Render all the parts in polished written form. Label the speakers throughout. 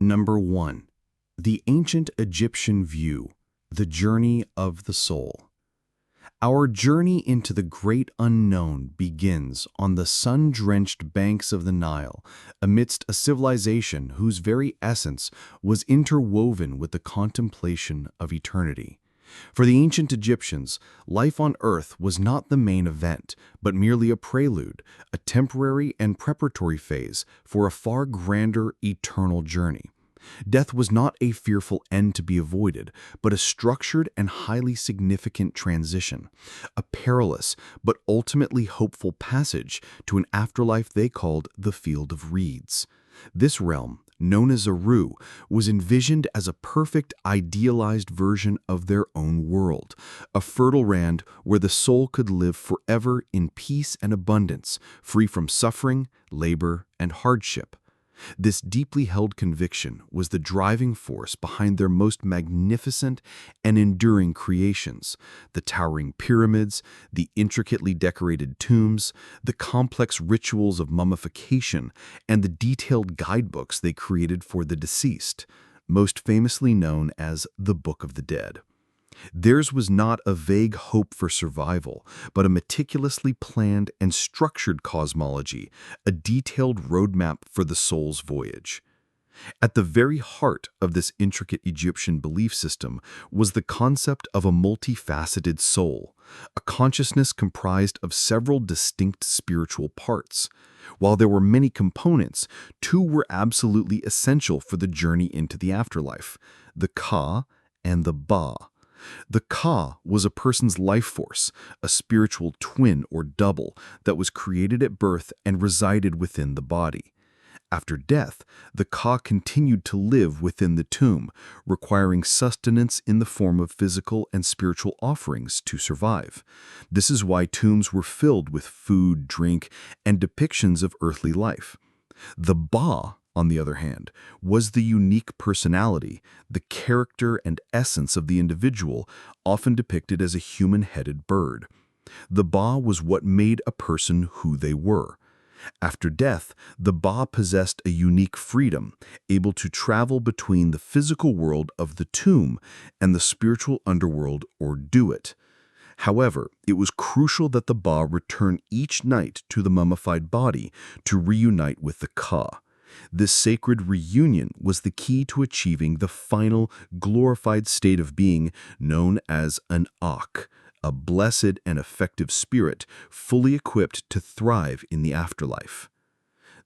Speaker 1: Number 1. The ancient Egyptian view, the journey of the soul. Our journey into the great unknown begins on the sun-drenched banks of the Nile, amidst a civilization whose very essence was interwoven with the contemplation of eternity. For the ancient Egyptians, life on earth was not the main event, but merely a prelude, a temporary and preparatory phase for a far grander eternal journey. Death was not a fearful end to be avoided, but a structured and highly significant transition, a perilous but ultimately hopeful passage to an afterlife they called the Field of Reeds. This realm, known as Aru, was envisioned as a perfect, idealized version of their own world, a fertile land where the soul could live forever in peace and abundance, free from suffering, labor, and hardship. This deeply held conviction was the driving force behind their most magnificent and enduring creations: the towering pyramids, the intricately decorated tombs, the complex rituals of mummification, and the detailed guidebooks they created for the deceased, most famously known as the Book of the Dead. Theirs was not a vague hope for survival, but a meticulously planned and structured cosmology, a detailed roadmap for the soul's voyage. At the very heart of this intricate Egyptian belief system was the concept of a multifaceted soul, a consciousness comprised of several distinct spiritual parts. While there were many components, two were absolutely essential for the journey into the afterlife: the Ka and the Ba. The Ka was a person's life force, a spiritual twin or double that was created at birth and resided within the body. After death, the Ka continued to live within the tomb, requiring sustenance in the form of physical and spiritual offerings to survive. This is why tombs were filled with food, drink, and depictions of earthly life. The Ba, on the other hand, was the unique personality, the character and essence of the individual, often depicted as a human-headed bird. The Ba was what made a person who they were. After death, the Ba possessed a unique freedom, able to travel between the physical world of the tomb and the spiritual underworld, or Duat. However, it was crucial that the Ba return each night to the mummified body to reunite with the Ka. This sacred reunion was the key to achieving the final, glorified state of being known as an Ak, a blessed and effective spirit fully equipped to thrive in the afterlife.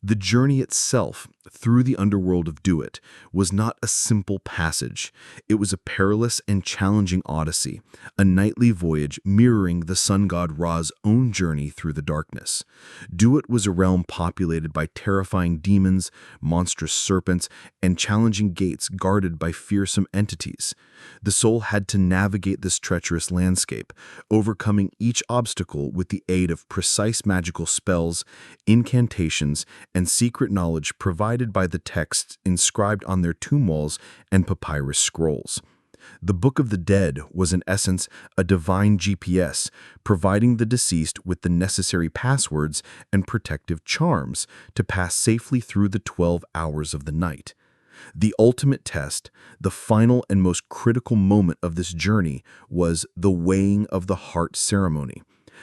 Speaker 1: The journey itself through the underworld of Duat was not a simple passage. It was a perilous and challenging odyssey, a nightly voyage mirroring the sun god Ra's own journey through the darkness. Duat was a realm populated by terrifying demons, monstrous serpents, and challenging gates guarded by fearsome entities. The soul had to navigate this treacherous landscape, overcoming each obstacle with the aid of precise magical spells, incantations, and secret knowledge provided by the texts inscribed on their tomb walls and papyrus scrolls. The Book of the Dead was in essence a divine GPS, providing the deceased with the necessary passwords and protective charms to pass safely through the 12 hours of the night. The ultimate test, the final and most critical moment of this journey, was the weighing of the heart ceremony.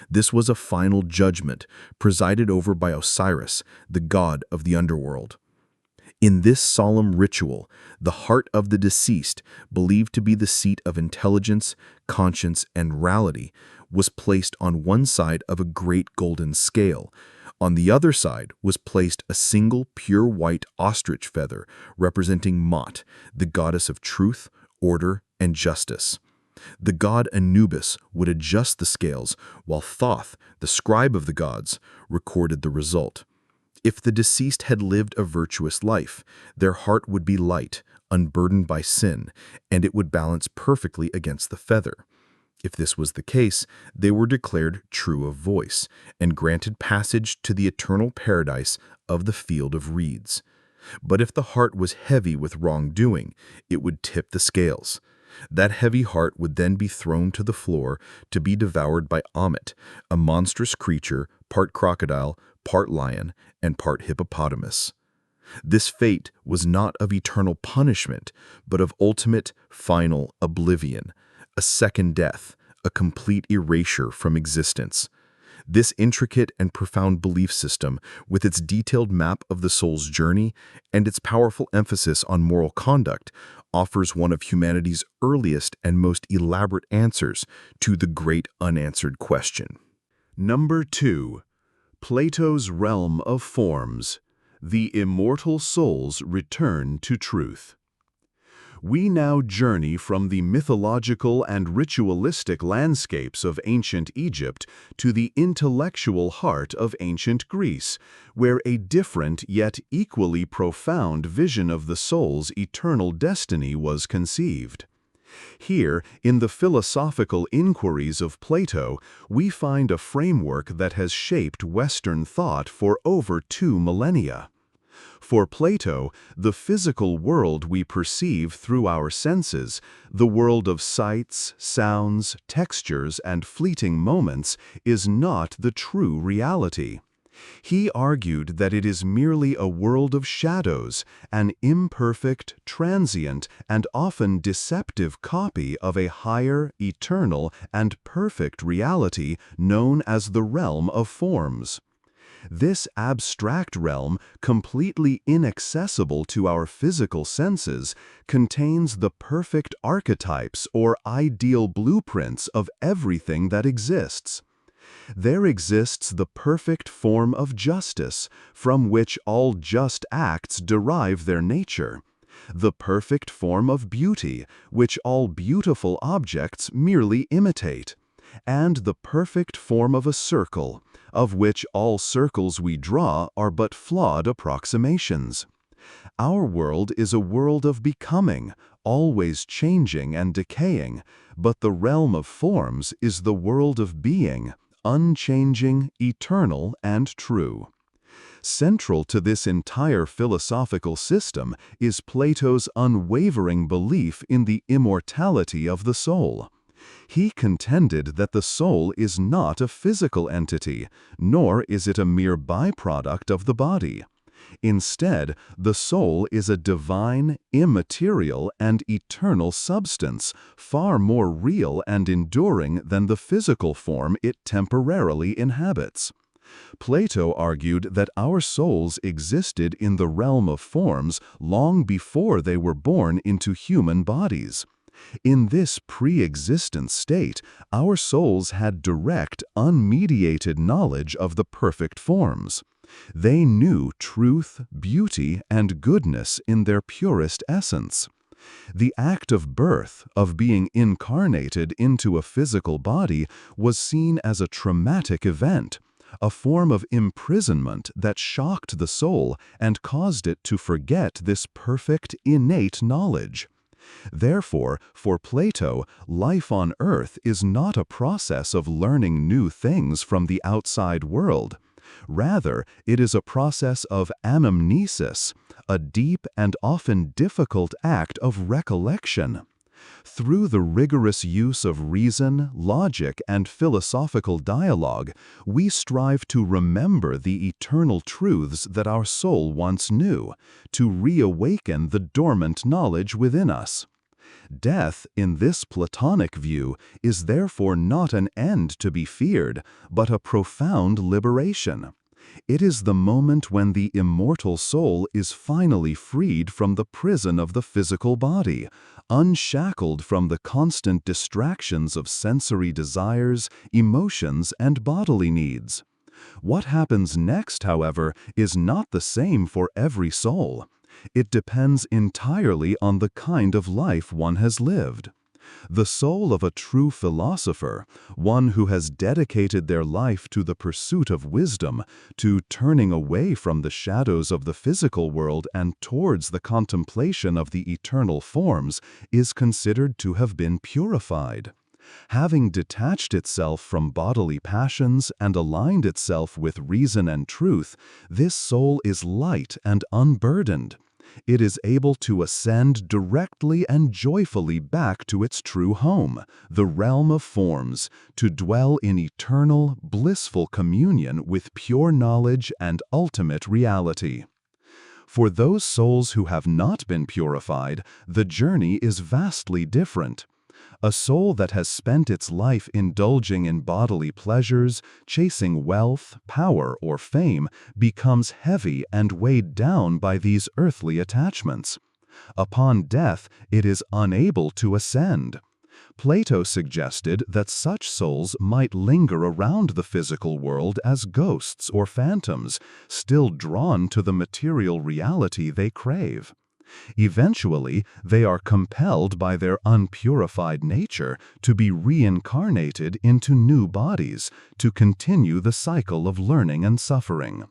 Speaker 1: This was a final judgment, presided over by Osiris, the god of the underworld. In this solemn ritual, the heart of the deceased, believed to be the seat of intelligence, conscience, and morality, was placed on one side of a great golden scale. On the other side was placed a single pure white ostrich feather representing Mot, the goddess of truth, order, and justice. The god Anubis would adjust the scales, while Thoth, the scribe of the gods, recorded the result. If the deceased had lived a virtuous life, their heart would be light, unburdened by sin, and it would balance perfectly against the feather. If this was the case, they were declared true of voice and granted passage to the eternal paradise of the Field of Reeds. But if the heart was heavy with wrongdoing, it would tip the scales. That heavy heart would then be thrown to the floor to be devoured by Ammit, a monstrous creature, part crocodile, part lion, and part hippopotamus.
Speaker 2: This fate was not of eternal punishment, but of ultimate, final oblivion, a second death, a complete erasure from existence. This intricate and profound belief system, with its detailed map of the soul's journey and its powerful emphasis on moral conduct, offers one of humanity's earliest and most elaborate answers to the great unanswered question.
Speaker 1: Number 2. Plato's realm of forms. The immortal soul's return to truth. We now journey from the mythological and ritualistic landscapes of ancient Egypt to the intellectual heart of ancient Greece, where a different yet equally profound vision of the soul's eternal destiny was conceived. Here, in the philosophical inquiries of Plato, we find a framework that has shaped Western thought for over 2 millennia. For Plato, the physical world we perceive through our senses, the world of sights, sounds, textures, and fleeting moments, is not the true reality. He argued that it is merely a world of shadows, an imperfect, transient, and often deceptive copy of a higher, eternal, and perfect reality known as the realm of forms. This abstract realm, completely inaccessible to our physical senses, contains the perfect archetypes or ideal blueprints of everything that exists. There exists the perfect form of justice, from which all just acts derive their nature; the perfect form of beauty, which all beautiful objects merely imitate; and the perfect form of a circle, of which all circles we draw are but flawed approximations. Our world is a world of becoming, always changing and decaying, but the realm of forms is the world of being, unchanging, eternal, and true. Central to this entire philosophical system is Plato's unwavering belief in the immortality of the soul. He contended that the soul is not a physical entity, nor is it a mere byproduct of the body. Instead, the soul is a divine, immaterial, and eternal substance, far more real and enduring than the physical form it temporarily inhabits. Plato argued that our souls existed in the realm of forms long before they were born into human bodies. In this pre-existent state, our souls had direct, unmediated knowledge of the perfect forms. They knew truth, beauty, and goodness in their purest essence. The act of birth, of being incarnated into a physical body, was seen as a traumatic event, a form of imprisonment that shocked the soul and caused it to forget this perfect, innate knowledge. Therefore, for Plato, life on Earth is not a process of learning new things from the outside world. Rather, it is a process of anamnesis, a deep and often difficult act of recollection. Through the rigorous use of reason, logic, and philosophical dialogue, we strive to remember the eternal truths that our soul once knew, to reawaken the dormant knowledge within us. Death, in this Platonic view, is therefore not an end to be feared, but a profound liberation. It is the moment when the immortal soul is finally freed from the prison of the physical body, unshackled from the constant distractions of sensory desires, emotions, and bodily needs. What happens next, however, is not the same for every soul. It depends entirely on the kind of life one has lived. The soul of a true philosopher, one who has dedicated their life to the pursuit of wisdom, to turning away from the shadows of the physical world and towards the contemplation of the eternal forms, is considered to have been purified. Having detached itself from bodily passions and aligned itself with reason and truth, this soul is light and unburdened. It is able to ascend directly and joyfully back to its true home, the realm of forms, to dwell in eternal, blissful communion with pure knowledge and ultimate reality.
Speaker 2: For those souls who have not been purified, the journey is vastly different. A soul that has spent its life indulging in bodily pleasures, chasing wealth, power, or fame, becomes heavy and weighed down by these earthly attachments. Upon death, it is unable to ascend. Plato suggested that such souls might linger around the physical world as ghosts or phantoms, still drawn to the material reality they crave. Eventually, they are compelled by their unpurified nature to be reincarnated into new bodies, to continue the cycle of learning and suffering.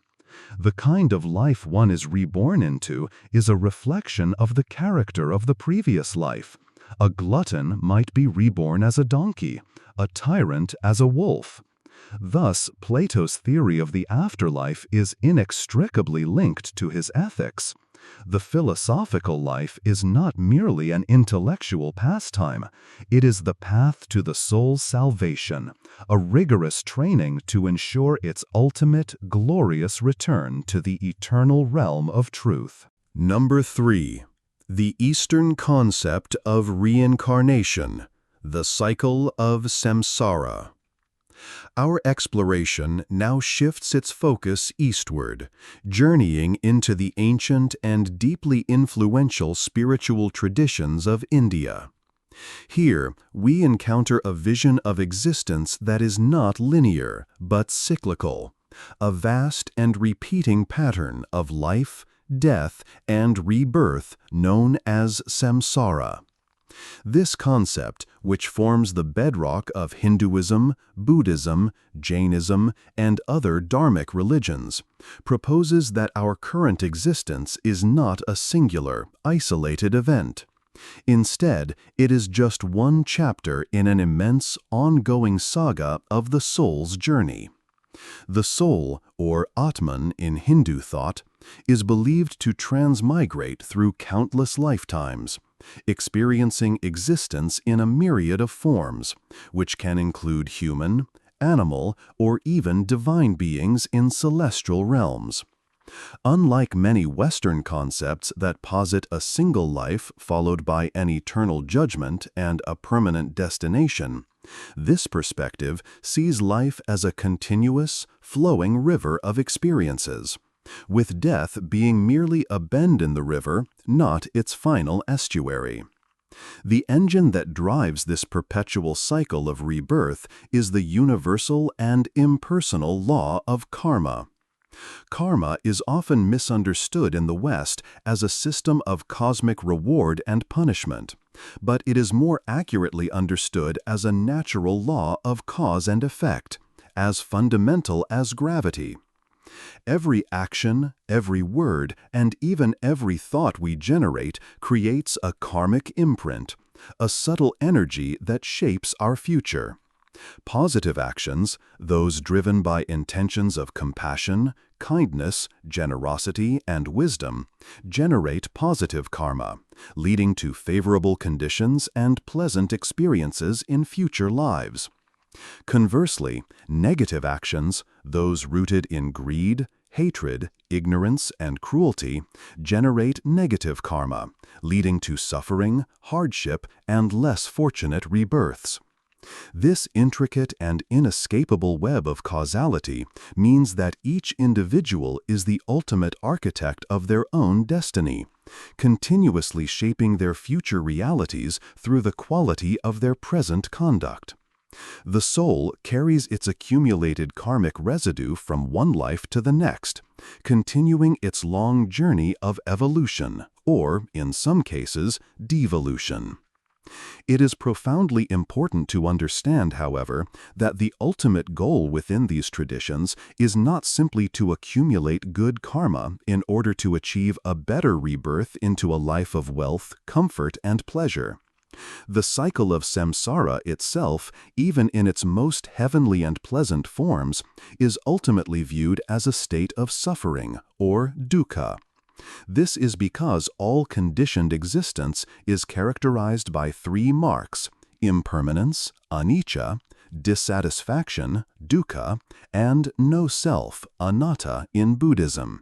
Speaker 2: The kind of life one is reborn into is a reflection of the character of the previous life. A glutton might be reborn as a donkey, a tyrant as a wolf. Thus, Plato's theory of the afterlife is inextricably linked to his ethics. The philosophical life is not merely an intellectual pastime. It is the path to the soul's salvation, a rigorous training to ensure its ultimate, glorious return to the eternal realm of truth.
Speaker 1: Number 3. The Eastern concept of reincarnation, the cycle of samsara. Our exploration now shifts its focus eastward, journeying into the ancient and deeply influential spiritual traditions of India. Here, we encounter a vision of existence that is not linear, but cyclical, a vast and repeating pattern of life, death, and rebirth known as samsara. This concept, which forms the bedrock of Hinduism, Buddhism, Jainism, and other dharmic religions, proposes that our current existence is not a singular, isolated event. Instead, it is just one chapter in an immense, ongoing saga of the soul's journey. The soul, or Atman in Hindu thought, is believed to transmigrate through countless lifetimes, experiencing existence in a myriad of forms, which can include human, animal, or even divine beings in celestial realms. Unlike many Western concepts that posit a single life followed by an eternal judgment and a permanent destination, this perspective sees life as a continuous, flowing river of experiences, with death being merely a bend in the river, not its final estuary. The engine that drives this perpetual cycle of rebirth is the universal and impersonal law of karma. Karma is often misunderstood in the West as a system of cosmic reward and punishment, but it is more accurately understood as a natural law of cause and effect, as fundamental as gravity. Every action, every word, and even every thought we generate creates a karmic imprint, a subtle energy that shapes our future. Positive actions, those driven by intentions of compassion, kindness, generosity, and wisdom, generate positive karma, leading to favorable conditions and pleasant experiences in future lives. Conversely, negative actions, those rooted in greed, hatred, ignorance, and cruelty, generate negative karma, leading to suffering, hardship, and less fortunate rebirths. This intricate and inescapable web of causality means that each individual is the ultimate architect of their own destiny, continuously shaping their future realities through the quality of their present conduct. The soul carries its accumulated karmic residue from one life to the next, continuing its long journey of evolution, or, in some cases, devolution. It is profoundly important to understand, however, that the ultimate goal within these traditions is not simply to accumulate good karma in order to achieve a better rebirth into a life of wealth, comfort, and pleasure. The cycle of samsara itself, even in its most heavenly and pleasant forms, is ultimately viewed as a state of suffering, or dukkha. This is because all conditioned existence is characterized by three marks: impermanence, anicca, dissatisfaction, dukkha, and no self, anatta, in Buddhism.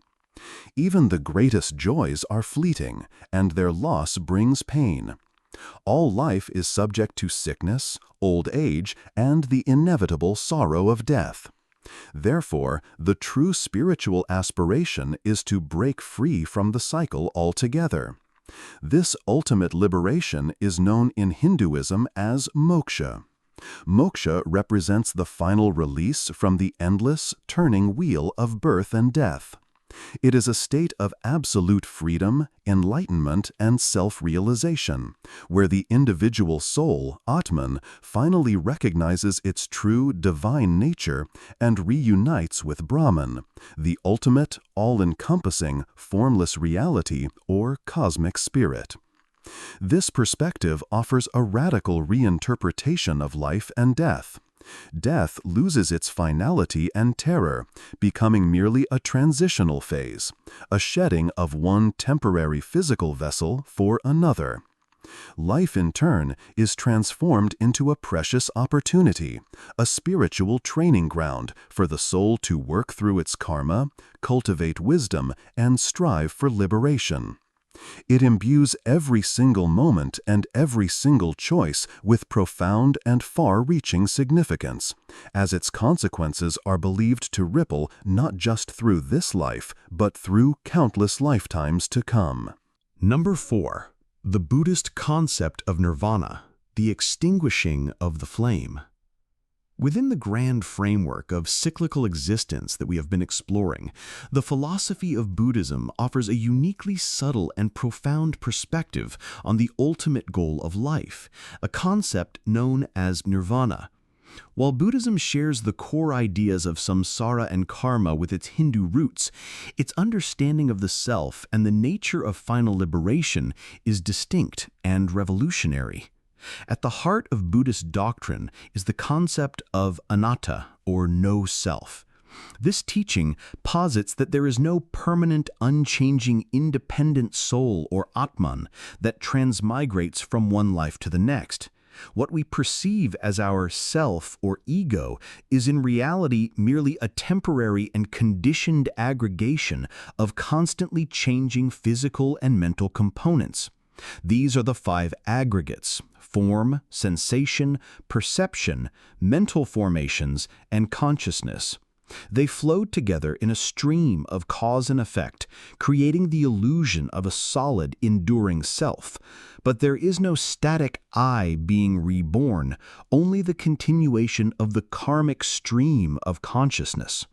Speaker 2: Even the greatest joys are fleeting, and their loss brings pain. All life is subject to sickness, old age, and the inevitable sorrow of death. Therefore, the true spiritual aspiration is to break free from the cycle altogether. This ultimate liberation is known in Hinduism as moksha. Moksha represents the final release from the endless, turning wheel of birth and death. It is a state of absolute freedom, enlightenment, and self-realization, where the individual soul, Atman, finally recognizes its true divine nature and reunites with Brahman, the ultimate, all-encompassing, formless reality or cosmic spirit. This perspective offers a radical reinterpretation of life and death. Death loses its finality and terror, becoming merely a transitional phase, a shedding of one temporary physical vessel for another. Life, in turn, is transformed into a precious opportunity, a spiritual training ground for the soul to work through its karma, cultivate wisdom, and strive for liberation. It imbues every single moment and every single choice with profound and far-reaching significance, as its consequences are believed to ripple not just through this life, but through countless lifetimes to come.
Speaker 1: Number 4. The Buddhist concept of nirvana, the extinguishing of the flame. Within the grand framework of cyclical existence that we have been exploring, the philosophy of Buddhism offers a uniquely subtle and profound perspective on the ultimate goal of life, a concept known as nirvana. While Buddhism shares the core ideas of samsara and karma with its Hindu roots, its understanding of the self and the nature of final liberation is distinct and revolutionary. At the heart of Buddhist doctrine is the concept of anatta, or no self. This teaching posits that there is no permanent, unchanging, independent soul or Atman that transmigrates from one life to the next. What we perceive as our self or ego is in reality merely a temporary and conditioned aggregation of constantly changing physical and mental components. These are the 5 aggregates: form, sensation, perception, mental formations, and consciousness. They flowed together in a stream of cause and effect, creating the illusion of a solid, enduring self. But there is no static I being reborn, only the continuation of the karmic stream of consciousness.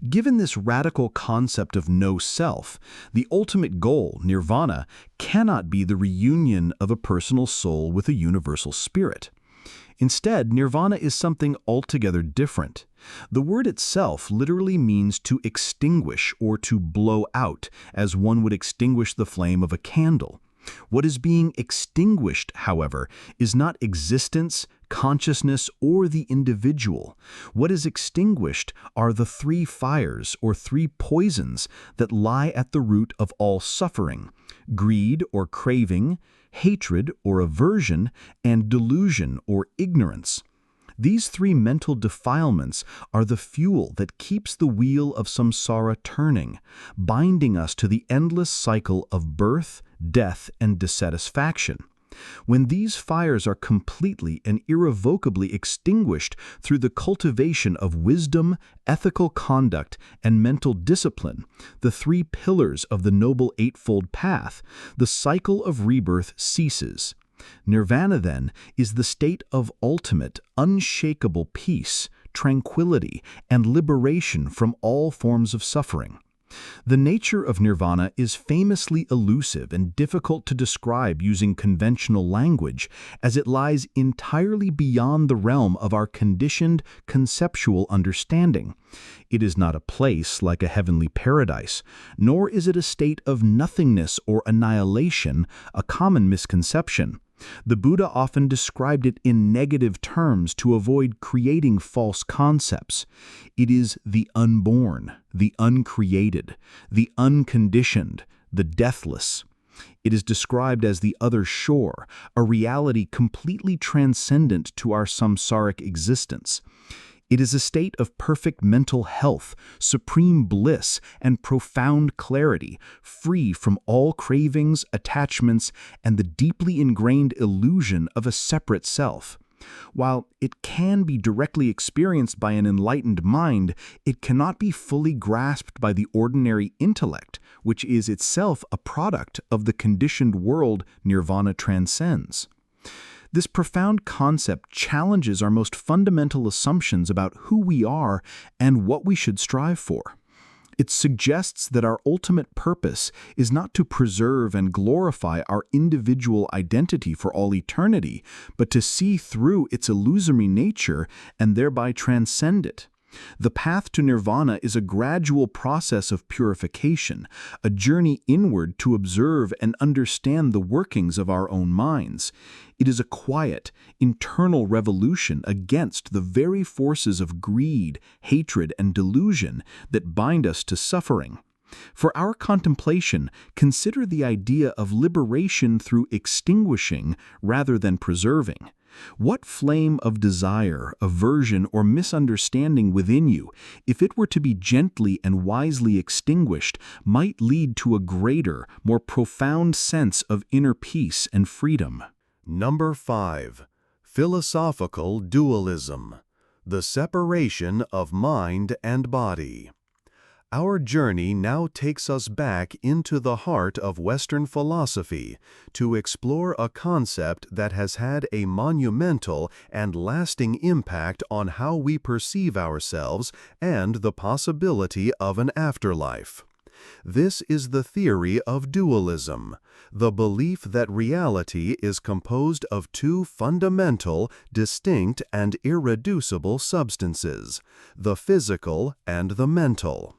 Speaker 1: Given this radical concept of no self, the ultimate goal, nirvana, cannot be the reunion of a personal soul with a universal spirit. Instead, nirvana is something altogether different. The word itself literally means to extinguish or to blow out, as one would extinguish the flame of a candle. What is being extinguished, however, is not existence, consciousness, or the individual. What is extinguished are the 3 fires or 3 poisons that lie at the root of all suffering: greed or craving, hatred or aversion, and delusion or ignorance. These 3 mental defilements are the fuel that keeps the wheel of samsara turning, binding us to the endless cycle of birth, death, and dissatisfaction. When these fires are completely and irrevocably extinguished through the cultivation of wisdom, ethical conduct, and mental discipline, the 3 pillars of the Noble Eightfold Path, the cycle of rebirth ceases. Nirvana, then, is the state of ultimate, unshakable peace, tranquility, and liberation from all forms of suffering. The nature of nirvana is famously elusive and difficult to describe using conventional language, as it lies entirely beyond the realm of our conditioned conceptual understanding. It is not a place like a heavenly paradise, nor is it a state of nothingness or annihilation, a common misconception. The Buddha often described it in negative terms to avoid creating false concepts. It is the unborn, the uncreated, the unconditioned, the deathless. It is described as the other shore, a reality completely transcendent to our samsaric existence. It is a state of perfect mental health, supreme bliss, and profound clarity, free from all cravings, attachments, and the deeply ingrained illusion of a separate self. While it can be directly experienced by an enlightened mind, it cannot be fully grasped by the ordinary intellect, which is itself a product of the conditioned world Nirvana transcends. This profound concept challenges our most fundamental assumptions about who we are and what we should strive for. It suggests that our ultimate purpose is not to preserve and glorify our individual identity for all eternity, but to see through its illusory nature and thereby transcend it. The path to nirvana is a gradual process of purification, a journey inward to observe and understand the workings of our own minds. It is a quiet, internal revolution against the very forces of greed, hatred, and delusion that bind us to suffering. For our contemplation, consider the idea of liberation through extinguishing rather than preserving. What flame of desire, aversion, or misunderstanding within you, if it were to be gently and wisely extinguished, might lead to a greater, more profound sense of inner peace and freedom?
Speaker 2: Number 5. Philosophical dualism. The separation of mind and body. Our journey now takes us back into the heart of Western philosophy to explore a concept that has had a monumental and lasting impact on how we perceive ourselves and the possibility of an afterlife. This is the theory of dualism, the belief that reality is composed of two fundamental, distinct, and irreducible substances, the physical and the mental.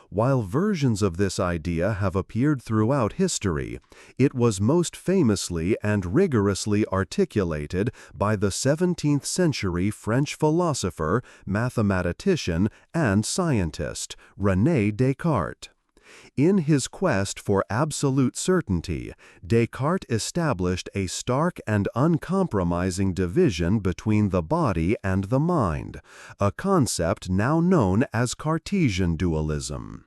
Speaker 2: While versions of this idea have appeared throughout history, it was most famously and rigorously articulated by the 17th century French philosopher, mathematician, and scientist, René Descartes. In his quest for absolute certainty, Descartes established a stark and uncompromising division between the body and the mind, a concept now known as Cartesian dualism.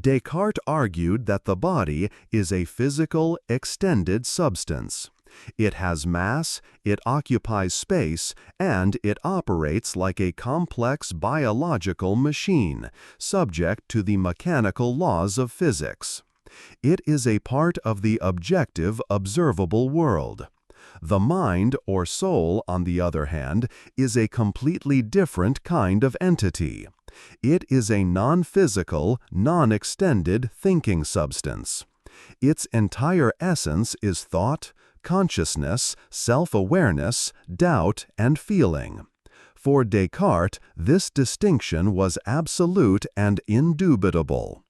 Speaker 2: Descartes argued that the body is a physical, extended substance. It has mass, it occupies space, and it operates like a complex biological machine, subject to the mechanical laws of physics. It is a part of the objective, observable world. The mind, or soul, on the other hand, is a completely different kind of entity. It is a non-physical, non-extended thinking substance. Its entire essence is thought, consciousness, self-awareness, doubt, and feeling. For Descartes, this distinction was absolute and indubitable.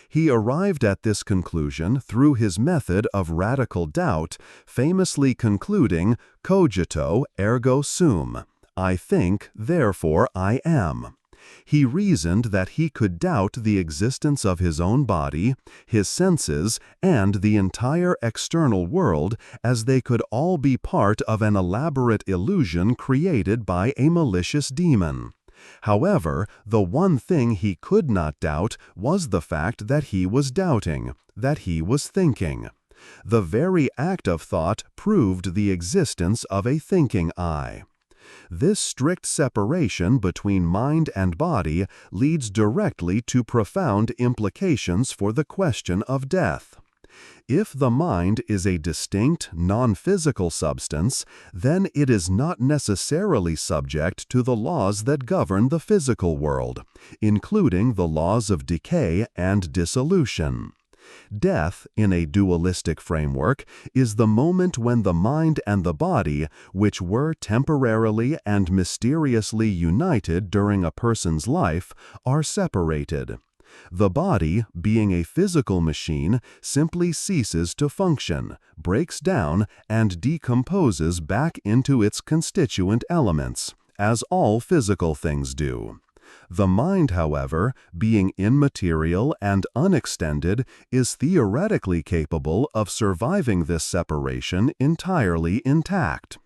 Speaker 2: He arrived at this conclusion through his method of radical doubt, famously concluding, cogito ergo sum, I think, therefore I am. He reasoned that he could doubt the existence of his own body, his senses, and the entire external world, as they could all be part of an elaborate illusion created by a malicious demon. However, the one thing he could not doubt was the fact that he was doubting, that he was thinking. The very act of thought proved the existence of a thinking I. This strict separation between mind and body leads directly to profound implications for the question of death. If the mind is a distinct, non-physical substance, then it is not necessarily subject to the laws that govern the physical world, including the laws of decay and dissolution. Death, in a dualistic framework, is the moment when the mind and the body, which were temporarily and mysteriously united during a person's life, are separated. The body, being a physical machine, simply ceases to function, breaks down, and decomposes back into its constituent elements, as all physical things do. The mind, however, being immaterial and unextended, is theoretically capable of surviving this separation entirely intact.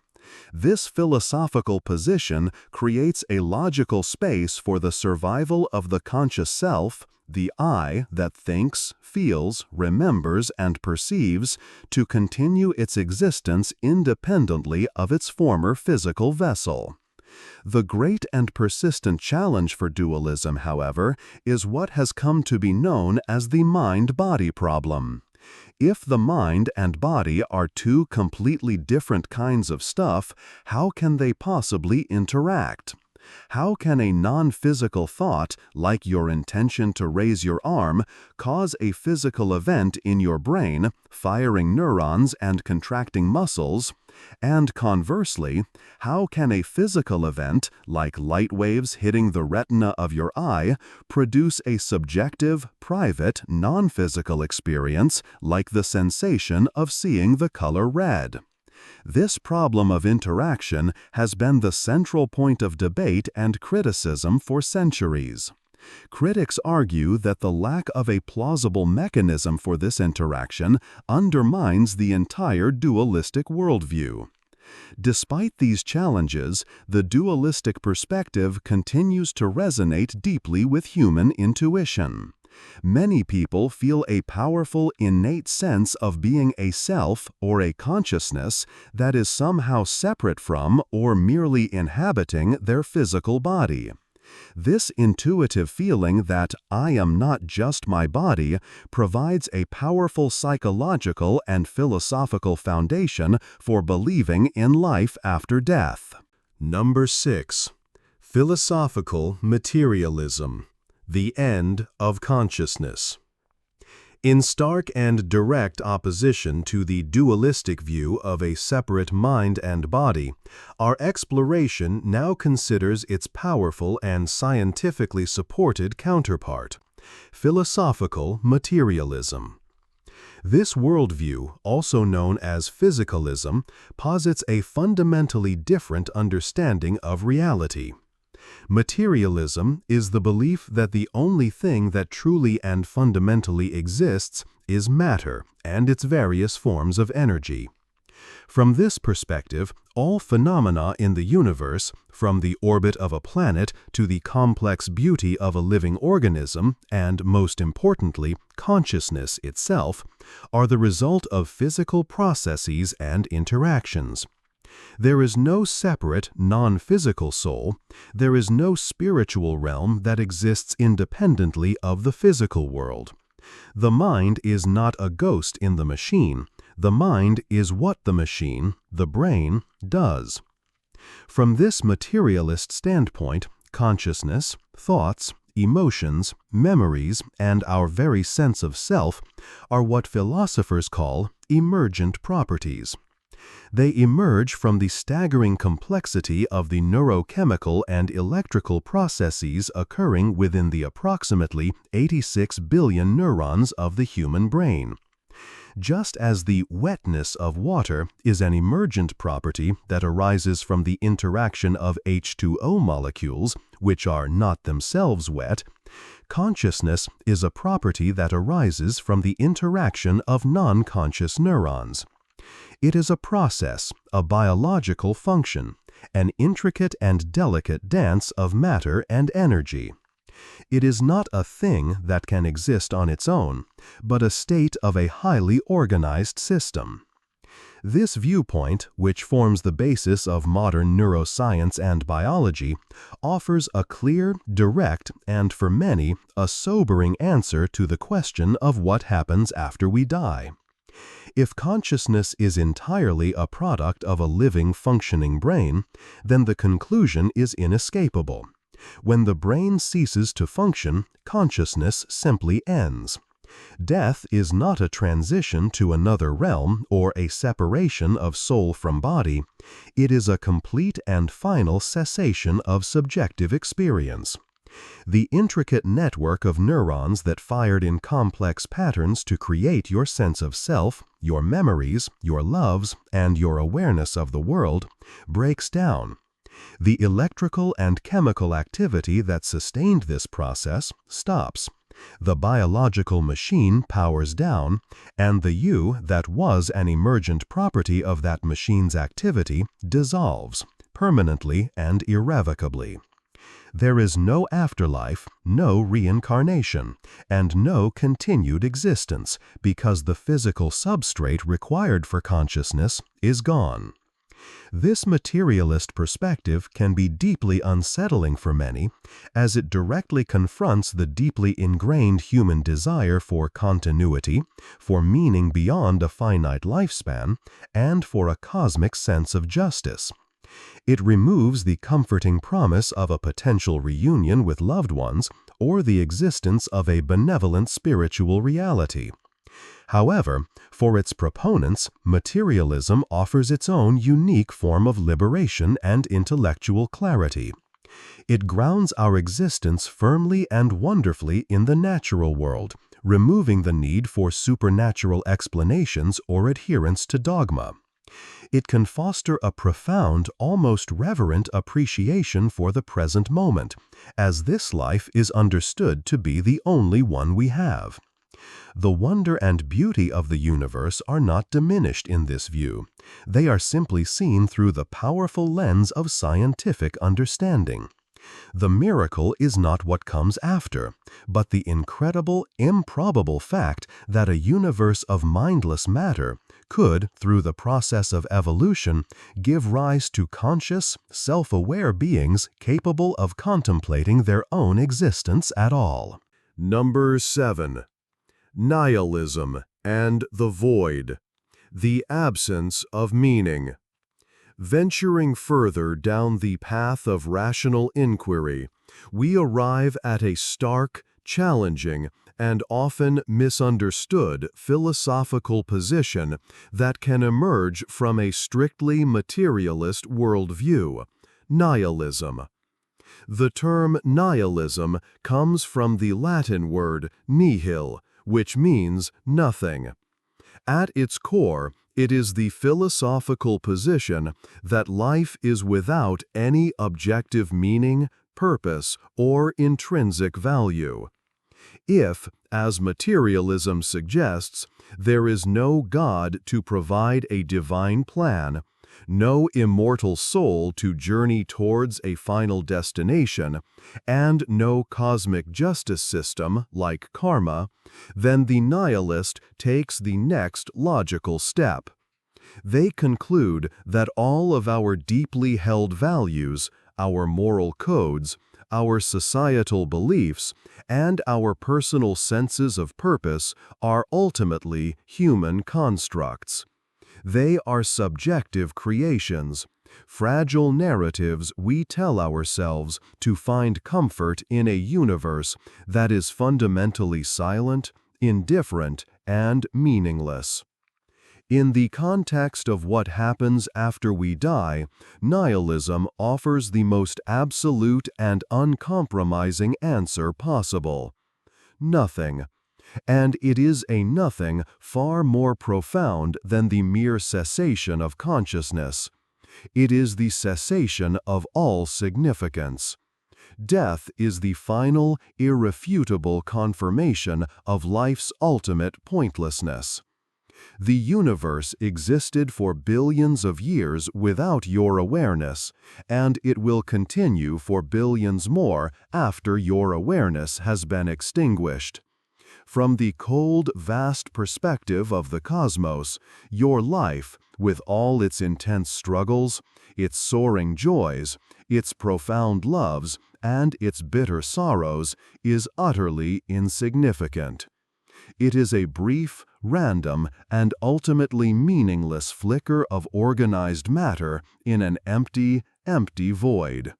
Speaker 2: This philosophical position creates a logical space for the survival of the conscious self, the I that thinks, feels, remembers, and perceives, to continue its existence independently of its former physical vessel. The great and persistent challenge for dualism, however, is what has come to be known as the mind-body problem. If the mind and body are two completely different kinds of stuff, how can they possibly interact? How can a non-physical thought, like your intention to raise your arm, cause a physical event in your brain, firing neurons and contracting muscles? And conversely, how can a physical event, like light waves hitting the retina of your eye, produce a subjective, private, non-physical experience, like the sensation of seeing the color red? This problem of interaction has been the central point of debate and criticism for centuries. Critics argue that the lack of a plausible mechanism for this interaction undermines the entire dualistic worldview. Despite these challenges, the dualistic perspective continues to resonate deeply with human intuition. Many people feel a powerful innate sense of being a self or a consciousness that is somehow separate from or merely inhabiting their physical body. This intuitive feeling that I am not just my body provides a powerful psychological and philosophical foundation for believing in life after death.
Speaker 1: Number 6. Philosophical Materialism. The End of Consciousness. In stark and direct opposition to the dualistic view of a separate mind and body, our exploration now considers its powerful and scientifically supported counterpart, philosophical materialism. This worldview, also known as physicalism, posits a fundamentally different understanding of reality. Materialism is the belief that the only thing that truly and fundamentally exists is matter and its various forms of energy. From this perspective, all phenomena in the universe, from the orbit of a planet to the complex beauty of a living organism, and most importantly, consciousness itself, are the result of physical processes and interactions. There is no separate, non-physical soul. There is no spiritual realm that exists independently of the physical world. The mind is not a ghost in the machine. The mind is what the machine, the brain, does. From this materialist standpoint, consciousness, thoughts, emotions, memories, and our very sense of self are what philosophers call emergent properties. They emerge from the staggering complexity of the neurochemical and electrical processes occurring within the approximately 86 billion neurons of the human brain. Just as the wetness of water is an emergent property that arises from the interaction of H2O molecules, which are not themselves wet, consciousness is a property that arises from the interaction of non-conscious neurons. It is a process, a biological function, an intricate and delicate dance of matter and energy. It is not a thing that can exist on its own, but a state of a highly organized system. This viewpoint, which forms the basis of modern neuroscience and biology, offers a clear, direct, and for many, a sobering answer to the question of what happens after we die. If consciousness is entirely a product of a living, functioning brain, then the conclusion is inescapable. When the brain ceases to function, consciousness simply ends. Death is not a transition to another realm or a separation of soul from body. It is a complete and final cessation of subjective experience. The intricate network of neurons that fired in complex patterns to create your sense of self, your memories, your loves, and your awareness of the world, breaks down. The electrical and chemical activity that sustained this process stops,
Speaker 3: The biological machine powers down, and the you that was an emergent property of that machine's activity dissolves, permanently and irrevocably. There is no afterlife, no reincarnation, and no continued existence because the physical substrate required for consciousness is gone. This materialist perspective can be deeply unsettling for many, as it directly confronts the deeply ingrained human desire for continuity, for meaning beyond a finite lifespan, and for a cosmic sense of justice. It removes the comforting promise of a potential reunion with loved ones or the existence of a benevolent spiritual reality. However, for its proponents, materialism offers its own unique form of liberation and intellectual clarity. It grounds our existence firmly and wonderfully in the natural world, removing the need for supernatural explanations or adherence to dogma. It can foster a profound, almost reverent appreciation for the present moment, as this life is understood to be the only one we have. The wonder and beauty of the universe are not diminished in this view. They are simply seen through the powerful lens of scientific understanding. The miracle is not what comes after, but the incredible, improbable fact that a universe of mindless matter could, through the process of evolution, give rise to conscious, self-aware beings capable of contemplating their own existence at all.
Speaker 4: Number 7. Nihilism and the void. The absence of meaning. Venturing further down the path of rational inquiry, we arrive at a stark, challenging, and often misunderstood philosophical position that can emerge from a strictly materialist worldview: nihilism. The term nihilism comes from the Latin word nihil, which means nothing. At its core, it is the philosophical position that life is without any objective meaning, purpose, or intrinsic value. If, as materialism suggests, there is no God to provide a divine plan, no immortal soul to journey towards a final destination, and no cosmic justice system like karma, then the nihilist takes the next logical step. They conclude that all of our deeply held values, our moral codes, our societal beliefs, and our personal senses of purpose are ultimately human constructs. They are subjective creations, fragile narratives we tell ourselves to find comfort in a universe that is fundamentally silent, indifferent, and meaningless. In the context of what happens after we die, nihilism offers the most absolute and uncompromising answer possible: nothing. And it is a nothing far more profound than the mere cessation of consciousness. It is the cessation of all significance. Death is the final, irrefutable confirmation of life's ultimate pointlessness. The universe existed for billions of years without your awareness, and it will continue for billions more after your awareness has been extinguished. From the cold, vast perspective of the cosmos, your life, with all its intense struggles, its soaring joys, its profound loves, and its bitter sorrows, is utterly insignificant. It is a brief, random, and ultimately meaningless flicker of organized matter in an empty, empty void.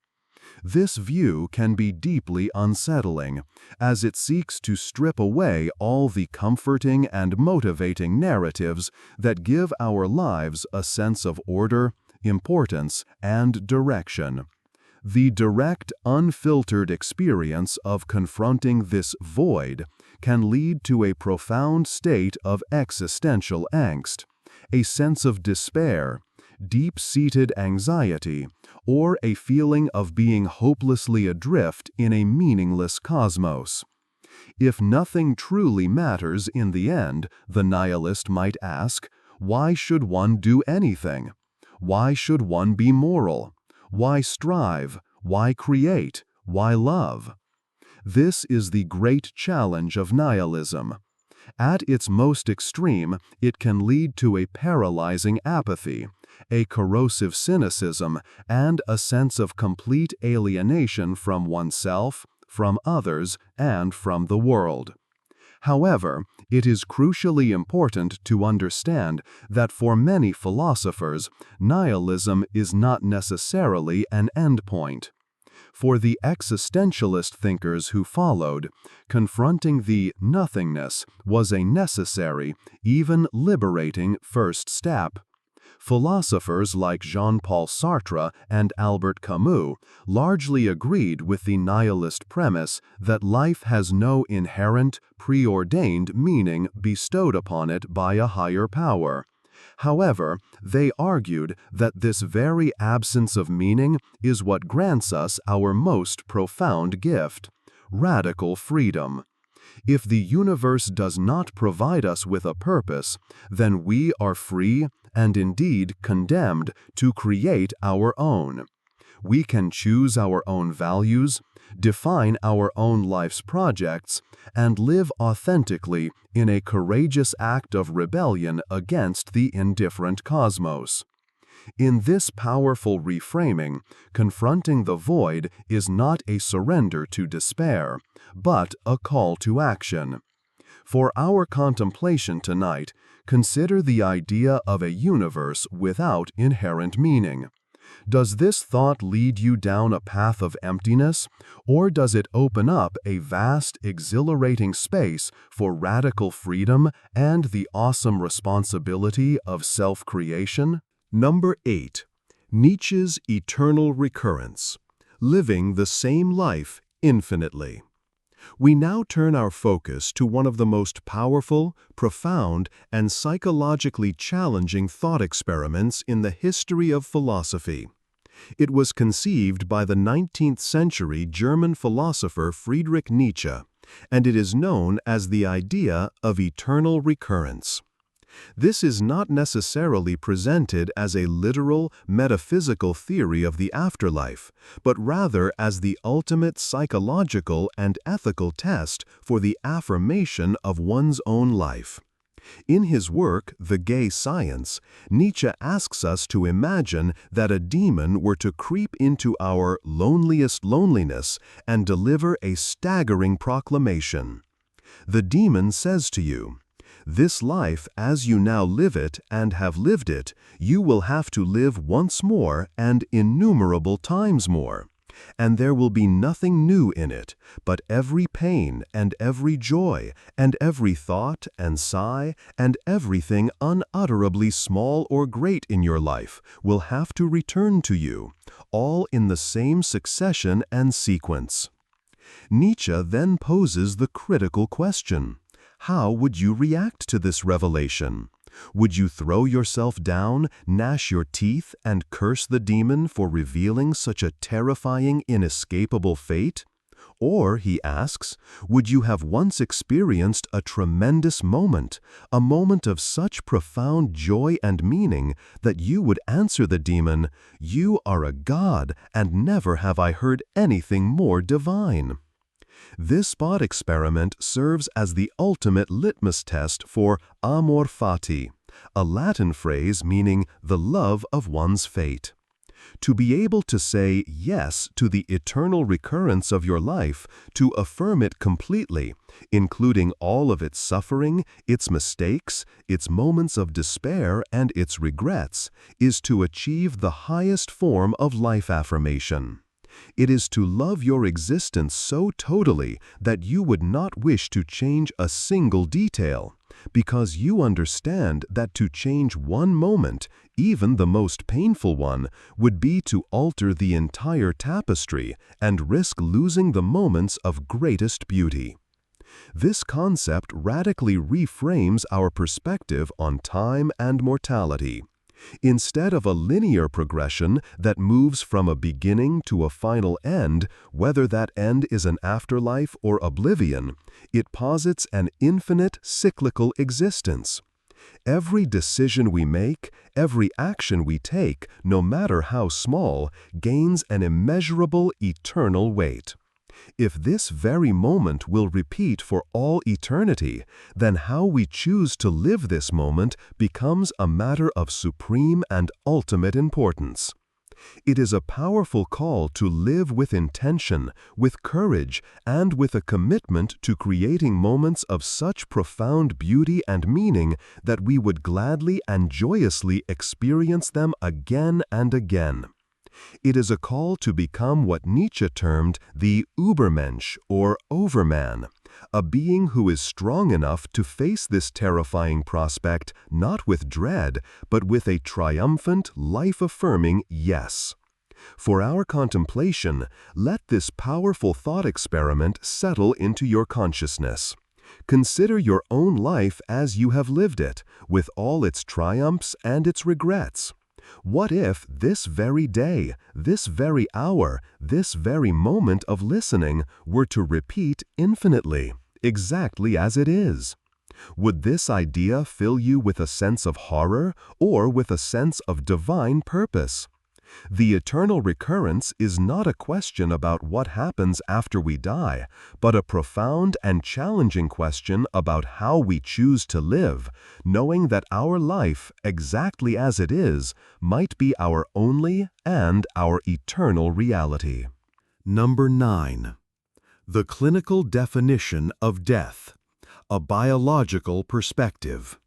Speaker 4: This view can be deeply unsettling, as it seeks to strip away all the comforting and motivating narratives that give our lives a sense of order, importance, and direction. The direct, unfiltered experience of confronting this void can lead to a profound state of existential angst, a sense of despair, deep-seated anxiety, or a feeling of being hopelessly adrift in a meaningless cosmos. If nothing truly matters in the end, the nihilist might ask, why should one do anything? Why should one be moral? Why strive? Why create? Why love? This is the great challenge of nihilism. At its most extreme, it can lead to a paralyzing apathy, a corrosive cynicism, and a sense of complete alienation from oneself, from others, and from the world. However, it is crucially important to understand that for many philosophers, nihilism is not necessarily an endpoint. For the existentialist thinkers who followed, confronting the nothingness was a necessary, even liberating first step. Philosophers like Jean-Paul Sartre and Albert Camus largely agreed with the nihilist premise that life has no inherent, preordained meaning bestowed upon it by a higher power. However, they argued that this very absence of meaning is what grants us our most profound gift: radical freedom. If the universe does not provide us with a purpose, then we are free and indeed condemned to create our own. We can choose our own values, define our own life's projects, and live authentically in a courageous act of rebellion against the indifferent cosmos. In this powerful reframing, confronting the void is not a surrender to despair, but a call to action. For our contemplation tonight, consider the idea of a universe without inherent meaning. Does this thought lead you down a path of emptiness, or does it open up a vast, exhilarating space for radical freedom and the awesome responsibility of self-creation?
Speaker 3: Number 8. Nietzsche's eternal recurrence. Living the same life infinitely. We now turn our focus to one of the most powerful, profound, and psychologically challenging thought experiments in the history of philosophy. It was conceived by the 19th century German philosopher Friedrich Nietzsche, and it is known as the idea of eternal recurrence. This is not necessarily presented as a literal, metaphysical theory of the afterlife, but rather as the ultimate psychological and ethical test for the affirmation of one's own life. In his work, The Gay Science, Nietzsche asks us to imagine that a demon were to creep into our loneliest loneliness and deliver a staggering proclamation. The demon says to you, "This life, as you now live it and have lived it, you will have to live once more and innumerable times more. And there will be nothing new in it, but every pain and every joy and every thought and sigh and everything unutterably small or great in your life will have to return to you, all in the same succession and sequence." Nietzsche then poses the critical question: how would you react to this revelation? Would you throw yourself down, gnash your teeth, and curse the demon for revealing such a terrifying, inescapable fate? Or, he asks, would you have once experienced a tremendous moment, a moment of such profound joy and meaning that you would answer the demon, "You are a god, and never have I heard anything more divine"? This thought experiment serves as the ultimate litmus test for amor fati, a Latin phrase meaning the love of one's fate. To be able to say yes to the eternal recurrence of your life, to affirm it completely, including all of its suffering, its mistakes, its moments of despair, and its regrets, is to achieve the highest form of life affirmation. It is to love your existence so totally that you would not wish to change a single detail, because you understand that to change one moment, even the most painful one, would be to alter the entire tapestry and risk losing the moments of greatest beauty. This concept radically reframes our perspective on time and mortality. Instead of a linear progression that moves from a beginning to a final end, whether that end is an afterlife or oblivion, it posits an infinite cyclical existence. Every decision we make, every action we take, no matter how small, gains an immeasurable eternal weight. If this very moment will repeat for all eternity, then how we choose to live this moment becomes a matter of supreme and ultimate importance. It is a powerful call to live with intention, with courage, and with a commitment to creating moments of such profound beauty and meaning that we would gladly and joyously experience them again and again. It is a call to become what Nietzsche termed the Übermensch, or overman, a being who is strong enough to face this terrifying prospect not with dread, but with a triumphant, life-affirming yes. For our contemplation, let this powerful thought experiment settle into your consciousness. Consider your own life as you have lived it, with all its triumphs and its regrets. What if this very day, this very hour, this very moment of listening were to repeat infinitely, exactly as it is? Would this idea fill you with a sense of horror or with a sense of divine purpose? The eternal recurrence is not a question about what happens after we die, but a profound and challenging question about how we choose to live, knowing that our life, exactly as it is, might be our only and our eternal reality.
Speaker 4: Number 9. The clinical definition of death, a biological perspective.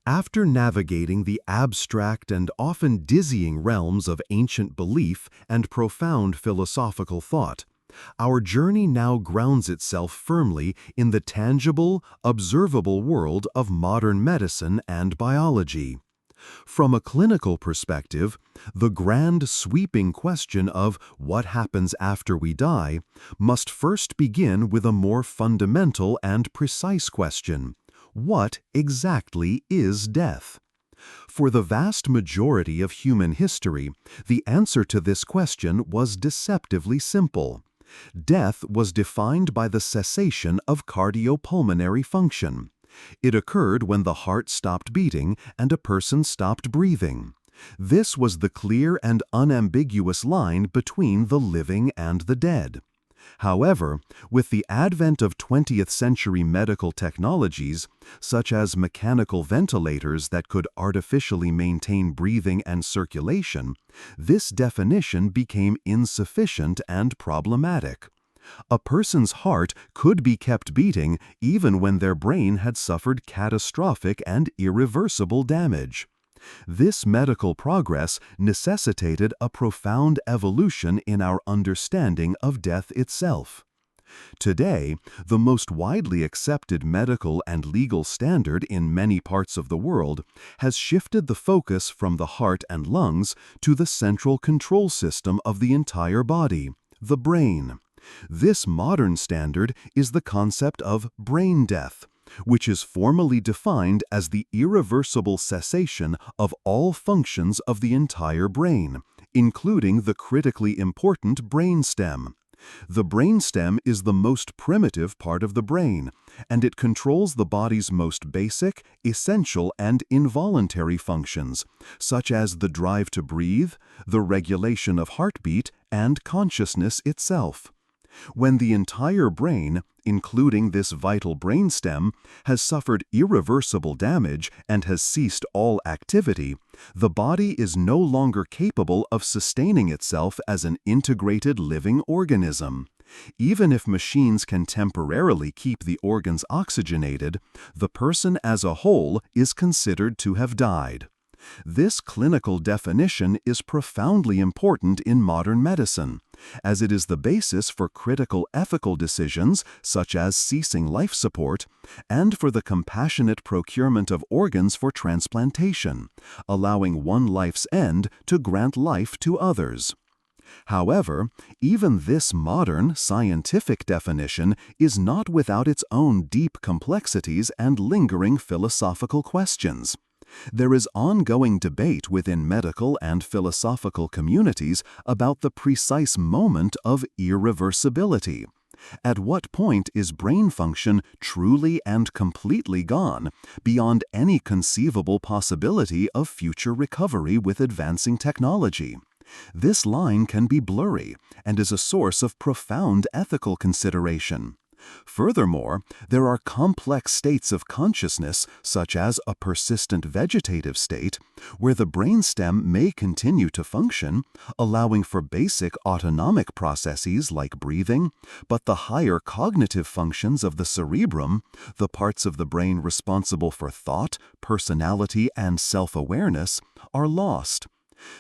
Speaker 4: After navigating the abstract and often dizzying realms of ancient belief and profound philosophical thought, our journey now grounds itself firmly in the tangible, observable world of modern medicine and biology. From a clinical perspective, the grand sweeping question of what happens after we die must first begin with a more fundamental and precise question: what exactly is death? For the vast majority of human history, the answer to this question was deceptively simple. Death was defined by the cessation of cardiopulmonary function. It occurred when the heart stopped beating and a person stopped breathing. This was the clear and unambiguous line between the living and the dead. However, with the advent of 20th century medical technologies, such as mechanical ventilators that could artificially maintain breathing and circulation, this definition became insufficient and problematic. A person's heart could be kept beating even when their brain had suffered catastrophic and irreversible damage. This medical progress necessitated a profound evolution in our understanding of death itself. Today, the most widely accepted medical and legal standard in many parts of the world has shifted the focus from the heart and lungs to the central control system of the entire body, the brain. This modern standard is the concept of brain death, which is formally defined as the irreversible cessation of all functions of the entire brain, including the critically important brainstem. The brainstem is the most primitive part of the brain, and it controls the body's most basic, essential, and involuntary functions, such as the drive to breathe, the regulation of heartbeat, and consciousness itself. When the entire brain, including this vital brainstem, has suffered irreversible damage and has ceased all activity, the body is no longer capable of sustaining itself as an integrated living organism. Even if machines can temporarily keep the organs oxygenated, the person as a whole is considered to have died. This clinical definition is profoundly important in modern medicine, as it is the basis for critical ethical decisions such as ceasing life support, and for the compassionate procurement of organs for transplantation, allowing one life's end to grant life to others. However, even this modern scientific definition is not without its own deep complexities and lingering philosophical questions.
Speaker 3: There is ongoing debate within medical and philosophical communities about the precise moment of irreversibility. At what point is brain function truly and completely gone, beyond any conceivable possibility of future recovery with advancing technology? This line can be blurry and is a source of profound ethical consideration. Furthermore, there are complex states of consciousness, such as a persistent vegetative state, where the brainstem may continue to function, allowing for basic autonomic processes like breathing, but the higher cognitive functions of the cerebrum, the parts of the brain responsible for thought, personality, and self-awareness, are lost.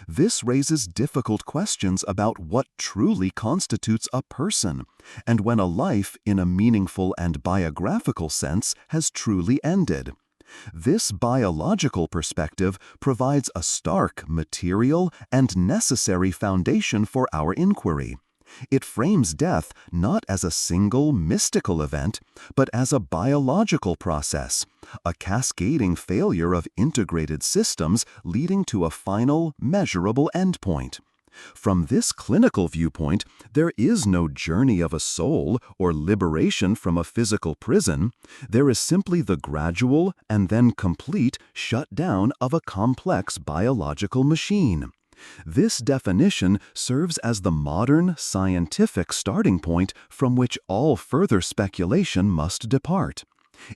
Speaker 3: This raises difficult questions about what truly constitutes a person, and when a life, in a meaningful and biographical sense, has truly ended. This biological perspective provides a stark, material, and necessary foundation for our inquiry. It frames death not as a single mystical event, but as a biological process, a cascading failure of integrated systems leading to a final, measurable endpoint. From this clinical viewpoint, there is no journey of a soul or liberation from a physical prison. There is simply the gradual and then complete shutdown of a complex biological machine. This definition serves as the modern scientific starting point from which all further speculation must depart.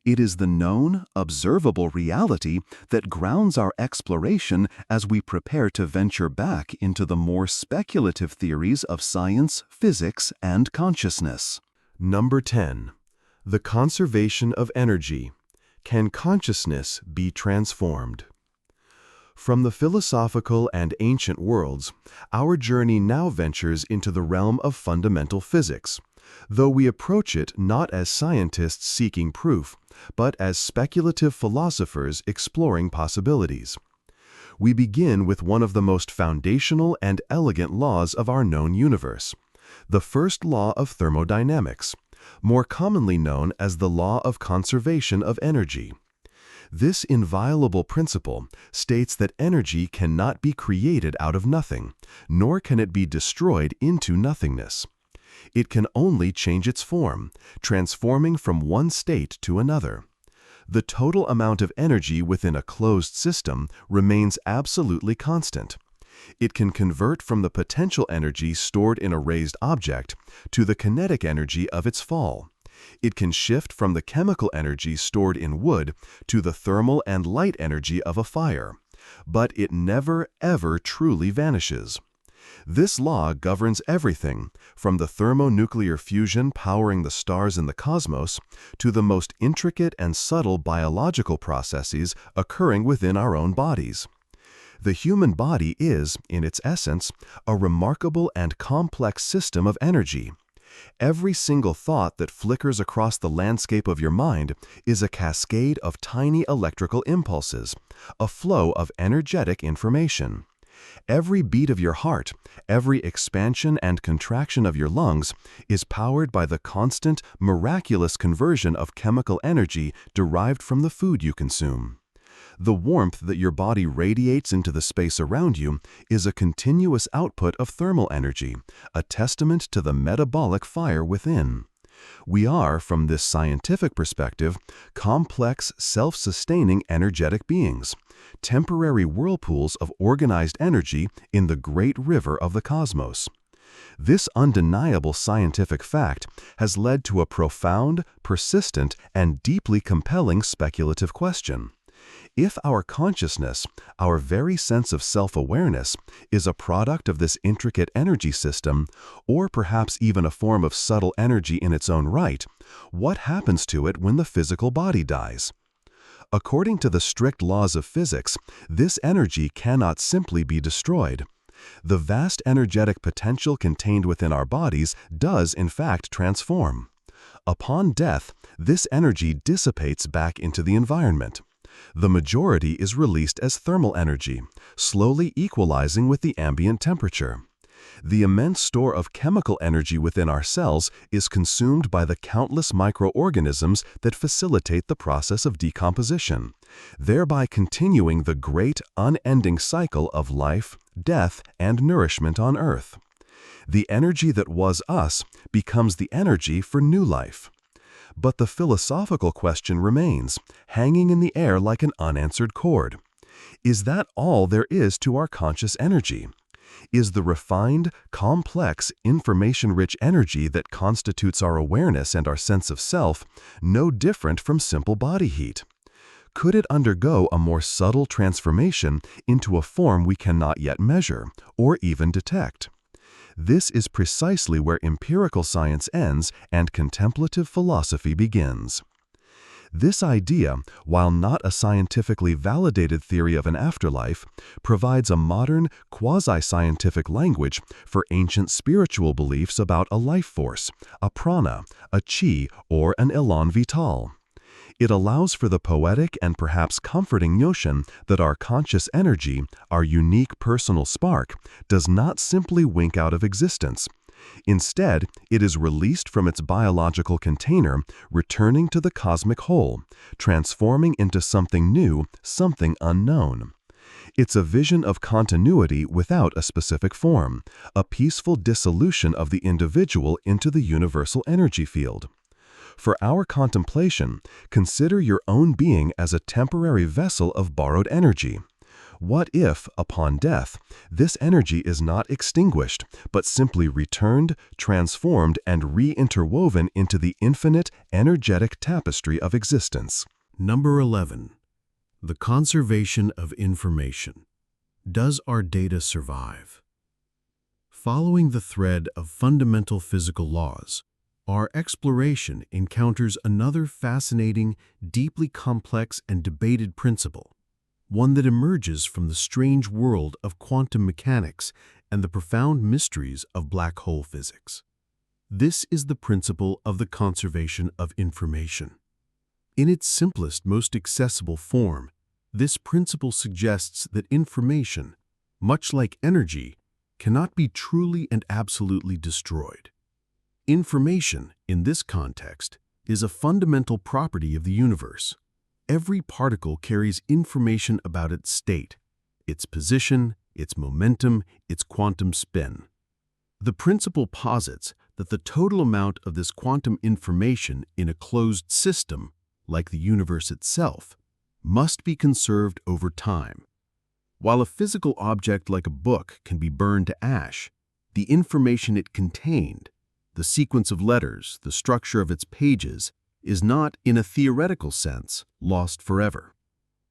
Speaker 3: It is the known, observable reality that grounds our exploration as we prepare to venture back into the more speculative theories of science, physics, and consciousness.
Speaker 4: Number 10. The conservation of energy. Can consciousness be transformed? From the philosophical and ancient worlds, our journey now ventures into the realm of fundamental physics, though we approach it not as scientists seeking proof, but as speculative philosophers exploring possibilities. We begin with one of the most foundational and elegant laws of our known universe, the first law of thermodynamics, more commonly known as the law of conservation of energy. This inviolable principle states that energy cannot be created out of nothing, nor can it be destroyed into nothingness. It can only change its form, transforming from one state to another. The total amount of energy within a closed system remains absolutely constant. It can convert from the potential energy stored in a raised object to the kinetic energy of its fall. It can shift from the chemical energy stored in wood to the thermal and light energy of a fire, but it never, ever truly vanishes. This law governs everything, from the thermonuclear fusion powering the stars in the cosmos to the most intricate and subtle biological processes occurring within our own bodies. The human body is, in its essence, a remarkable and complex system of energy. Every single thought that flickers across the landscape of your mind is a cascade of tiny electrical impulses, a flow of energetic information. Every beat of your heart, every expansion and contraction of your lungs is powered by the constant, miraculous conversion of chemical energy derived from the food you consume. The warmth that your body radiates into the space around you is a continuous output of thermal energy, a testament to the metabolic fire within. We are, from this scientific perspective, complex, self-sustaining energetic beings, temporary whirlpools of organized energy in the great river of the cosmos. This undeniable scientific fact has led to a profound, persistent, and deeply compelling speculative question. If our consciousness, our very sense of self-awareness, is a product of this intricate energy system, or perhaps even a form of subtle energy in its own right, what happens to it when the physical body dies? According to the strict laws of physics, this energy cannot simply be destroyed. The vast energetic potential contained within our bodies does, in fact, transform. Upon death, this energy dissipates back into the environment. The majority is released as thermal energy, slowly equalizing with the ambient temperature.
Speaker 3: The immense store of chemical energy within our cells is consumed by the countless microorganisms that facilitate the process of decomposition, thereby continuing the great, unending cycle of life, death, and nourishment on Earth. The energy that was us becomes the energy for new life. But the philosophical question remains, hanging in the air like an unanswered chord. Is that all there is to our conscious energy? Is the refined, complex, information-rich energy that constitutes our awareness and our sense of self no different from simple body heat? Could it undergo a more subtle transformation into a form we cannot yet measure or even detect? This is precisely where empirical science ends and contemplative philosophy begins. This idea, while not a scientifically validated theory of an afterlife, provides a modern, quasi-scientific language for ancient spiritual beliefs about a life force, a prana, a chi, or an élan vital. It allows for the poetic and perhaps comforting notion that our conscious energy, our unique personal spark, does not simply wink out of existence. Instead, it is released from its biological container, returning to the cosmic whole, transforming into something new, something unknown. It's a vision of continuity without a specific form, a peaceful dissolution of the individual into the universal energy field. For our contemplation, consider your own being as a temporary vessel of borrowed energy. What if, upon death, this energy is not extinguished, but simply returned, transformed, and re-interwoven into the infinite, energetic tapestry of existence?
Speaker 4: Number 11. The conservation of information. Does our data survive? Following the thread of fundamental physical laws, our exploration encounters another fascinating, deeply complex and debated principle, one that emerges from the strange world of quantum mechanics and the profound mysteries of black hole physics. This is the principle of the conservation of information. In its simplest, most accessible form, this principle suggests that information, much like energy, cannot be truly and absolutely destroyed. Information, in this context, is a fundamental property of the universe. Every particle carries information about its state, its position, its momentum, its quantum spin. The principle posits that the total amount of this quantum information in a closed system, like the universe itself, must be conserved over time. While a physical object like a book can be burned to ash, the information it contained, the sequence of letters, the structure of its pages, is not, in a theoretical sense, lost forever.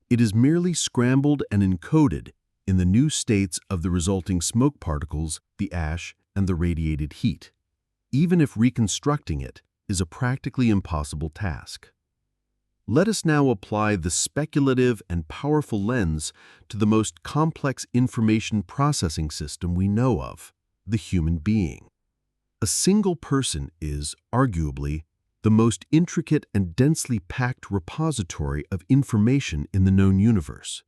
Speaker 4: It is merely scrambled and encoded in the new states of the resulting smoke particles, the ash, and the radiated heat, even if reconstructing it is a practically impossible task. Let us now apply the speculative and powerful lens to the most complex information processing system we know of, the human being. A single person is, arguably, the most intricate and densely packed repository of information in the known universe.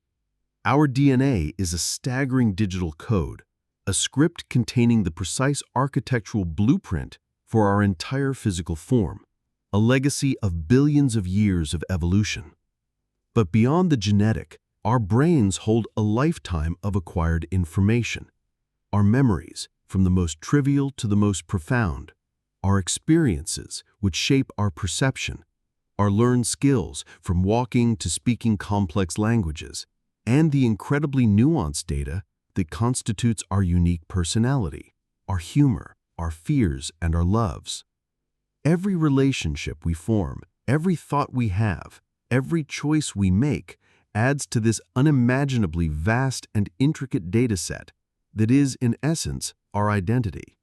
Speaker 4: Our DNA is a staggering digital code, a script containing the precise architectural blueprint for our entire physical form, a legacy of billions of years of evolution. But beyond the genetic, our brains hold a lifetime of acquired information. Our memories, from the most trivial to the most profound, our experiences, which shape our perception, our learned skills, from walking to speaking complex languages, and the incredibly nuanced data that constitutes our unique personality, our humor, our fears, and our loves. Every relationship we form, every thought we have, every choice we make adds to this unimaginably vast and intricate data set that is, in essence, our identity.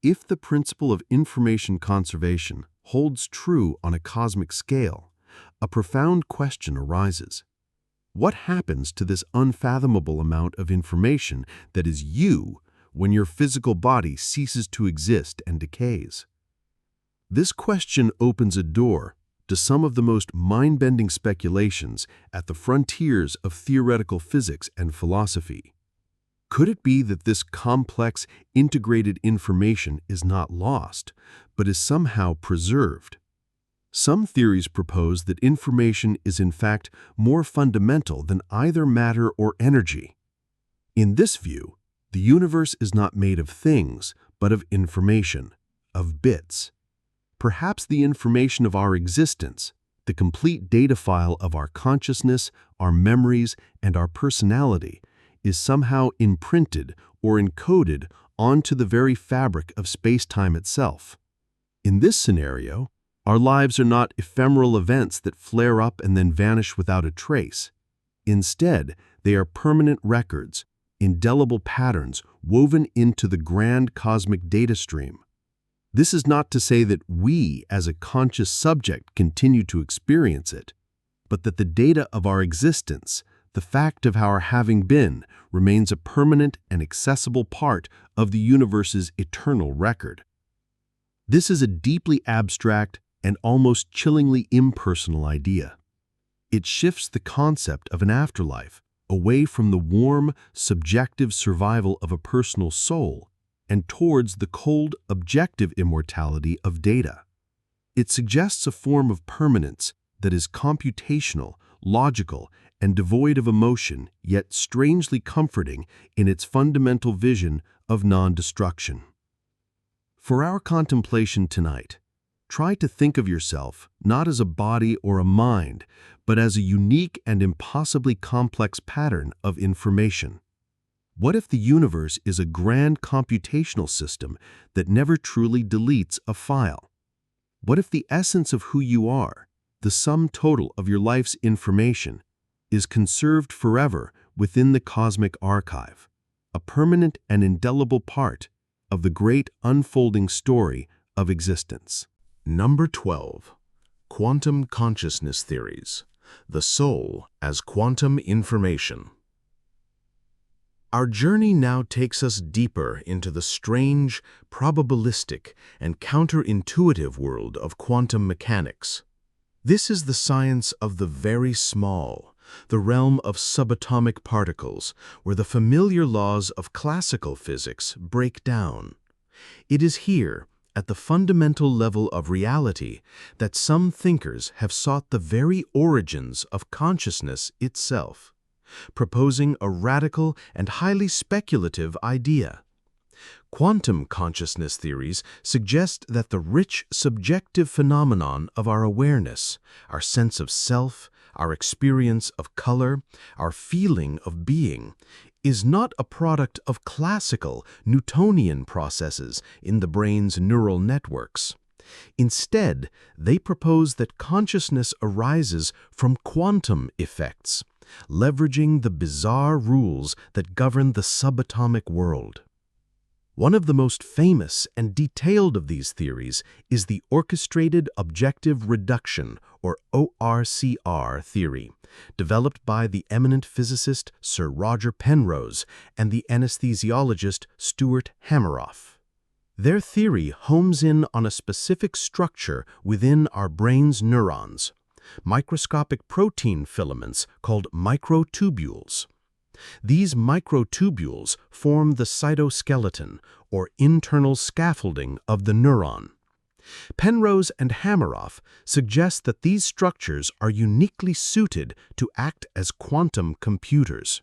Speaker 4: If the principle of information conservation holds true on a cosmic scale, a profound question arises. What happens to this unfathomable amount of information that is you when your physical body ceases to exist and decays? This question opens a door to some of the most mind-bending speculations at the frontiers of theoretical physics and philosophy. Could it be that this complex, integrated information is not lost, but is somehow preserved? Some theories propose that information is in fact more fundamental than either matter or energy. In this view, the universe is not made of things, but of information, of bits. Perhaps the information of our existence, the complete data file of our consciousness, our memories, and our personality, is somehow imprinted or encoded onto the very fabric of space-time itself. In this scenario, our lives are not ephemeral events that flare up and then vanish without a trace. Instead, they are permanent records, indelible patterns woven into the grand cosmic data stream. This is not to say that we, as a conscious subject, continue to experience it, but that the data of our existence, the fact of our having been, remains a permanent and accessible part of the universe's eternal record. This is a deeply abstract and almost chillingly impersonal idea. It shifts the concept of an afterlife away from the warm, subjective survival of a personal soul and towards the cold, objective immortality of data. It suggests a form of permanence that is computational, logical, and devoid of emotion, yet strangely comforting in its fundamental vision of non-destruction. For our contemplation tonight, try to think of yourself not as a body or a mind, but as a unique and impossibly complex pattern of information. What if the universe is a grand computational system that never truly deletes a file? What if the essence of who you are, the sum total of your life's information, is conserved forever within the cosmic archive, a permanent and indelible part of the great unfolding story of existence?
Speaker 2: Number 12. Quantum Consciousness Theories. The Soul as Quantum Information. Our journey now takes us deeper into the strange, probabilistic, and counterintuitive world of quantum mechanics. This is the science of the very small, the realm of subatomic particles, where the familiar laws of classical physics break down. It is here, at the fundamental level of reality, that some thinkers have sought the very origins of consciousness itself, proposing a radical and highly speculative idea. Quantum consciousness theories suggest that the rich subjective phenomenon of our awareness, our sense of self, our experience of color, our feeling of being, is not a product of classical Newtonian processes in the brain's neural networks. Instead, they propose that consciousness arises from quantum effects, leveraging the bizarre rules that govern the subatomic world. One of the most famous and detailed of these theories is the orchestrated objective reduction, or ORCR theory, developed by the eminent physicist Sir Roger Penrose and the anesthesiologist Stuart Hameroff. Their theory homes in on a specific structure within our brain's neurons, microscopic protein filaments called microtubules. These microtubules form the cytoskeleton, or internal scaffolding of the neuron. Penrose and Hameroff suggest that these structures are uniquely suited to act as quantum computers.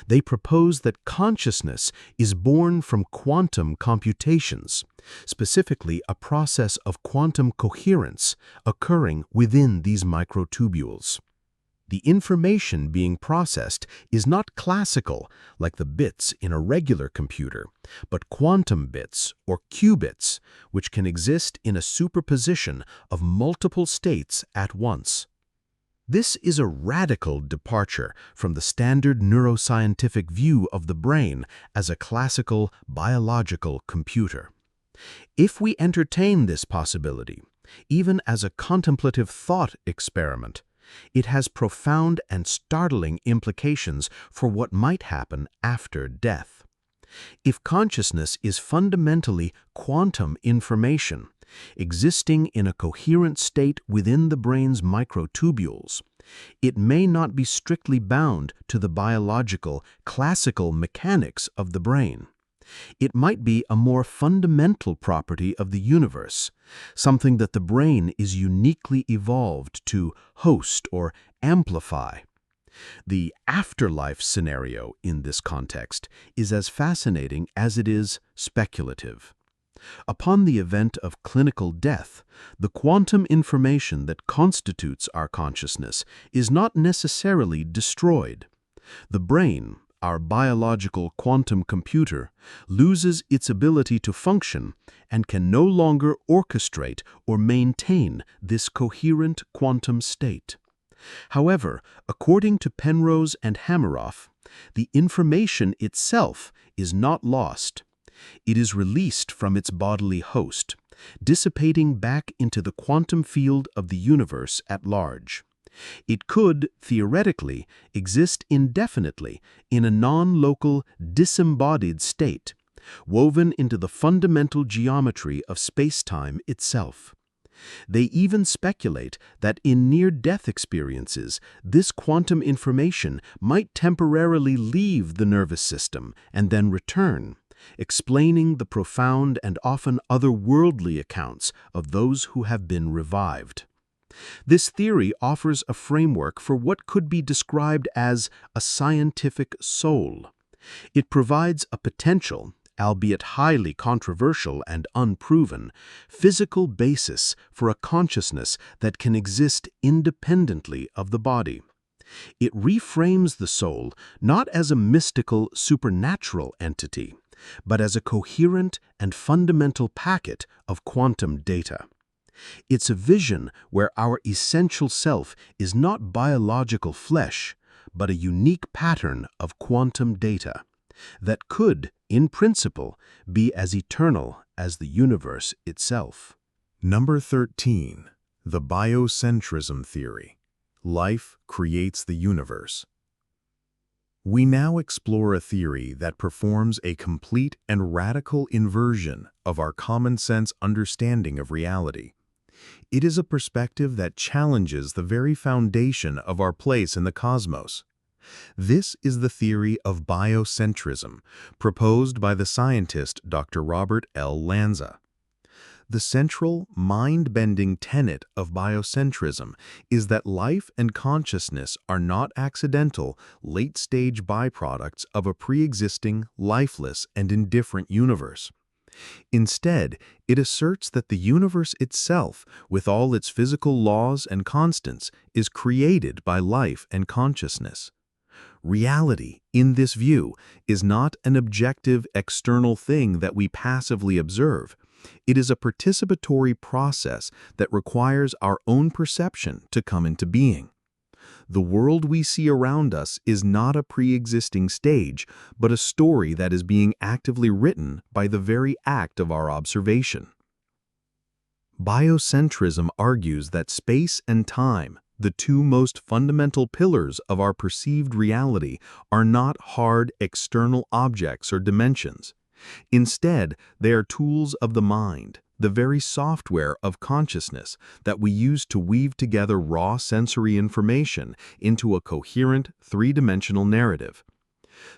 Speaker 2: They propose that consciousness is born from quantum computations, specifically a process of quantum coherence occurring within these microtubules. The information being processed is not classical, like the bits in a regular computer, but quantum bits, or qubits, which can exist in a superposition of multiple states at once. This is a radical departure from the standard neuroscientific view of the brain as a classical biological computer. If we entertain this possibility, even as a contemplative thought experiment, it has profound and startling implications for what might happen after death. If consciousness is fundamentally quantum information, existing in a coherent state within the brain's microtubules,
Speaker 5: It may not be strictly bound to the biological, classical mechanics of the brain. It might be a more fundamental property of the universe, something that the brain is uniquely evolved to host or amplify. The afterlife scenario in this context is as fascinating as it is speculative. Upon the event of clinical death, the quantum information that constitutes our consciousness is not necessarily destroyed. The brain, our biological quantum computer, loses its ability to function and can no longer orchestrate or maintain this coherent quantum state. However, according to Penrose and Hameroff, the information itself is not lost. It is released from its bodily host, dissipating back into the quantum field of the universe at large. It could, theoretically, exist indefinitely in a non-local, disembodied state, woven into the fundamental geometry of space-time itself. They even speculate that in near-death experiences, this quantum information might temporarily leave the nervous system and then return, explaining the profound and often otherworldly accounts of those who have been revived. This theory offers a framework for what could be described as a scientific soul. It provides a potential, albeit highly controversial and unproven, physical basis for a consciousness that can exist independently of the body. It reframes the soul not as a mystical, supernatural entity, but as a coherent and fundamental packet of quantum data. It's a vision where our essential self is not biological flesh, but a unique pattern of quantum data that could, in principle, be as eternal as the universe itself.
Speaker 4: Number 13. The Biocentrism Theory. Life creates the universe. We now explore a theory that performs a complete and radical inversion of our common-sense understanding of reality. It is a perspective that challenges the very foundation of our place in the cosmos. This is the theory of biocentrism, proposed by the scientist Dr. Robert L. Lanza. The central, mind-bending tenet of biocentrism is that life and consciousness are not accidental, late-stage byproducts of a pre-existing, lifeless, and indifferent universe. Instead, it asserts that the universe itself, with all its physical laws and constants, is created by life and consciousness. Reality, in this view, is not an objective, external thing that we passively observe. It is a participatory process that requires our own perception to come into being. The world we see around us is not a pre-existing stage, but a story that is being actively written by the very act of our observation. Biocentrism argues that space and time, the two most fundamental pillars of our perceived reality, are not hard external objects or dimensions. Instead, they are tools of the mind, the very software of consciousness that we use to weave together raw sensory information into a coherent, three-dimensional narrative.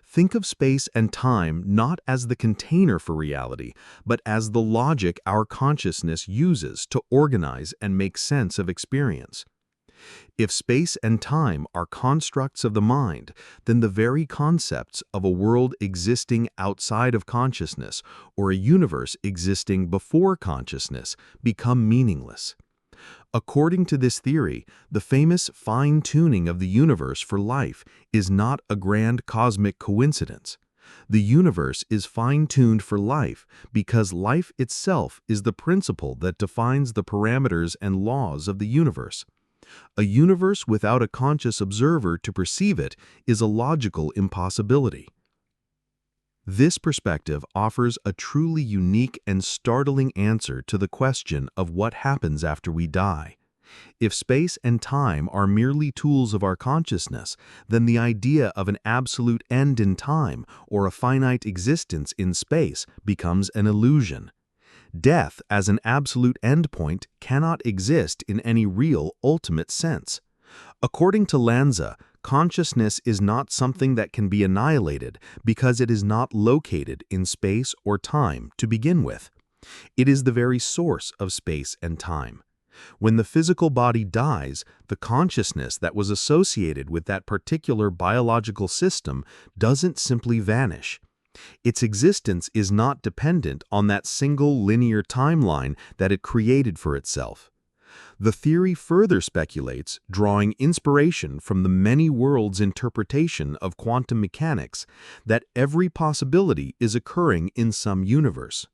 Speaker 4: Think of space and time not as the container for reality, but as the logic our consciousness uses to organize and make sense of experience. If space and time are constructs of the mind, then the very concepts of a world existing outside of consciousness or a universe existing before consciousness become meaningless. According to this theory, the famous fine-tuning of the universe for life is not a grand cosmic coincidence. The universe is fine-tuned for life because life itself is the principle that defines the parameters and laws of the universe. A universe without a conscious observer to perceive it is a logical impossibility. This perspective offers a truly unique and startling answer to the question of what happens after we die. If space and time are merely tools of our consciousness, then the idea of an absolute end in time or a finite existence in space becomes an illusion. Death as an absolute endpoint cannot exist in any real ultimate sense.
Speaker 5: According to Lanza, consciousness is not something that can be annihilated because it is not located in space or time to begin with. It is the very source of space and time. When the physical body dies, the consciousness that was associated with that particular biological system doesn't simply vanish. Its existence is not dependent on that single linear timeline that it created for itself. The theory further speculates, drawing inspiration from the many worlds interpretation of quantum mechanics, that every possibility is occurring in some universe.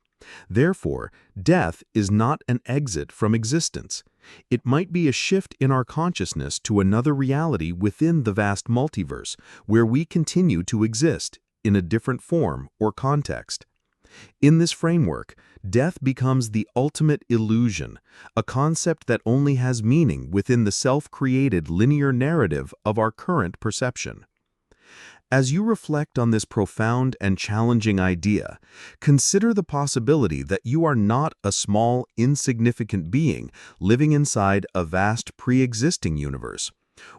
Speaker 5: Therefore, death is not an exit from existence. It might be a shift in our consciousness to another reality within the vast multiverse, where we continue to exist in a different form or context. In this framework, death becomes the ultimate illusion, a concept that only has meaning within the self-created linear narrative of our current perception. As you reflect on this profound and challenging idea, consider the possibility that you are not a small, insignificant being living inside a vast pre-existing universe.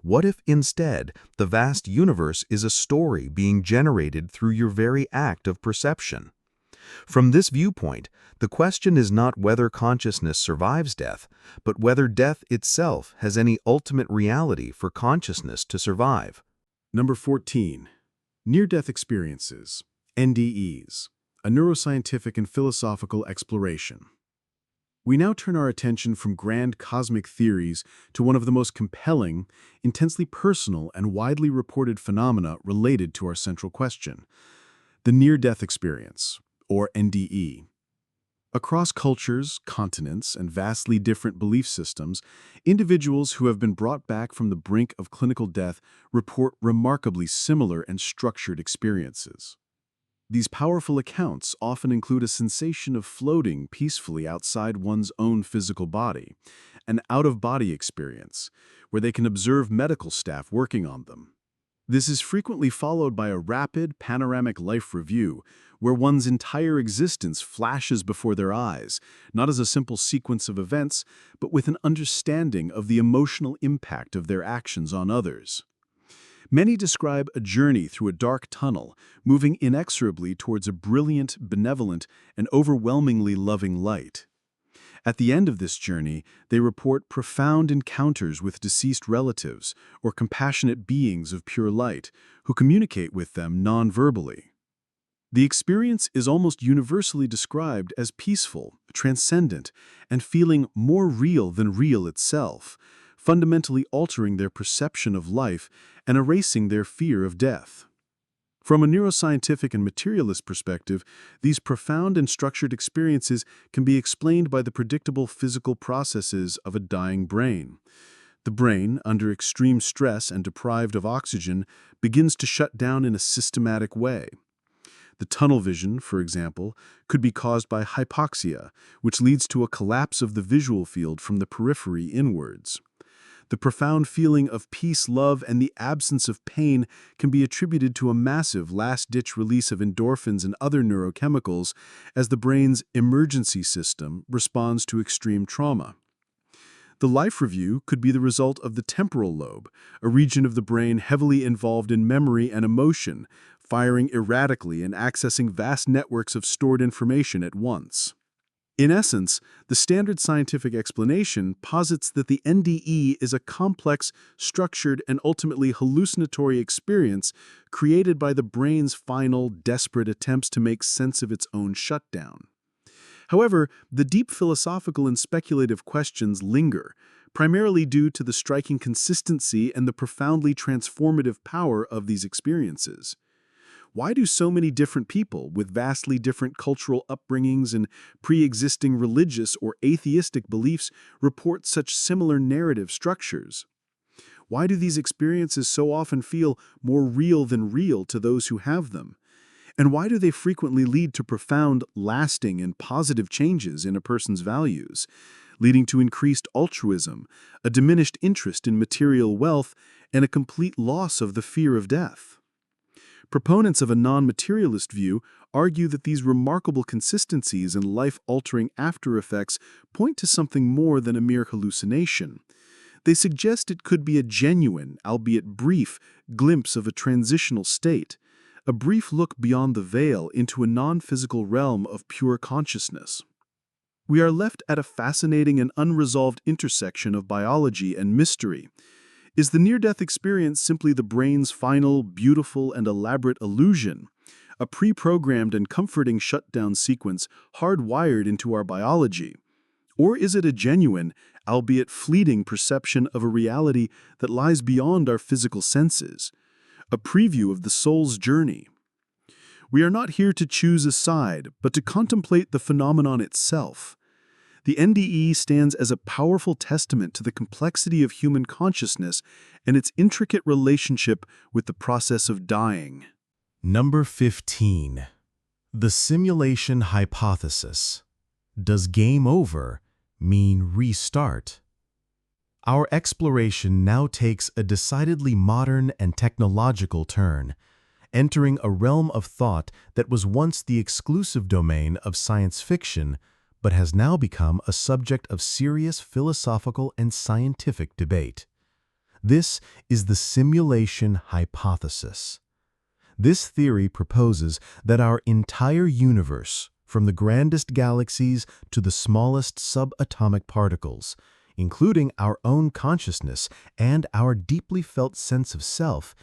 Speaker 5: What if instead the vast universe is a story being generated through your very act of perception? From this viewpoint, the question is not whether consciousness survives death, but whether death itself has any ultimate reality for consciousness to survive.
Speaker 4: Number 14. Near-death experiences, NDEs, a neuroscientific and philosophical exploration. We now turn our attention from grand cosmic theories to one of the most compelling, intensely personal, and widely reported phenomena related to our central question, the near-death experience, or NDE. Across cultures, continents, and vastly different belief systems, individuals who have been brought back from the brink of clinical death report remarkably similar and structured experiences. These powerful accounts often include a sensation of floating peacefully outside one's own physical body, an out-of-body experience, where they can observe medical staff working on them. This is frequently followed by a rapid, panoramic life review, where one's entire existence flashes before their eyes, not as a simple sequence of events, but with an understanding of the emotional impact of their actions on others. Many describe a journey through a dark tunnel, moving inexorably towards a brilliant, benevolent, and overwhelmingly loving light. At the end of this journey, they report profound encounters with deceased relatives or compassionate beings of pure light who communicate with them non-verbally. The experience is almost universally described as peaceful, transcendent, and feeling more real than real itself, fundamentally altering their perception of life and erasing their fear of death. From a neuroscientific and materialist perspective, these profound and structured experiences can be explained by the predictable physical processes of a dying brain. The brain, under extreme stress and deprived of oxygen, begins to shut down in a systematic way. The tunnel vision, for example, could be caused by hypoxia, which leads to a collapse of the visual field from the periphery inwards. The profound feeling of peace, love, and the absence of pain can be attributed to a massive last-ditch release of endorphins and other neurochemicals as the brain's emergency system responds to extreme trauma. The life review could be the result of the temporal lobe, a region of the brain heavily involved in memory and emotion, firing erratically and accessing vast networks of stored information at once. In essence, the standard scientific explanation posits that the NDE is a complex, structured, and ultimately hallucinatory experience created by the brain's final, desperate attempts to make sense of its own shutdown. However, the deep philosophical and speculative questions linger, primarily due to the striking consistency and the profoundly transformative power of these experiences. Why do so many different people with vastly different cultural upbringings and pre-existing religious or atheistic beliefs report such similar narrative structures? Why do these experiences so often feel more real than real to those who have them? And why do they frequently lead to profound, lasting, and positive changes in a person's values, leading to increased altruism, a diminished interest in material wealth, and a complete loss of the fear of death? Proponents of a non-materialist view argue that these remarkable consistencies and life-altering after-effects point to something more than a mere hallucination.
Speaker 6: They suggest it could be a genuine, albeit brief, glimpse of a transitional state, a brief look beyond the veil into a non-physical realm of pure consciousness. We are left at a fascinating and unresolved intersection of biology and mystery. Is the near-death experience simply the brain's final, beautiful, and elaborate illusion, a pre-programmed and comforting shutdown sequence hardwired into our biology? Or is it a genuine, albeit fleeting perception of a reality that lies beyond our physical senses, a preview of the soul's journey? We are not here to choose a side, but to contemplate the phenomenon itself. The NDE stands as a powerful testament to the complexity of human consciousness and its intricate relationship with the process of dying.
Speaker 1: Number 15. The simulation hypothesis. Does game over mean restart? Our exploration now takes a decidedly modern and technological turn, entering a realm of thought that was once the exclusive domain of science fiction, but has now become a subject of serious philosophical and scientific debate. This is the simulation hypothesis. This theory proposes that our entire universe, from the grandest galaxies to the smallest subatomic particles, including our own consciousness and our deeply felt sense of self,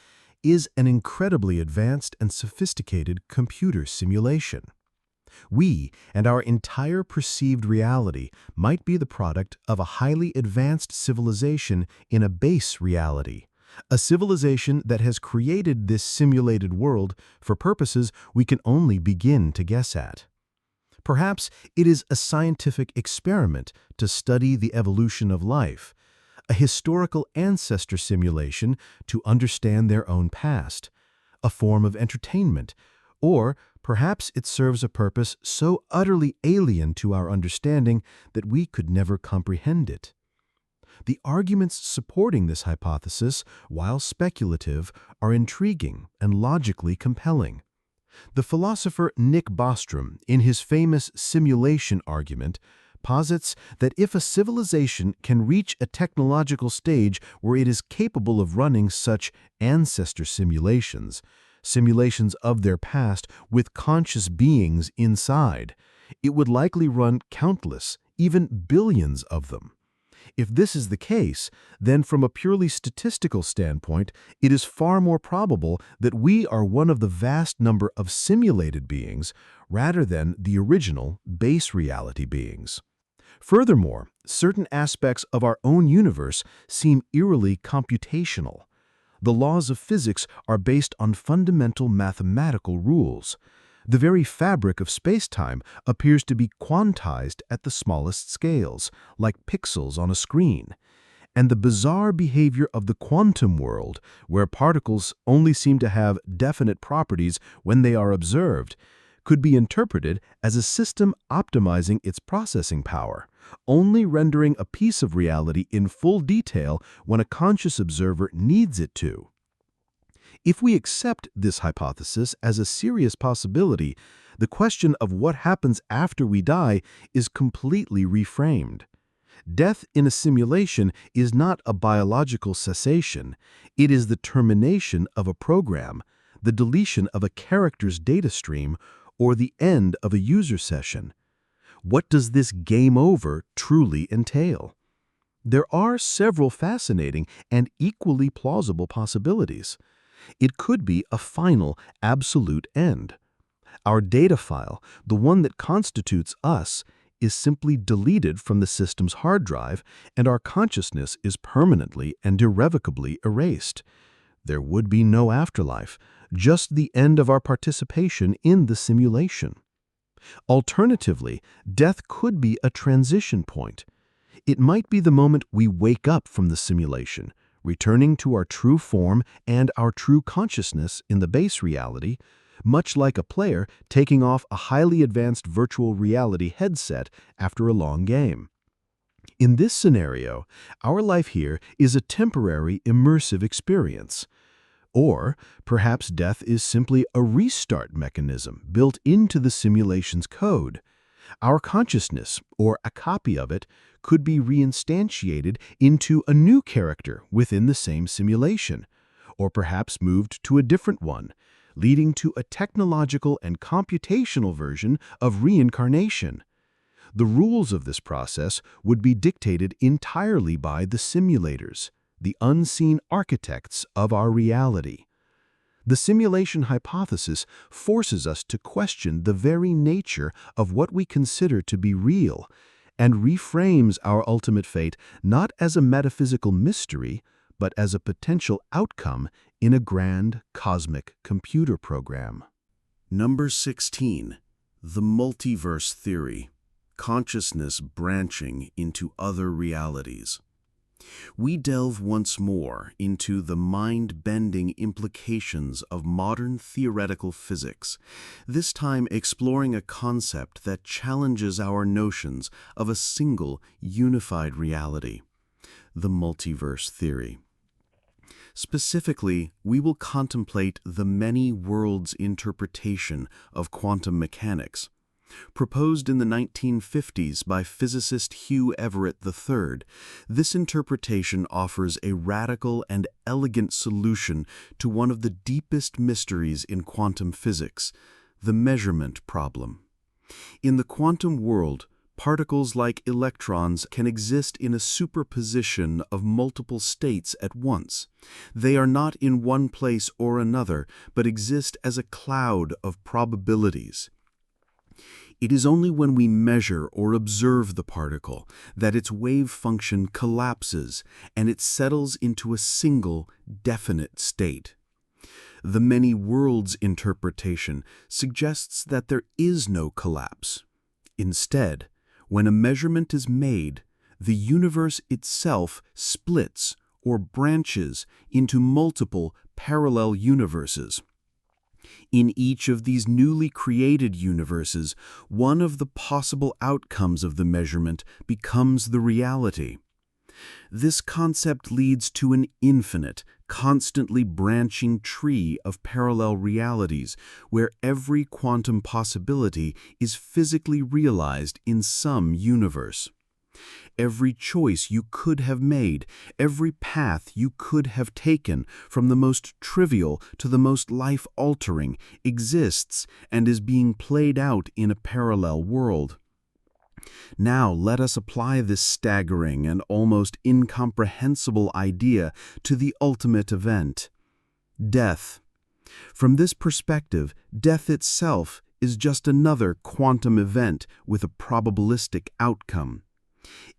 Speaker 1: is an incredibly advanced and sophisticated computer simulation. We and our entire perceived reality might be the product of a highly advanced civilization in a base reality, a civilization that has created this simulated world for purposes we can only begin to guess at. Perhaps it is a scientific experiment to study the evolution of life, a historical ancestor simulation to understand their own past, a form of entertainment, or perhaps it serves a purpose so utterly alien to our understanding that we could never comprehend it. The arguments supporting this hypothesis, while speculative, are intriguing and logically compelling. The philosopher Nick Bostrom, in his famous simulation argument, posits that if a civilization can reach a technological stage where it is capable of running such ancestor simulations, simulations of their past with conscious beings inside, it would likely run countless, even billions of them. If this is the case, then from a purely statistical standpoint, it is far more probable that we are one of the vast number of simulated beings rather than the original base reality beings. Furthermore, certain aspects of our own universe seem eerily computational. The laws of physics are based on fundamental mathematical rules. The very fabric of space-time appears to be quantized at the smallest scales, like pixels on a screen. And the bizarre behavior of the quantum world, where particles only seem to have definite properties when they are observed, could be interpreted as a system optimizing its processing power, only rendering a piece of reality in full detail when a conscious observer needs it to. If we accept this hypothesis as a serious possibility, the question of what happens after we die is completely reframed. Death in a simulation is not a biological cessation. It is the termination of a program, the deletion of a character's data stream, or the end of a user session. What does this game over truly entail? There are several fascinating and equally plausible possibilities. It could be a final, absolute end. Our data file, the one that constitutes us, is simply deleted from the system's hard drive, and our consciousness is permanently and irrevocably erased. There would be no afterlife, just the end of our participation in the simulation. Alternatively, death could be a transition point. It might be the moment we wake up from the simulation, returning to our true form and our true consciousness in the base reality, much like a player taking off a highly advanced virtual reality headset after a long game. In this scenario, our life here is a temporary immersive experience. Or perhaps death is simply a restart mechanism built into the simulation's code,
Speaker 5: Our consciousness, or a copy of it, could be reinstantiated into a new character within the same simulation, or perhaps moved to a different one, leading to a technological and computational version of reincarnation. The rules of this process would be dictated entirely by the simulators, the unseen architects of our reality. The simulation hypothesis forces us to question the very nature of what we consider to be real and reframes our ultimate fate not as a metaphysical mystery, but as a potential outcome in a grand cosmic computer program.
Speaker 7: Number 16. The Multiverse Theory. Consciousness branching into other realities. We delve once more into the mind-bending implications of modern theoretical physics, this time exploring a concept that challenges our notions of a single, unified reality, the multiverse theory. Specifically, we will contemplate the many worlds interpretation of quantum mechanics. Proposed in the 1950s by physicist Hugh Everett III, this interpretation offers a radical and elegant solution to one of the deepest mysteries in quantum physics, the measurement problem. In the quantum world, particles like electrons can exist in a superposition of multiple states at once. They are not in one place or another, but exist as a cloud of probabilities. It is only when we measure or observe the particle that its wave function collapses and it settles into a single, definite state. The many worlds interpretation suggests that there is no collapse. Instead, when a measurement is made, the universe itself splits or branches into multiple parallel universes. In each of these newly created universes, one of the possible outcomes of the measurement becomes the reality. This concept leads to an infinite, constantly branching tree of parallel realities where every quantum possibility is physically realized in some universe. Every choice you could have made, every path you could have taken, from the most trivial to the most life-altering, exists and is being played out in a parallel world. Now let us apply this staggering and almost incomprehensible idea to the ultimate event: death. From this perspective, death itself is just another quantum event with a probabilistic outcome.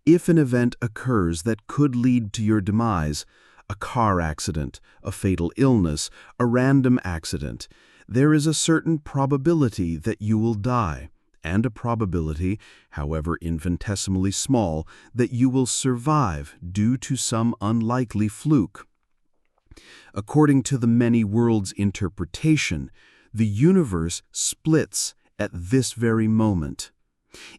Speaker 7: If an event occurs that could lead to your demise, a car accident, a fatal illness, a random accident, there is a certain probability that you will die, and a probability, however infinitesimally small, that you will survive due to some unlikely fluke. According to the many worlds interpretation, the universe splits at this very moment.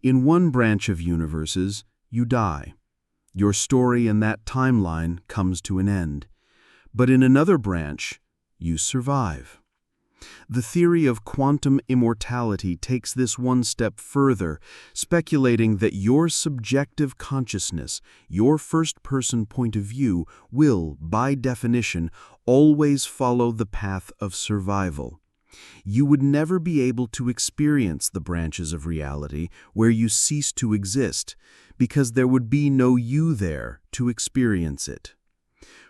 Speaker 7: In one branch of universes, you die. Your story in that timeline comes to an end. But in another branch, you survive. The theory of quantum immortality takes this one step further, speculating that your subjective consciousness, your first-person point of view, will, by definition, always follow the path of survival. You would never be able to experience the branches of reality where you cease to exist, because there would be no you there to experience it.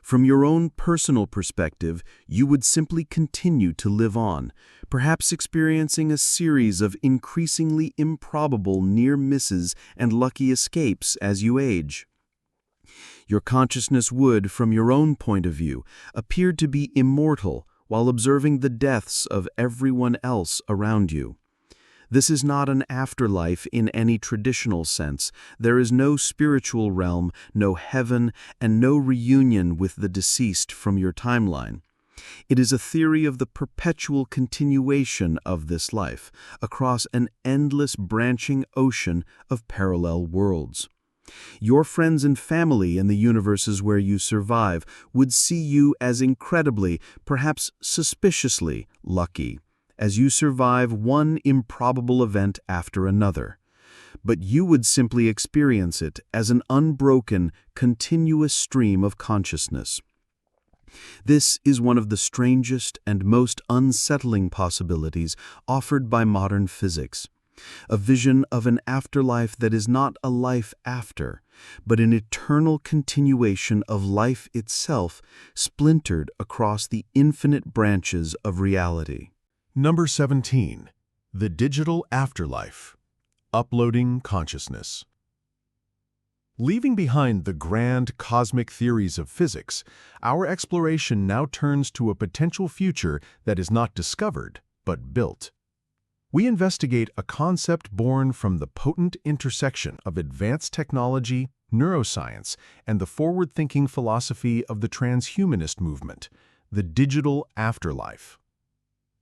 Speaker 7: From your own personal perspective, you would simply continue to live on, perhaps experiencing a series of increasingly improbable near misses and lucky escapes as you age. Your consciousness would, from your own point of view, appear to be immortal while observing the deaths of everyone else around you. This is not an afterlife in any traditional sense. There is no spiritual realm, no heaven, and no reunion with the deceased from your timeline. It is a theory of the perpetual continuation of this life across an endless branching ocean of parallel worlds. Your friends and family in the universes where you survive would see you as incredibly, perhaps suspiciously, lucky, as you survive one improbable event after another. but you would simply experience it as an unbroken, continuous stream of consciousness. This is one of the strangest and most unsettling possibilities offered by modern physics. A vision of an afterlife that is not a life after, but an eternal continuation of life itself, splintered across the infinite branches of reality.
Speaker 4: Number 17. The Digital Afterlife. Uploading Consciousness. Leaving behind the grand cosmic theories of physics, our exploration now turns to a potential future that is not discovered, but built. We investigate a concept born from the potent intersection of advanced technology, neuroscience, and the forward-thinking philosophy of the transhumanist movement, the digital afterlife.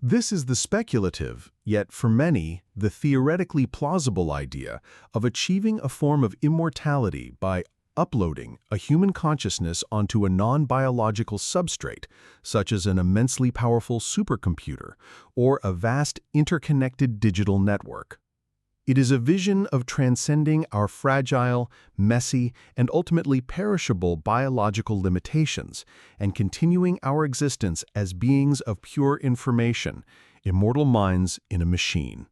Speaker 4: This is the speculative, yet for many, the theoretically plausible idea of achieving a form of immortality by uploading a human consciousness onto a non-biological substrate, such as an immensely powerful supercomputer or a vast interconnected digital network. It is a vision of transcending our fragile, messy, and ultimately perishable biological limitations and continuing our existence as beings of pure information, immortal minds in a machine.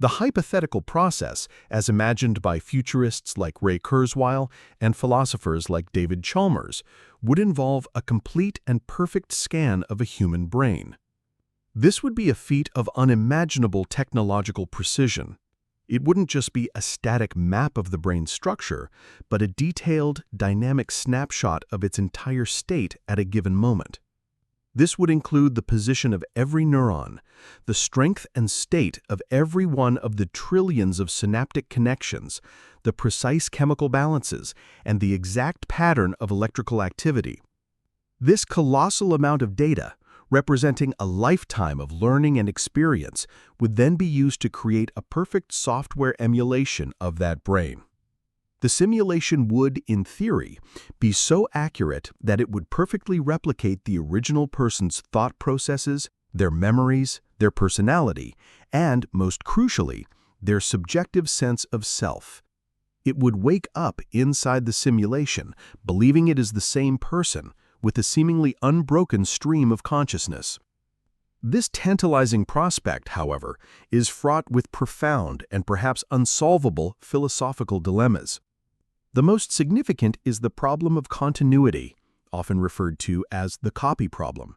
Speaker 4: The hypothetical process, as imagined by futurists like Ray Kurzweil and philosophers like David Chalmers, would involve a complete and perfect scan of a human brain. This would be a feat of unimaginable technological precision. It wouldn't just be a static map of the brain structure, but a detailed, dynamic snapshot of its entire state at a given moment. This would include the position of every neuron, the strength and state of every one of the trillions of synaptic connections, the precise chemical balances, and the exact pattern of electrical activity. This colossal amount of data, representing a lifetime of learning and experience, would then be used to create a perfect software emulation of that brain. The simulation would, in theory, be so accurate that it would perfectly replicate the original person's thought processes, their memories, their personality, and, most crucially, their subjective sense of self. It would wake up inside the simulation, believing it is the same person, with a seemingly unbroken stream of consciousness. This tantalizing prospect, however, is fraught with profound and perhaps unsolvable philosophical dilemmas. The most significant is the problem of continuity, often referred to as the copy problem.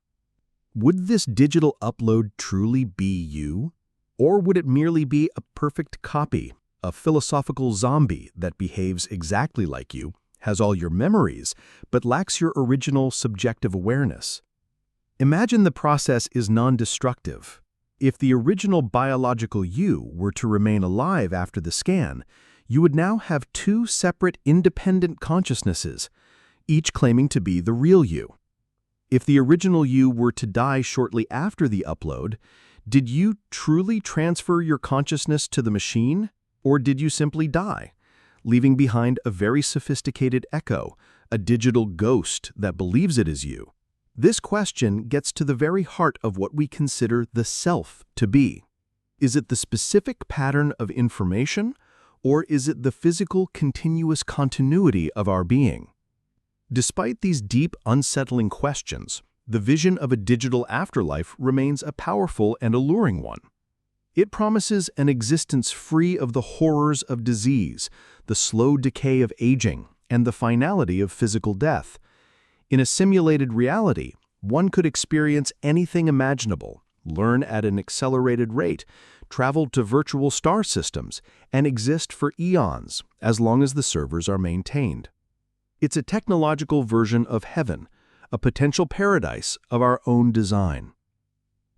Speaker 4: Would this digital upload truly be you? Or would it merely be a perfect copy, a philosophical zombie that behaves exactly like you, has all your memories, but lacks your original subjective awareness? Imagine the process is non-destructive. If the original biological you were to remain alive after the scan, you would now have two separate independent consciousnesses, each claiming to be the real you. If the original you were to die shortly after the upload, did you truly transfer your consciousness to the machine, or did you simply die, leaving behind a very sophisticated echo, a digital ghost that believes it is you? This question gets to the very heart of what we consider the self to be. Is it the specific pattern of information, or is it the physical, continuous continuity of our being? Despite these deep, unsettling questions, the vision of a digital afterlife remains a powerful and alluring one. It promises an existence free of the horrors of disease, the slow decay of aging, and the finality of physical death. In a simulated reality, one could experience anything imaginable, learn at an accelerated rate, travel to virtual star systems, and exist for eons as long as the servers are maintained. It's a technological version of heaven, a potential paradise of our own design.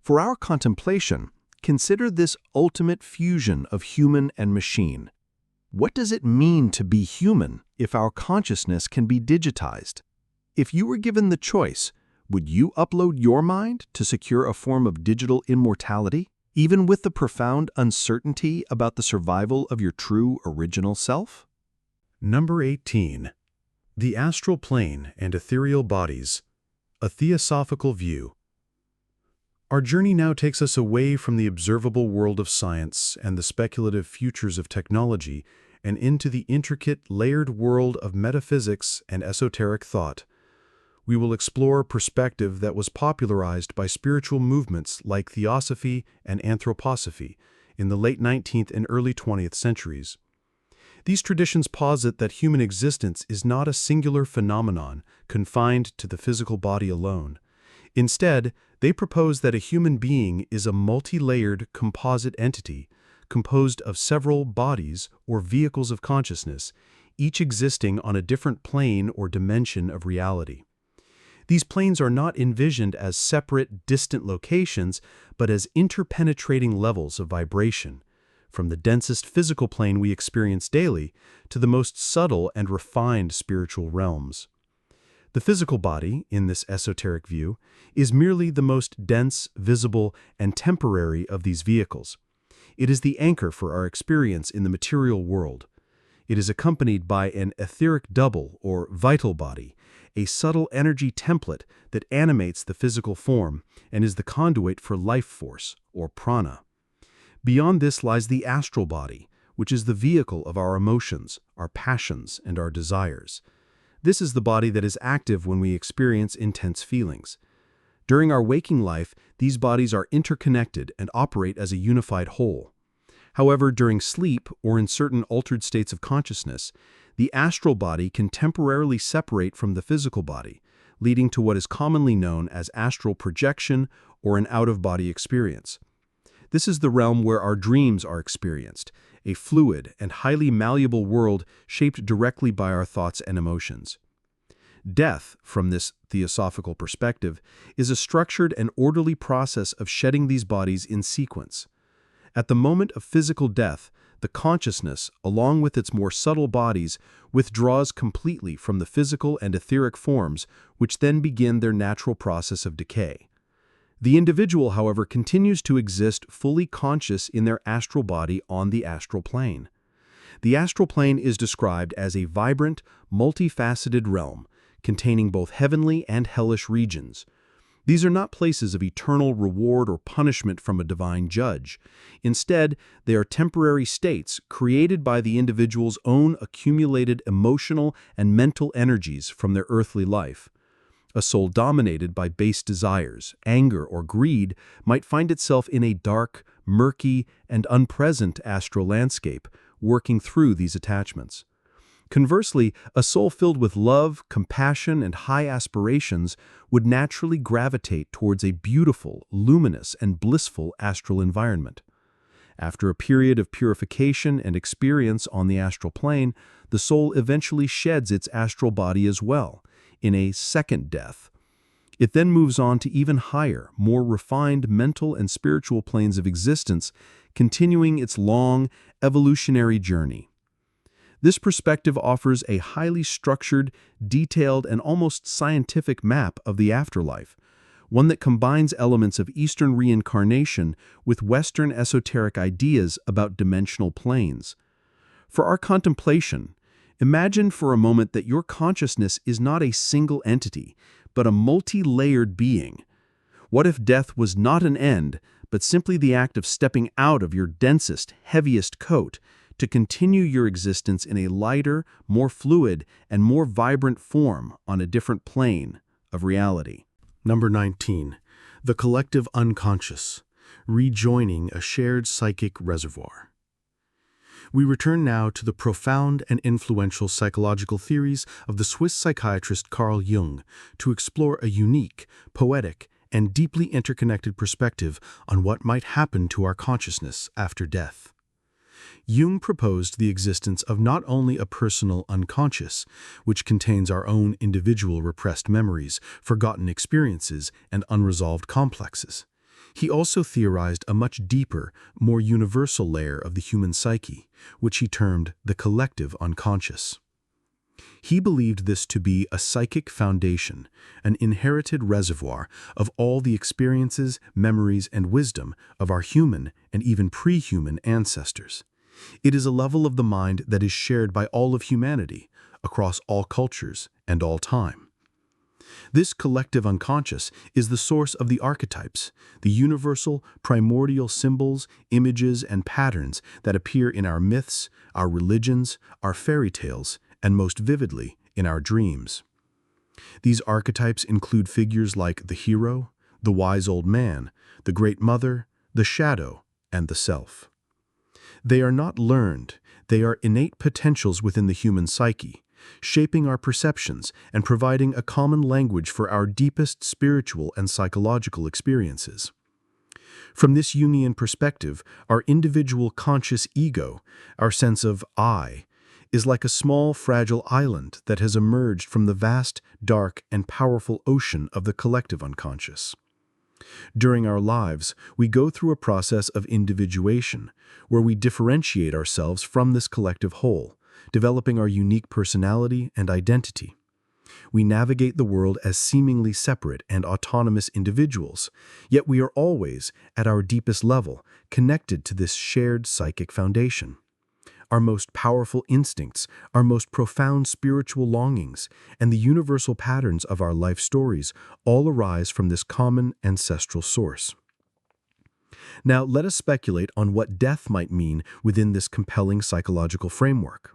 Speaker 4: For our contemplation, consider this ultimate fusion of human and machine. What does it mean to be human if our consciousness can be digitized? If you were given the choice, would you upload your mind to secure a form of digital immortality, even with the profound uncertainty about the survival of your true original self?
Speaker 6: Number 18. The Astral Plane and Ethereal Bodies, a Theosophical View. Our journey now takes us away from the observable world of science and the speculative futures of technology and into the intricate, layered world of metaphysics and esoteric thought. We will explore a perspective that was popularized by spiritual movements like Theosophy and Anthroposophy in the late 19th and early 20th centuries. These traditions posit that human existence is not a singular phenomenon confined to the physical body alone. Instead, they propose that a human being is a multi-layered composite entity composed of several bodies or vehicles of consciousness, each existing on a different plane or dimension of reality. These planes are not envisioned as separate, distant locations, but as interpenetrating levels of vibration, from the densest physical plane we experience daily to the most subtle and refined spiritual realms. The physical body, in this esoteric view, is merely the most dense, visible, and temporary of these vehicles. It is the anchor for our experience in the material world. It is accompanied by an etheric double or vital body, a subtle energy template that animates the physical form and is the conduit for life force, or prana. Beyond this lies the astral body, which is the vehicle of our emotions, our passions, and our desires. This is the body that is active when we experience intense feelings. During our waking life, these bodies are interconnected and operate as a unified whole. However, during sleep or in certain altered states of consciousness, the astral body can temporarily separate from the physical body, leading to what is commonly known as astral projection or an out-of-body experience. This is the realm where our dreams are experienced, a fluid and highly malleable world shaped directly by our thoughts and emotions. Death, from this theosophical perspective, is a structured and orderly process of shedding these bodies in sequence. At the moment of physical death, the consciousness, along with its more subtle bodies, withdraws completely from the physical and etheric forms, which then begin their natural process of decay. The individual, however, continues to exist fully conscious in their astral body on the astral plane. The astral plane is described as a vibrant, multifaceted realm, containing both heavenly and hellish regions. These are not places of eternal reward or punishment from a divine judge. Instead, they are temporary states created by the individual's own accumulated emotional and mental energies from their earthly life. A soul dominated by base desires, anger, or greed might find itself in a dark, murky, and unpresent astral landscape, working through these attachments. Conversely, a soul filled with love, compassion, and high aspirations would naturally gravitate towards a beautiful, luminous, and blissful astral environment. After a period of purification and experience on the astral plane, the soul eventually sheds its astral body as well, in a second death. It then moves on to even higher, more refined mental and spiritual planes of existence, continuing its long, evolutionary journey. This perspective offers a highly structured, detailed, and almost scientific map of the afterlife, one that combines elements of Eastern reincarnation with Western esoteric ideas about dimensional planes. For our contemplation, imagine for a moment that your consciousness is not a single entity, but a multi-layered being. What if death was not an end, but simply the act of stepping out of your densest, heaviest coat to continue your existence in a lighter, more fluid, and more vibrant form on a different plane of reality? Number 19. The collective unconscious, rejoining a shared psychic reservoir. We return now to the profound and influential psychological theories of the Swiss psychiatrist Carl Jung to explore a unique, poetic, and deeply interconnected perspective on what might happen to our consciousness after death. Jung proposed the existence of not only a personal unconscious, which contains our own individual repressed memories, forgotten experiences, and unresolved complexes. He also theorized a much deeper, more universal layer of the human psyche, which he termed the collective unconscious. He believed this to be a psychic foundation, an inherited reservoir of all the experiences, memories, and wisdom of our human and even pre-human ancestors. It is a level of the mind that is shared by all of humanity, across all cultures and all time. This collective unconscious is the source of the archetypes, the universal, primordial symbols, images, and patterns that appear in our myths, our religions, our fairy tales, and most vividly, in our dreams. These archetypes include figures like the hero, the wise old man, the great mother, the shadow, and the self. They are not learned, they are innate potentials within the human psyche, shaping our perceptions and providing a common language for our deepest spiritual and psychological experiences. From this Jungian perspective, our individual conscious ego, our sense of I, is like a small, fragile island that has emerged from the vast, dark, and powerful ocean of the collective unconscious. During our lives, we go through a process of individuation, where we differentiate ourselves from this collective whole, developing our unique personality and identity. We navigate the world as seemingly separate and autonomous individuals, yet we are always, at our deepest level, connected to this shared psychic foundation. Our most powerful instincts, our most profound spiritual longings, and the universal patterns of our life stories all arise from this common ancestral source. Now, let us speculate on what death might mean within this compelling psychological framework.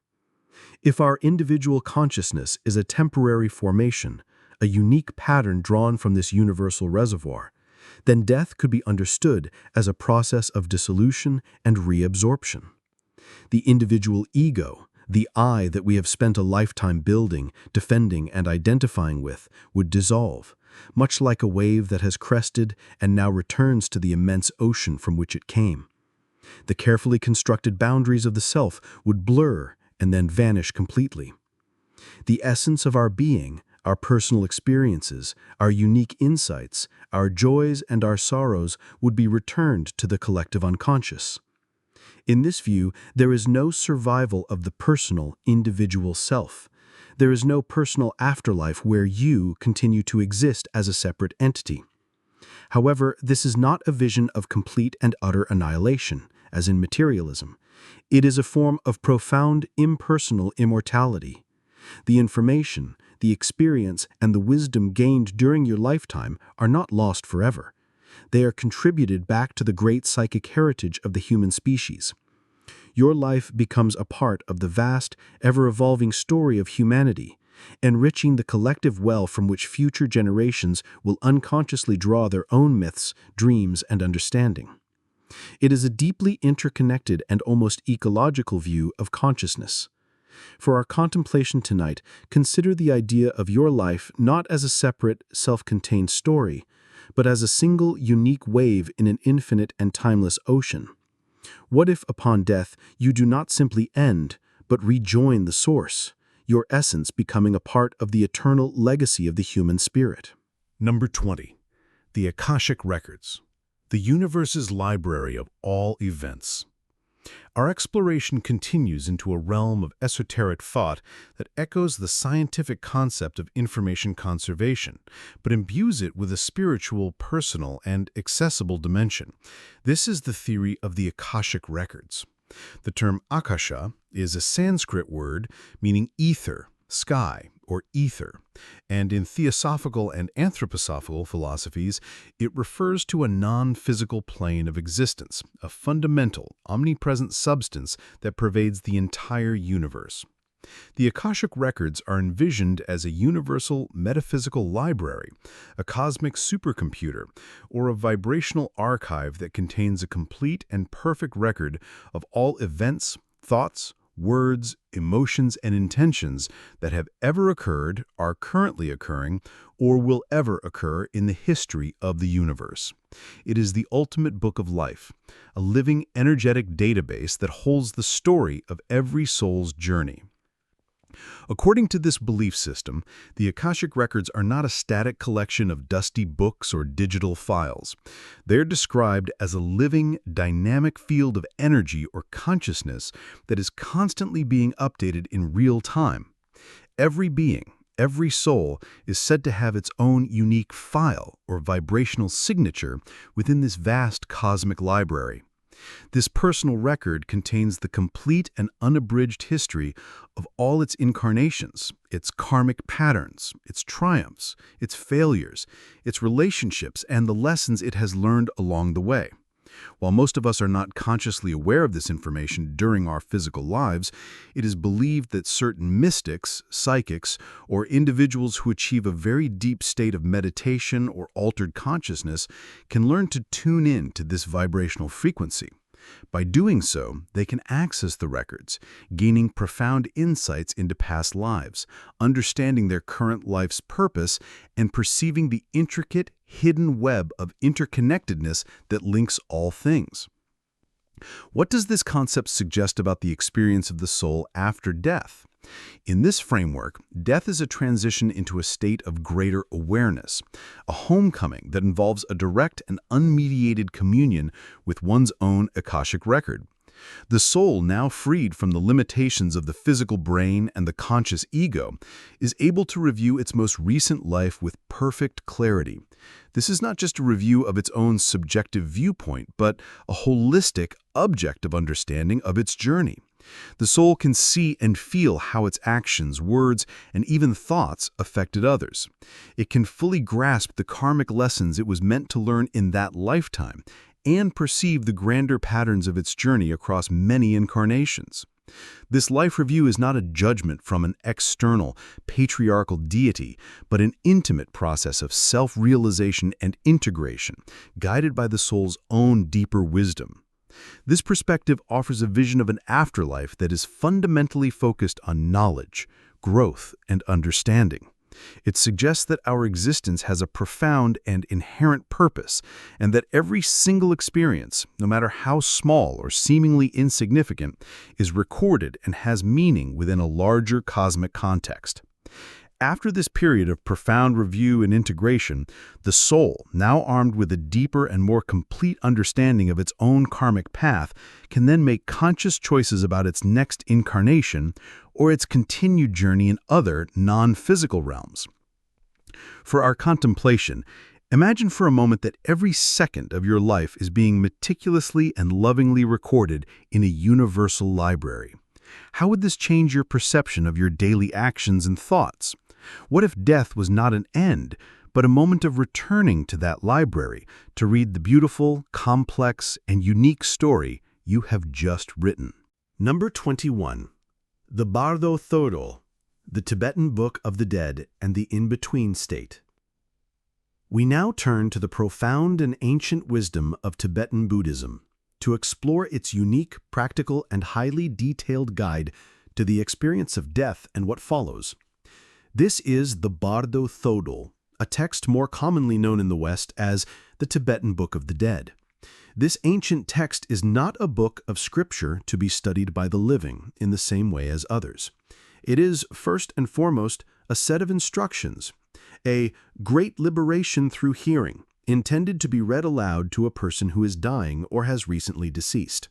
Speaker 6: If our individual consciousness is a temporary formation, a unique pattern drawn from this universal reservoir, then death could be understood as a process of dissolution and reabsorption. The individual ego, the I that we have spent a lifetime building, defending, and identifying with, would dissolve, much like a wave that has crested and now returns to the immense ocean from which it came. The carefully constructed boundaries of the self would blur and then vanish completely. The essence of our being, our personal experiences, our unique insights, our joys and our sorrows would be returned to the collective unconscious. In this view, there is no survival of the personal, individual self. There is no personal afterlife where you continue to exist as a separate entity. However, this is not a vision of complete and utter annihilation, as in materialism. It is a form of profound impersonal immortality. The information, the experience, and the wisdom gained during your lifetime are not lost forever. They are contributed back to the great psychic heritage of the human species. Your life becomes a part of the vast, ever-evolving story of humanity, enriching the collective well from which future generations will unconsciously draw their own myths, dreams, and understanding. It is a deeply interconnected and almost ecological view of consciousness. For our contemplation tonight, consider the idea of your life not as a separate, self-contained story, but as a single, unique wave in an infinite and timeless ocean. What if, upon death, you do not simply end, but rejoin the source, your essence becoming a part of the eternal legacy of the human spirit?
Speaker 4: Number 20. The Akashic Records, the universe's library of all events. Our exploration continues into a realm of esoteric thought that echoes the scientific concept of information conservation, but imbues it with a spiritual, personal, and accessible dimension. This is the theory of the Akashic Records. The term Akasha is a Sanskrit word meaning ether, sky, or ether, and in Theosophical and Anthroposophical philosophies, it refers to a non-physical plane of existence, a fundamental, omnipresent substance that pervades the entire universe. The Akashic Records are envisioned as a universal metaphysical library, a cosmic supercomputer, or a vibrational archive that contains a complete and perfect record of all events, thoughts, words, emotions, and intentions that have ever occurred, are currently occurring, or will ever occur in the history of the universe. It is the ultimate book of life, a living, energetic database that holds the story of every soul's journey. According to this belief system, the Akashic Records are not a static collection of dusty books or digital files. They're described as a living, dynamic field of energy or consciousness that is constantly being updated in real time. Every being, every soul, is said to have its own unique file or vibrational signature within this vast cosmic library.
Speaker 7: This personal record contains the complete and unabridged history of all its incarnations, its karmic patterns, its triumphs, its failures, its relationships, and the lessons it has learned along the way. While most of us are not consciously aware of this information during our physical lives, it is believed that certain mystics, psychics, or individuals who achieve a very deep state of meditation or altered consciousness can learn to tune in to this vibrational frequency. By doing so, they can access the records, gaining profound insights into past lives, understanding their current life's purpose, and perceiving the intricate, hidden web of interconnectedness that links all things. What does this concept suggest about the experience of the soul after death? In this framework, death is a transition into a state of greater awareness, a homecoming that involves a direct and unmediated communion with one's own Akashic record. The soul, now freed from the limitations of the physical brain and the conscious ego, is able to review its most recent life with perfect clarity. This is not just a review of its own subjective viewpoint, but a holistic, objective understanding of its journey. The soul can see and feel how its actions, words, and even thoughts affected others. It can fully grasp the karmic lessons it was meant to learn in that lifetime and perceive the grander patterns of its journey across many incarnations. This life review is not a judgment from an external, patriarchal deity, but an intimate process of self-realization and integration, guided by the soul's own deeper wisdom. This perspective offers a vision of an afterlife that is fundamentally focused on knowledge, growth, and understanding. It suggests that our existence has a profound and inherent purpose, and that every single experience, no matter how small or seemingly insignificant, is recorded and has meaning within a larger cosmic context. After this period of profound review and integration, the soul, now armed with a deeper and more complete understanding of its own karmic path, can then make conscious choices about its next incarnation or its continued journey in other, non-physical realms. For our contemplation, imagine for a moment that every second of your life is being meticulously and lovingly recorded in a universal library. How would this change your perception of your daily actions and thoughts? What if death was not an end, but a moment of returning to that library to read the beautiful, complex, and unique story you have just written?
Speaker 5: Number 21. The Bardo Thodol, the Tibetan Book of the Dead and the In-Between State. We now turn to the profound and ancient wisdom of Tibetan Buddhism, to explore its unique, practical, and highly detailed guide to the experience of death and what follows. This is the Bardo Thodol, a text more commonly known in the West as the Tibetan Book of the Dead. This ancient text is not a book of scripture to be studied by the living in the same way as others. It is, first and foremost, a set of instructions, a great liberation through hearing, intended to be read aloud to a person who is dying or has recently deceased.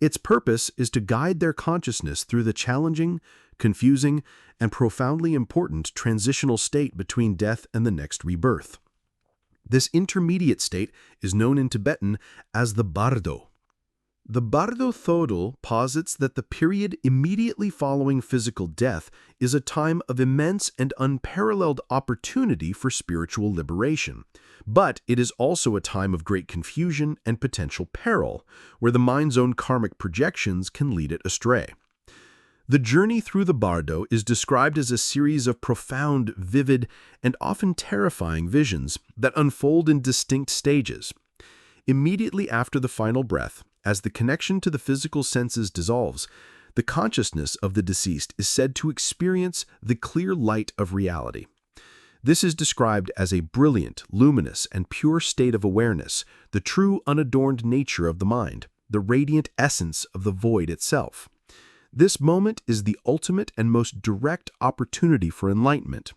Speaker 5: Its purpose is to guide their consciousness through the challenging, confusing, and profoundly important transitional state between death and the next rebirth. This intermediate state is known in Tibetan as the Bardo. The Bardo Thodol posits that the period immediately following physical death is a time of immense and unparalleled opportunity for spiritual liberation. But it is also a time of great confusion and potential peril, where the mind's own karmic projections can lead it astray. The journey through the Bardo is described as a series of profound, vivid, and often terrifying visions that unfold in distinct stages. Immediately after the final breath, as the connection to the physical senses dissolves, the consciousness of the deceased is said to experience the clear light of reality. This is described as a brilliant, luminous, and pure state of awareness, the true unadorned nature of the mind, the radiant essence of the void itself. This moment is the ultimate and most direct opportunity for enlightenment.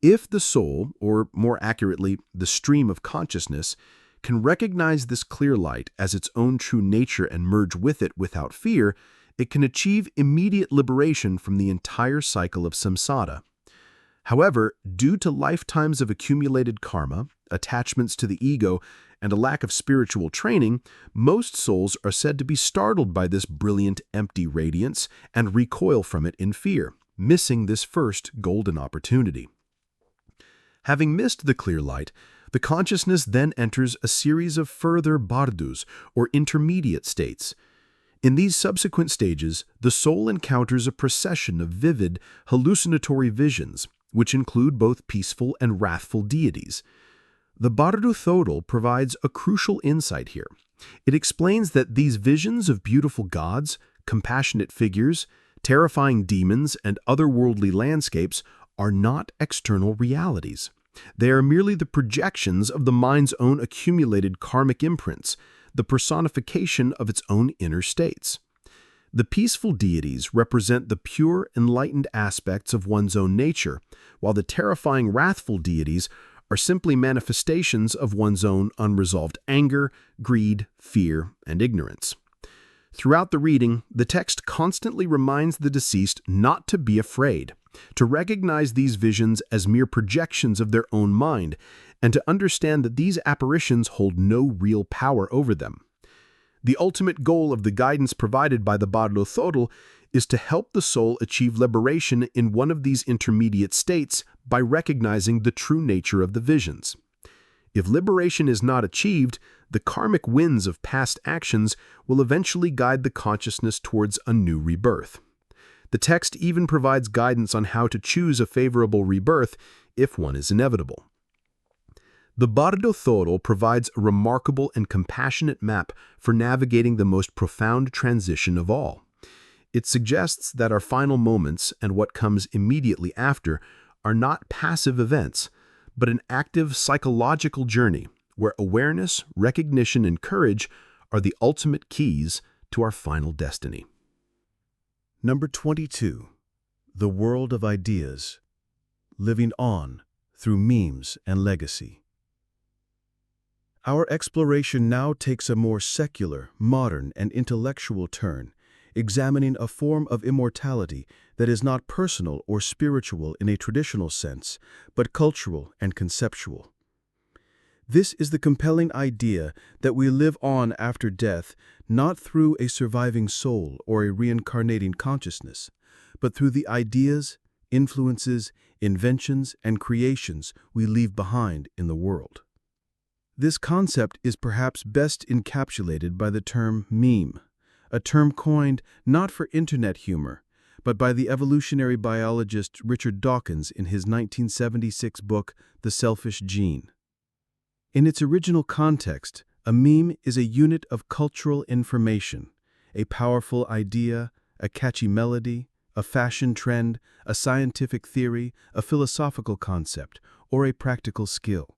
Speaker 5: If the soul, or more accurately, the stream of consciousness, can recognize this clear light as its own true nature and merge with it without fear, it can achieve immediate liberation from the entire cycle of samsara. However, due to lifetimes of accumulated karma, attachments to the ego, and a lack of spiritual training, most souls are said to be startled by this brilliant, empty radiance and recoil from it in fear, missing this first golden opportunity. Having missed the clear light, the consciousness then enters a series of further bardhus, or intermediate states. In these subsequent stages, the soul encounters a procession of vivid, hallucinatory visions, which include both peaceful and wrathful deities. The Bardhu Thodol provides a crucial insight here. It explains that these visions of beautiful gods, compassionate figures, terrifying demons, and otherworldly landscapes are not external realities. They are merely the projections of the mind's own accumulated karmic imprints, the personification of its own inner states. The peaceful deities represent the pure, enlightened aspects of one's own nature, while the terrifying, wrathful deities are simply manifestations of one's own unresolved anger, greed, fear, and ignorance. Throughout the reading, the text constantly reminds the deceased not to be afraid, to recognize these visions as mere projections of their own mind, and to understand that these apparitions hold no real power over them. The ultimate goal of the guidance provided by the Bardhu Thodol is to help the soul achieve liberation in one of these intermediate states by recognizing the true nature of the visions. If liberation is not achieved, the karmic winds of past actions will eventually guide the consciousness towards a new rebirth. The text even provides guidance on how to choose a favorable rebirth if one is inevitable. The Bardhu Thodol provides a remarkable and compassionate map for navigating the most profound transition of all. It suggests that our final moments and what comes immediately after are not passive events, but an active psychological journey where awareness, recognition, and courage are the ultimate keys to our final destiny.
Speaker 1: Number 22. The World of Ideas. Living on through memes and legacy. Our exploration now takes a more secular, modern, and intellectual turn, examining a form of immortality that is not personal or spiritual in a traditional sense, but cultural and conceptual. This is the compelling idea that we live on after death, not through a surviving soul or a reincarnating consciousness, but through the ideas, influences, inventions, and creations we leave behind in the world. This concept is perhaps best encapsulated by the term meme, a term coined not for internet humor, but by the evolutionary biologist Richard Dawkins in his 1976 book, The Selfish Gene. In its original context, a meme is a unit of cultural information, a powerful idea, a catchy melody, a fashion trend, a scientific theory, a philosophical concept, or a practical skill.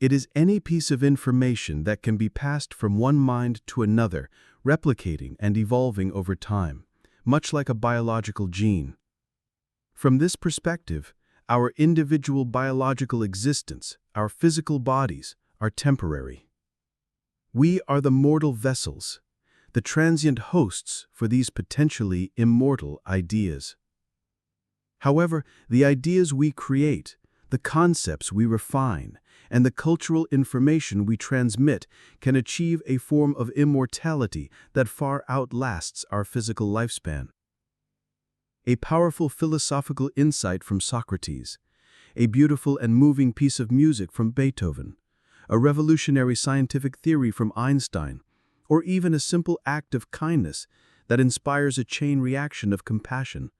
Speaker 1: It is any piece of information that can be passed from one mind to another, replicating and evolving over time, much like a biological gene. From this perspective, our individual biological existence, our physical bodies, are temporary. We are the mortal vessels, the transient hosts for these potentially immortal ideas. However, the ideas we create, the concepts we refine, and the cultural information we transmit can achieve a form of immortality that far outlasts our physical lifespan. A powerful philosophical insight from Socrates, a beautiful and moving piece of music from Beethoven, a revolutionary scientific theory from Einstein, or even a simple act of kindness that inspires a chain reaction of compassion.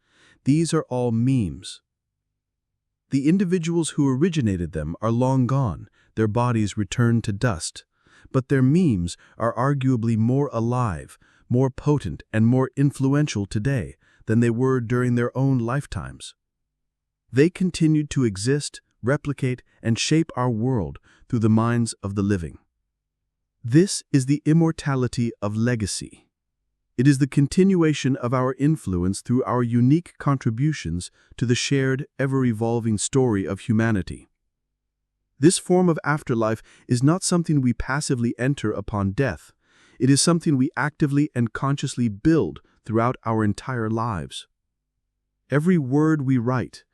Speaker 1: These are all memes. The individuals who originated them are long gone, their bodies returned to dust, but their memes are arguably more alive, more potent, and more influential today than they were during their own lifetimes. They continued to exist, replicate, and shape our world through the minds of the living. This is the immortality of legacy. It is the continuation of our influence through our unique contributions to the shared, ever-evolving story of humanity. This form of afterlife is not something we passively enter upon death. It is something we actively and consciously build throughout our entire lives. Every word we write,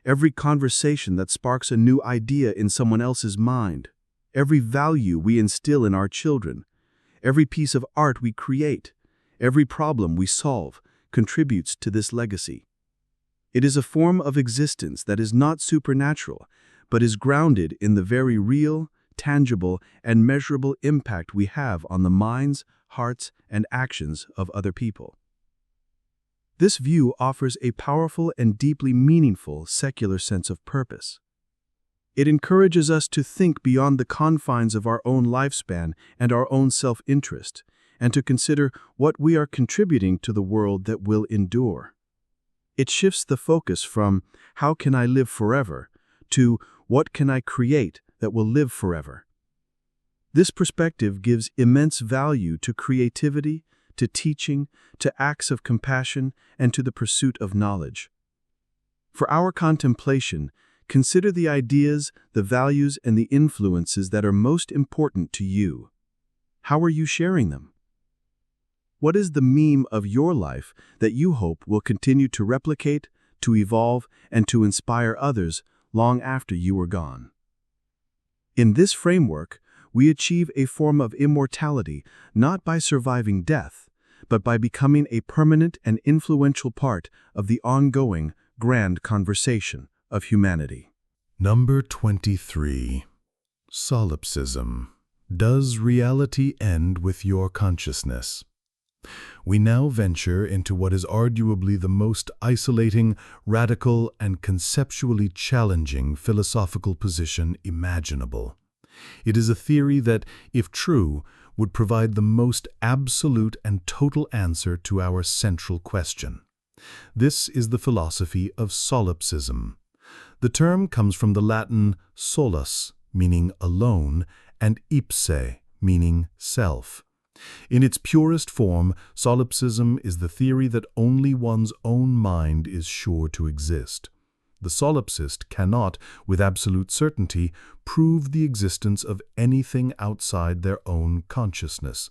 Speaker 1: every conversation that sparks a new idea in someone else's mind,
Speaker 6: every value we instill in our children, every piece of art we create, every problem we solve contributes to this legacy. It is a form of existence that is not supernatural, but is grounded in the very real, tangible, and measurable impact we have on the minds, hearts, and actions of other people. This view offers a powerful and deeply meaningful secular sense of purpose. It encourages us to think beyond the confines of our own lifespan and our own self-interest, and to consider what we are contributing to the world that will endure. It shifts the focus from "how can I live forever" to "what can I create that will live forever?" This perspective gives immense value to creativity, to teaching, to acts of compassion, and to the pursuit of knowledge. For our contemplation, consider the ideas, the values, and the influences that are most important to you. How are you sharing them? What is the meme of your life that you hope will continue to replicate, to evolve, and to inspire others long after you are gone? In this framework, we achieve a form of immortality not by surviving death, but by becoming a permanent and influential part of the ongoing, grand conversation of humanity.
Speaker 4: Number 23. Solipsism. Does reality end with your consciousness? We now venture into what is arguably the most isolating, radical, and conceptually challenging philosophical position imaginable. It is a theory that, if true, would provide the most absolute and total answer to our central question. This is the philosophy of solipsism. The term comes from the Latin solus, meaning alone, and ipse, meaning self. In its purest form, solipsism is the theory that only one's own mind is sure to exist. The solipsist cannot, with absolute certainty, prove the existence of anything outside their own consciousness.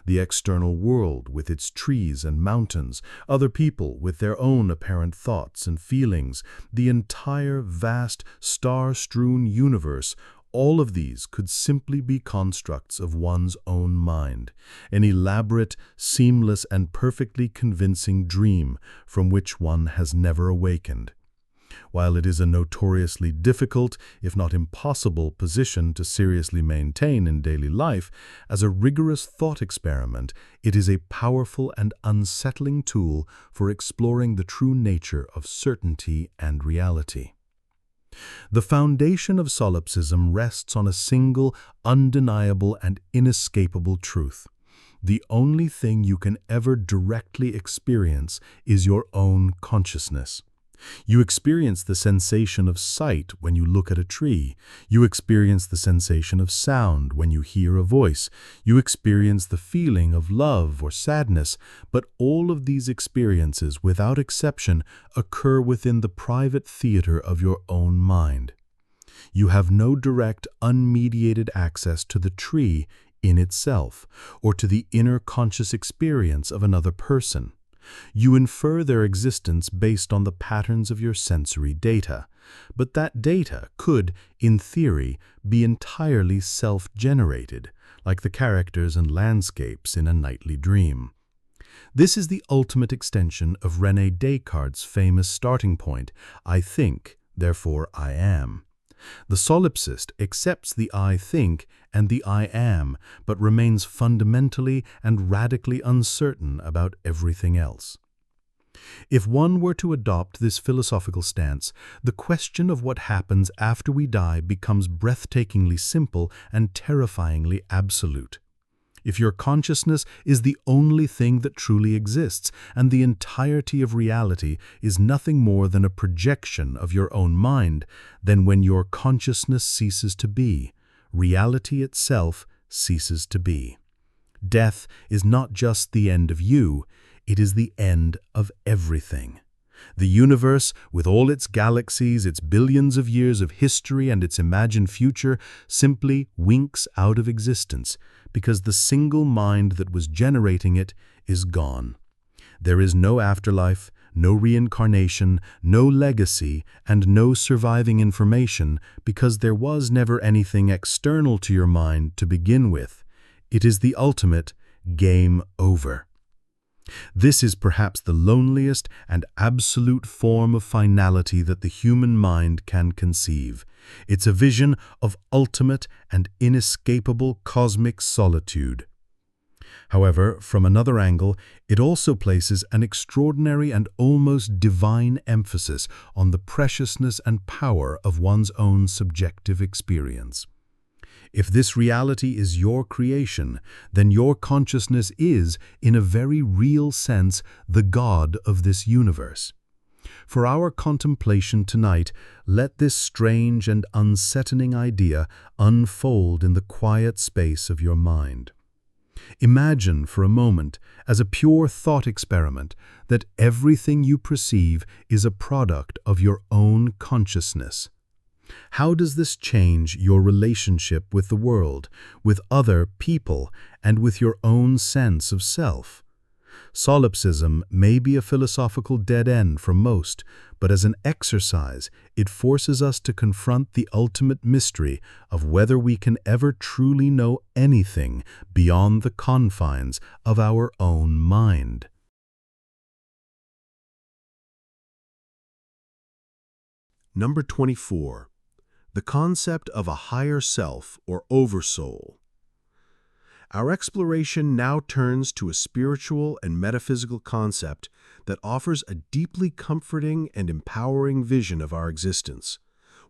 Speaker 4: The external world, with its trees and mountains, other people with their own apparent thoughts and feelings, the entire vast, star-strewn universe, all of these could simply be constructs of one's own mind, an elaborate, seamless, and perfectly convincing dream from which one has never awakened. While it is a notoriously difficult, if not impossible, position to seriously maintain in daily life, as a rigorous thought experiment, it is a powerful and unsettling tool for exploring the true nature of certainty and reality. The foundation of solipsism rests on a single, undeniable, and inescapable truth. The only thing you can ever directly experience is your own consciousness. You experience the sensation of sight when you look at a tree. You experience the sensation of sound when you hear a voice. You experience the feeling of love or sadness, but all of these experiences, without exception, occur within the private theater of your own mind. You have no direct, unmediated access to the tree in itself, or to the inner conscious experience of another person. You infer their existence based on the patterns of your sensory data, but that data could, in theory, be entirely self-generated, like the characters and landscapes in a nightly dream. This is the ultimate extension of René Descartes' famous starting point, "I think, therefore I am." The solipsist accepts the "I think" and the "I am," but remains fundamentally and radically uncertain about everything else. If one were to adopt this philosophical stance, the question of what happens after we die becomes breathtakingly simple and terrifyingly absolute. If your consciousness is the only thing that truly exists, and the entirety of reality is nothing more than a projection of your own mind, then when your consciousness ceases to be, reality itself ceases to be. Death is not just the end of you, it is the end of everything. The universe, with all its galaxies, its billions of years of history, and its imagined future, simply winks out of existence, because the single mind that was generating it is gone. There is no afterlife,
Speaker 2: no reincarnation, no legacy, and no surviving information because there was never anything external to your mind to begin with. It is the ultimate game over. This is perhaps the loneliest and absolute form of finality that the human mind can conceive. It's a vision of ultimate and inescapable cosmic solitude. However, from another angle, it also places an extraordinary and almost divine emphasis on the preciousness and power of one's own subjective experience. If this reality is your creation, then your consciousness is, in a very real sense, the God of this universe. For our contemplation tonight, let this strange and unsettling idea unfold in the quiet space of your mind. Imagine for a moment, as a pure thought experiment, that everything you perceive is a product of your own consciousness. How does this change your relationship with the world, with other people, and with your own sense of self? Solipsism may be a philosophical dead end for most, but as an exercise, it forces us to confront the ultimate mystery of whether we can ever truly know anything beyond the confines of our own mind.
Speaker 4: Number 24. The concept of a higher self or oversoul. Our exploration now turns to a spiritual and metaphysical concept that offers a deeply comforting and empowering vision of our existence,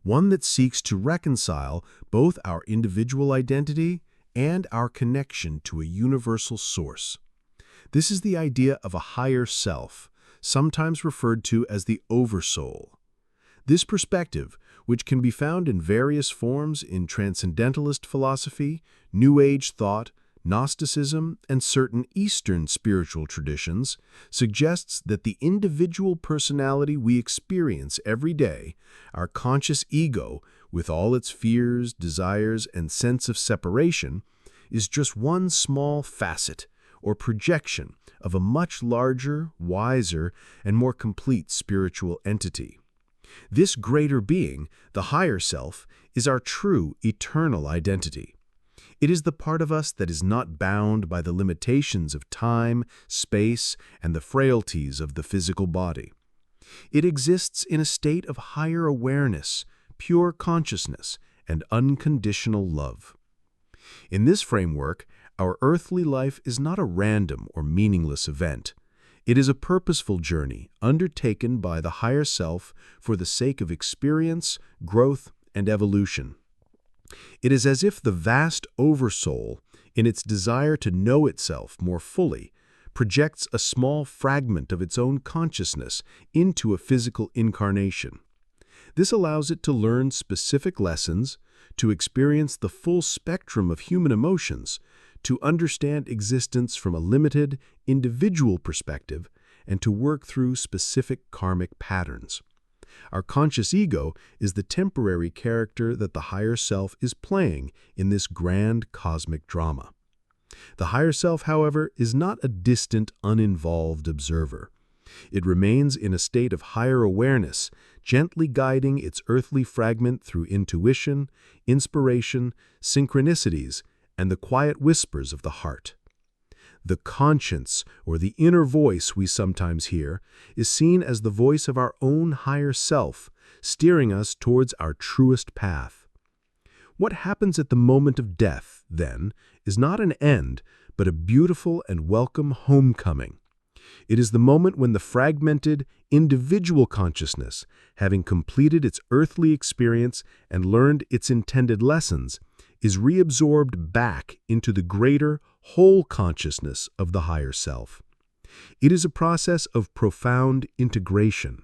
Speaker 4: one that seeks to reconcile both our individual identity and our connection to a universal source. This is the idea of a higher self, sometimes referred to as the oversoul. This perspective, which can be found in various forms in Transcendentalist philosophy, New Age thought, Gnosticism, and certain Eastern spiritual traditions, suggests that the individual personality we experience every day, our conscious ego, with all its fears, desires, and sense of separation, is just one small facet or projection of a much larger, wiser, and more complete spiritual entity. This greater being, the higher self, is our true, eternal identity. It is the part of us that is not bound by the limitations of time, space, and the frailties of the physical body. It exists in a state of higher awareness, pure consciousness, and unconditional love. In this framework, our earthly life is not a random or meaningless event. It is a purposeful journey undertaken by the higher self for the sake of experience, growth, and evolution. It is as if the vast oversoul, in its desire to know itself more fully, projects a small fragment of its own consciousness into a physical incarnation. This allows it to learn specific lessons, to experience the full spectrum of human emotions, to understand existence from a limited, individual perspective, and to work through specific karmic patterns. Our conscious ego is the temporary character that the higher self is playing in this grand cosmic drama. The higher self, however, is not a distant, uninvolved observer. It remains in a state of higher awareness, gently guiding its earthly fragment through intuition, inspiration, synchronicities, and the quiet whispers of the heart. The conscience, or the inner voice we sometimes hear, is seen as the voice of our own higher self, steering us towards our truest path. What happens at the moment of death, then, is not an end, but a beautiful and welcome homecoming. It is the moment when the fragmented, individual consciousness, having completed its earthly experience and learned its intended lessons, is reabsorbed back into the greater, whole consciousness of the higher self. It is a process of profound integration.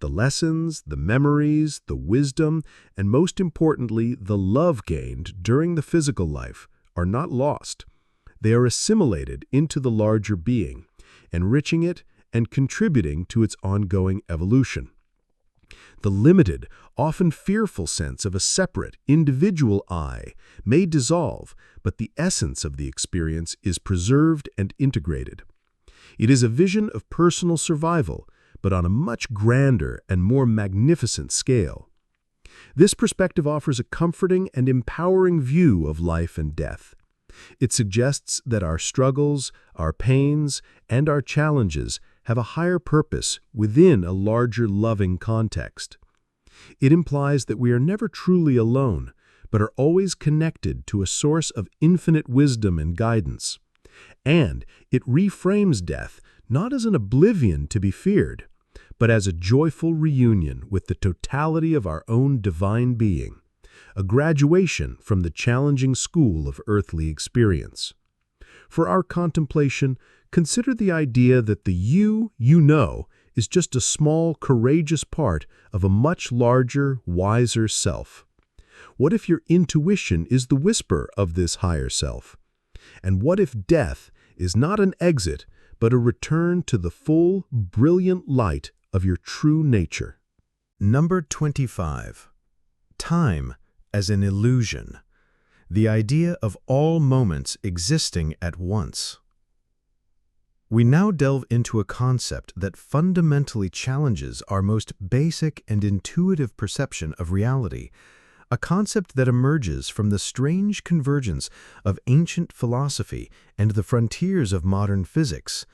Speaker 4: The lessons, the memories, the wisdom, and most importantly, the love gained during the physical life are not lost. They are assimilated into the larger being, enriching it and contributing to its ongoing evolution. The limited, often fearful sense of a separate, individual I may dissolve, but the essence of the experience is preserved and integrated. It is a vision of personal survival, but on a much grander and more magnificent scale. This perspective offers a comforting and empowering view of life and death. It suggests that our struggles, our pains, and our challenges have a higher purpose within a larger loving context. It implies that we are never truly alone, but are always connected to a source of infinite wisdom and guidance. And it reframes death not as an oblivion to be feared, but as a joyful reunion with the totality of our own divine being, a graduation from the challenging school of earthly experience. For our contemplation, consider the idea that the you know is just a small, courageous part of a much larger, wiser self. What if your intuition is the whisper of this higher self? And what if death is not an exit, but a return to the full, brilliant light of your true nature?
Speaker 5: Number 25. Time as an illusion. The idea of all moments existing at once. We now delve into a concept that fundamentally challenges our most basic and intuitive perception of reality, a concept that emerges from the strange convergence of ancient philosophy and the frontiers of modern physics.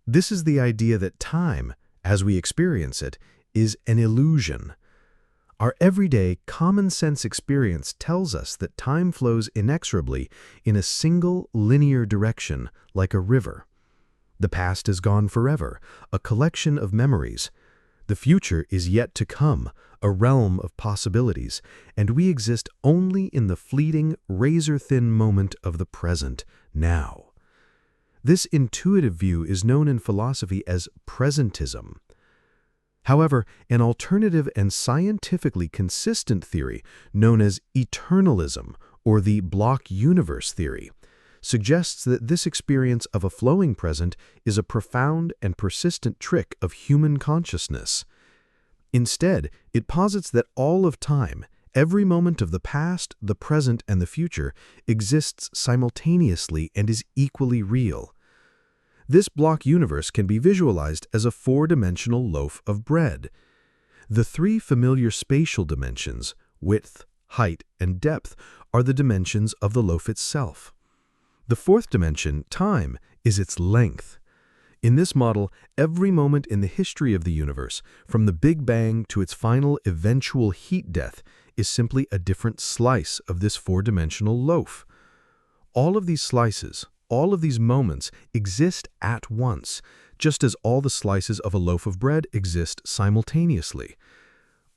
Speaker 5: This is the idea that time, as we experience it, is an illusion. Our everyday, common-sense experience tells us that time flows inexorably in a single, linear direction, like a river. The past is gone forever, a collection of memories. The future is yet to come, a realm of possibilities, and we exist only in the fleeting, razor-thin moment of the present, now. This intuitive view is known in philosophy as presentism. However, an alternative and scientifically consistent theory, known as eternalism, or the block universe theory, suggests that this experience of a flowing present is a profound and persistent trick of human consciousness. Instead, it posits that all of time, every moment of the past, the present, and the future, exists simultaneously and is equally real. This block universe can be visualized as a four-dimensional loaf of bread. The three familiar spatial dimensions, width, height, and depth, are the dimensions of the loaf itself. The fourth dimension, time, is its length. In this model, every moment in the history of the universe, from the Big Bang to its final eventual heat death, is simply a different slice of this four-dimensional loaf. All of these slices, all of these moments exist at once, just as all the slices of a loaf of bread exist simultaneously.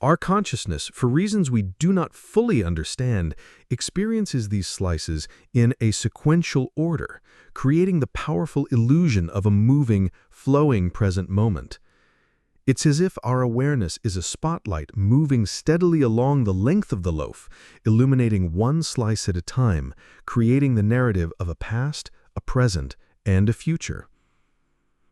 Speaker 5: Our consciousness, for reasons we do not fully understand, experiences these slices in a sequential order, creating the powerful illusion of a moving, flowing present moment. It's as if our awareness is a spotlight moving steadily along the length of the loaf, illuminating one slice at a time, creating the narrative of a past, a present, and a future.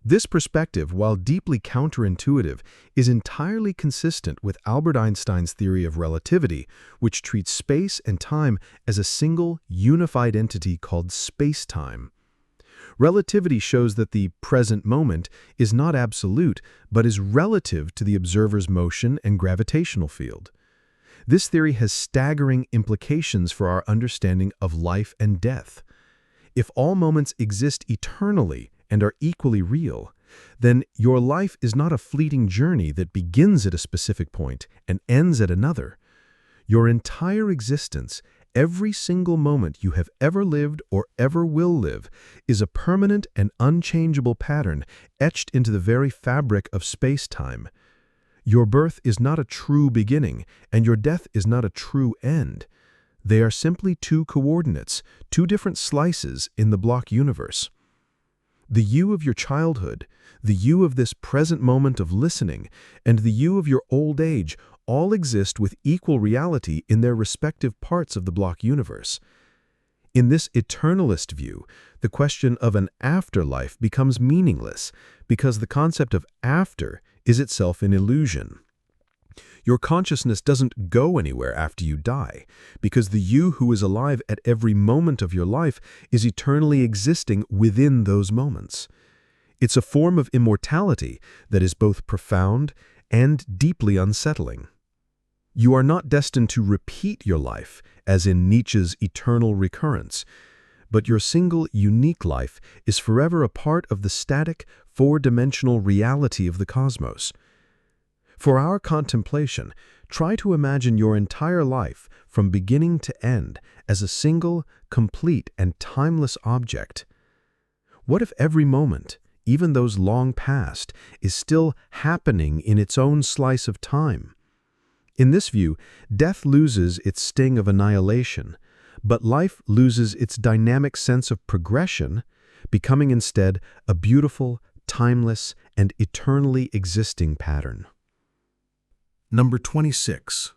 Speaker 5: This perspective, while deeply counterintuitive, is entirely consistent with Albert Einstein's theory of relativity, which treats space and time as a single, unified entity called space-time. Relativity shows that the present moment is not absolute, but is relative to the observer's motion and gravitational field. This theory has staggering implications for our understanding of life and death. If all moments exist eternally and are equally real, then your life is not a fleeting journey that begins at a specific point and ends at another. Your entire existence, every single moment you have ever lived or ever will live, is a permanent and unchangeable pattern etched into the very fabric of space-time. Your birth is not a true beginning, and your death is not a true end. They are simply two coordinates, two different slices in the block universe. The you of your childhood, the you of this present moment of listening, and the you of your old age all exist with equal reality in their respective parts of the block universe. In this eternalist view, the question of an afterlife becomes meaningless because the concept of after is itself an illusion. Your consciousness doesn't go anywhere after you die, because the you who is alive at every moment of your life is eternally existing within those moments.
Speaker 2: It's a form of immortality that is both profound and deeply unsettling. You are not destined to repeat your life, as in Nietzsche's eternal recurrence, but your single, unique life is forever a part of the static, four-dimensional reality of the cosmos. For our contemplation, try to imagine your entire life from beginning to end as a single, complete, and timeless object. What if every moment, even those long past, is still happening in its own slice of time? In this view, death loses its sting of annihilation, but life loses its dynamic sense of progression, becoming instead a beautiful, timeless, and eternally existing pattern.
Speaker 5: Number 26.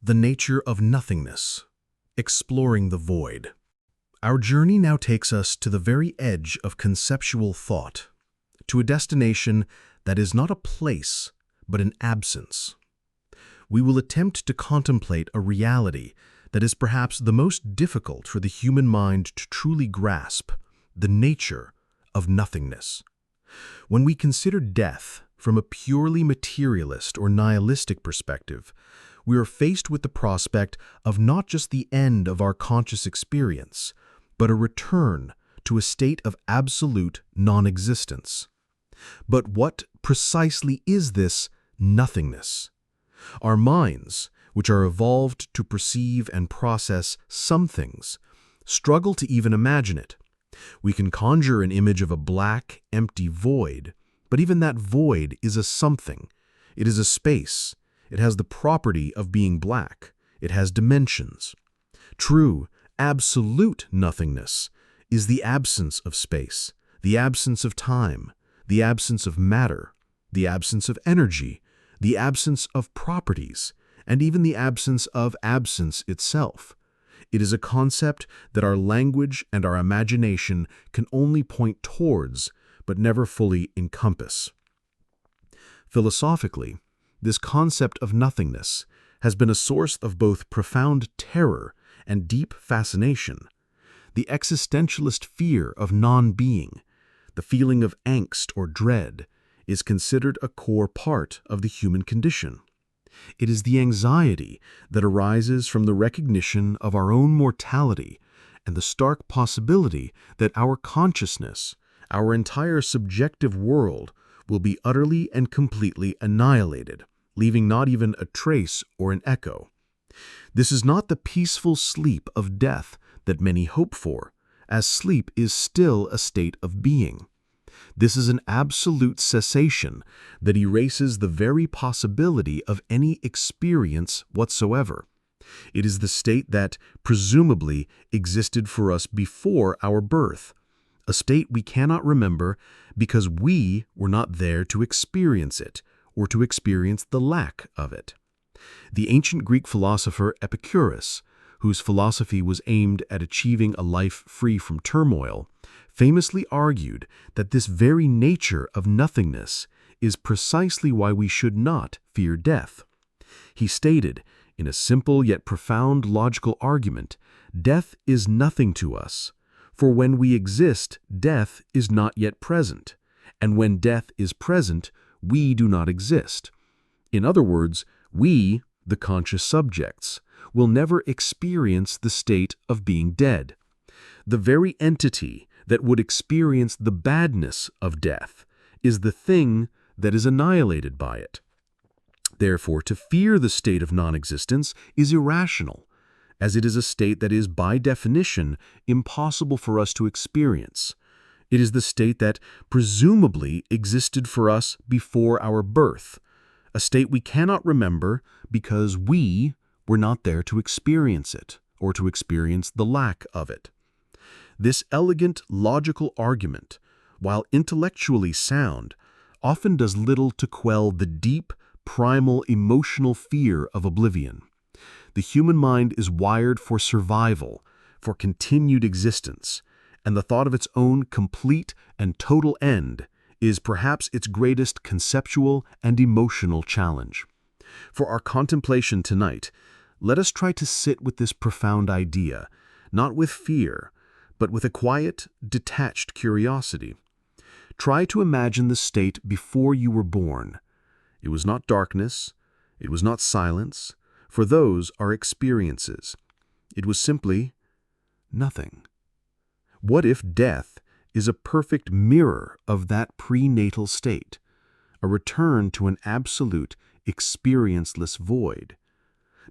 Speaker 5: The nature of nothingness. Exploring the void. Our journey now takes us to the very edge of conceptual thought, to a destination that is not a place, but an absence. We will attempt to contemplate a reality that is perhaps the most difficult for the human mind to truly grasp, the nature of nothingness. When we consider death from a purely materialist or nihilistic perspective, we are faced with the prospect of not just the end of our conscious experience, but a return to a state of absolute non-existence. But what precisely is this nothingness? Our minds, which are evolved to perceive and process some things, struggle to even imagine it. We can conjure an image of a black, empty void, but even that void is a something. It is a space. It has the property of being black. It has dimensions. True, absolute nothingness is the absence of space, the absence of time, the absence of matter, the absence of energy, the absence of properties, and even the absence of absence itself. It is a concept that our language and our imagination can only point towards, but never fully encompass. Philosophically, this concept of nothingness has been a source of both profound terror and deep fascination. The existentialist fear of non-being, the feeling of angst or dread, is considered a core part of the human condition. It is the anxiety that arises from the recognition of our own mortality and the stark possibility that our consciousness, our entire subjective world, will be utterly and completely annihilated, leaving not even a trace or an echo. This is not the peaceful sleep of death that many hope for, as sleep is still a state of being. This is an absolute cessation that erases the very possibility of any experience whatsoever. It is the state that, presumably, existed for us before our birth, a state we cannot remember because we were not there to experience it or to experience the lack of it. The ancient Greek philosopher Epicurus, whose philosophy was aimed at achieving a life free from turmoil, famously argued that this very nature of nothingness is precisely why we should not fear death. He stated, in a simple yet profound logical argument, death is nothing to us, for when we exist, death is not yet present, and when death is present, we do not exist. In other words, we, the conscious subjects, will never experience the state of being dead. The very entity that would experience the badness of death is the thing that is annihilated by it. Therefore, to fear the state of non-existence is irrational, as it is a state that is, by definition, impossible for us to experience. It is the state that presumably existed for us before our birth, a state we cannot remember because we were not there to experience it or to experience the lack of it. This elegant, logical argument, while intellectually sound, often does little to quell the deep, primal emotional fear of oblivion. The human mind is wired for survival, for continued existence, and the thought of its own complete and total end is perhaps its greatest conceptual and emotional challenge. For our contemplation tonight, let us try to sit with this profound idea, not with fear, but with a quiet, detached curiosity. Try to imagine the state before you were born. It was not darkness. It was not silence, for those are experiences. It was simply nothing. What if death is a perfect mirror of that prenatal state, a return to an absolute, experienceless void?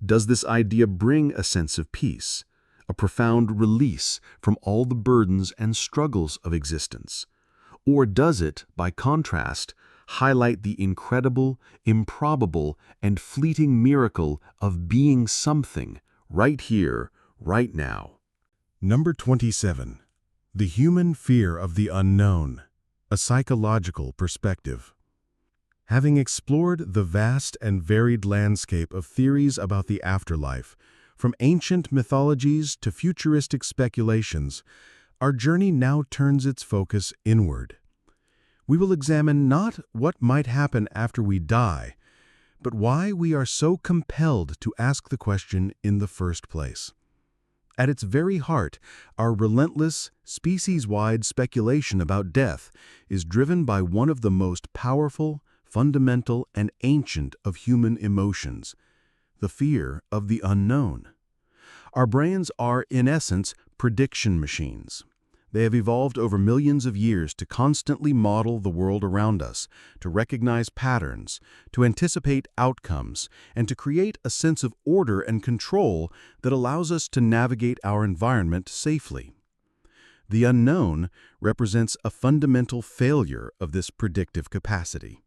Speaker 5: Does this idea bring a sense of peace, a profound release from all the burdens and struggles of existence? Or does it, by contrast, highlight the incredible, improbable, and fleeting miracle of being something right here, right now?
Speaker 4: Number 27. The human fear of the unknown, a psychological perspective. Having explored the vast and varied landscape of theories about the afterlife, from ancient mythologies to futuristic speculations, our journey now turns its focus inward. We will examine not what might happen after we die, but why we are so compelled to ask the question in the first place. At its very heart, our relentless, species-wide speculation about death is driven by one of the most powerful, fundamental, and ancient of human emotions, the fear of the unknown. Our brains are, in essence, prediction machines. They have evolved over millions of years to constantly model the world around us, to recognize patterns, to anticipate outcomes, and to create a sense of order and control that allows us to navigate our environment safely. The unknown represents a fundamental failure of this predictive capacity.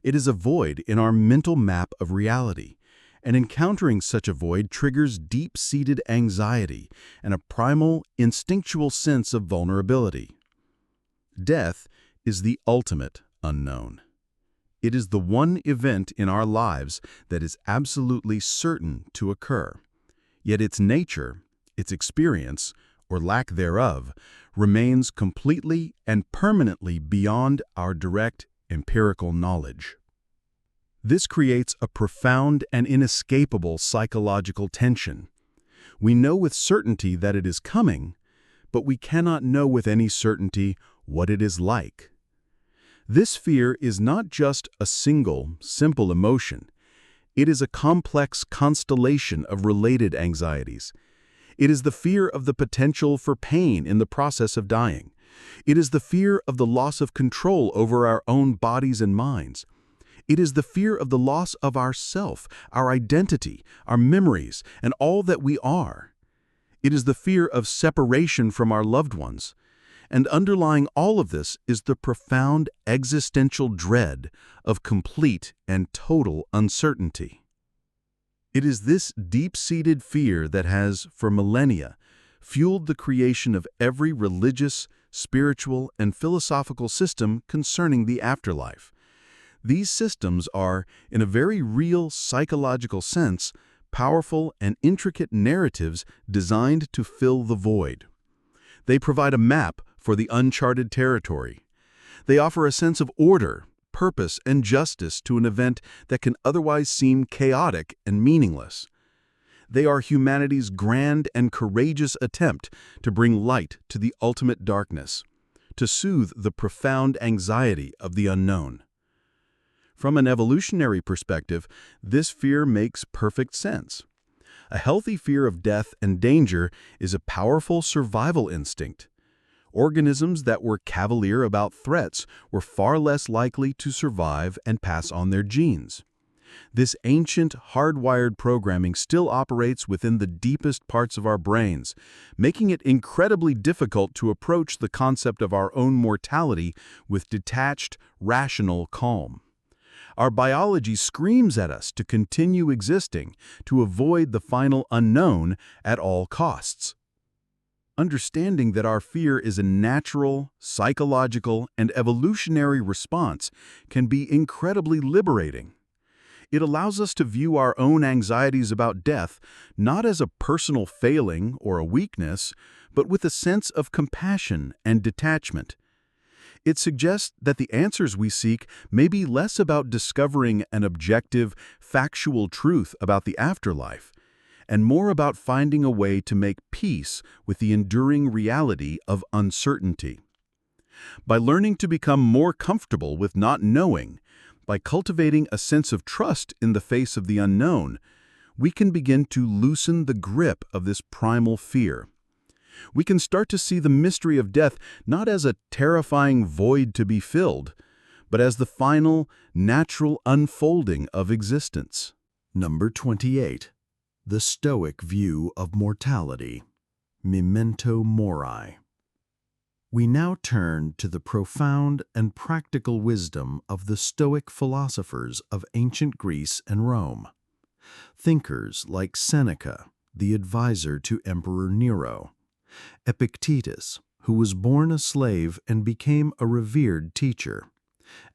Speaker 4: It is a void in our mental map of reality, and encountering such a void triggers deep-seated anxiety and a primal, instinctual sense of vulnerability. Death is the ultimate unknown. It is the one event in our lives that is absolutely certain to occur. Yet its nature, its experience, or lack thereof, remains completely and permanently beyond our direct empirical knowledge. This creates a profound and inescapable psychological tension. We know with certainty that it is coming, but we cannot know with any certainty what it is like. This fear is not just a single, simple emotion. It is a complex constellation of related anxieties. It is the fear of the potential for pain in the process of dying. It is the fear of the loss of control over our own bodies and minds. It is the fear of the loss of our self, our identity, our memories, and all that we are. It is the fear of separation from our loved ones. And underlying all of this is the profound existential dread of complete and total uncertainty. It is this deep-seated fear that has, for millennia, fueled the creation of every religious, spiritual, and philosophical system concerning the afterlife. These systems are, in a very real psychological sense, powerful and intricate narratives designed to fill the void. They provide a map for the uncharted territory. They offer a sense of order, purpose, and justice to an event that can otherwise seem chaotic and meaningless. They are humanity's grand and courageous attempt to bring light to the ultimate darkness, to soothe the profound anxiety of the unknown. From an evolutionary perspective, this fear makes perfect sense. A healthy fear of death and danger is a powerful survival instinct. Organisms that were cavalier about threats were far less likely to survive and pass on their genes. This ancient, hardwired programming still operates within the deepest parts of our brains, making it incredibly difficult to approach the concept of our own mortality with detached, rational calm. Our biology screams at us to continue existing, to avoid the final unknown at all costs. Understanding that our fear is a natural, psychological, and evolutionary response can be incredibly liberating. It allows us to view our own anxieties about death not as a personal failing or a weakness, but with a sense of compassion and detachment. It suggests that the answers we seek may be less about discovering an objective, factual truth about the afterlife, and more about finding a way to make peace with the enduring reality of uncertainty.
Speaker 6: By learning to become more comfortable with not knowing, by cultivating a sense of trust in the face of the unknown, we can begin to loosen the grip of this primal fear. We can start to see the mystery of death not as a terrifying void to be filled, but as the final, natural unfolding of existence.
Speaker 7: Number 28. The Stoic View of Mortality. Memento Mori. We now turn to the profound and practical wisdom of the Stoic philosophers of ancient Greece and Rome. Thinkers like Seneca, the advisor to Emperor Nero, Epictetus, who was born a slave and became a revered teacher,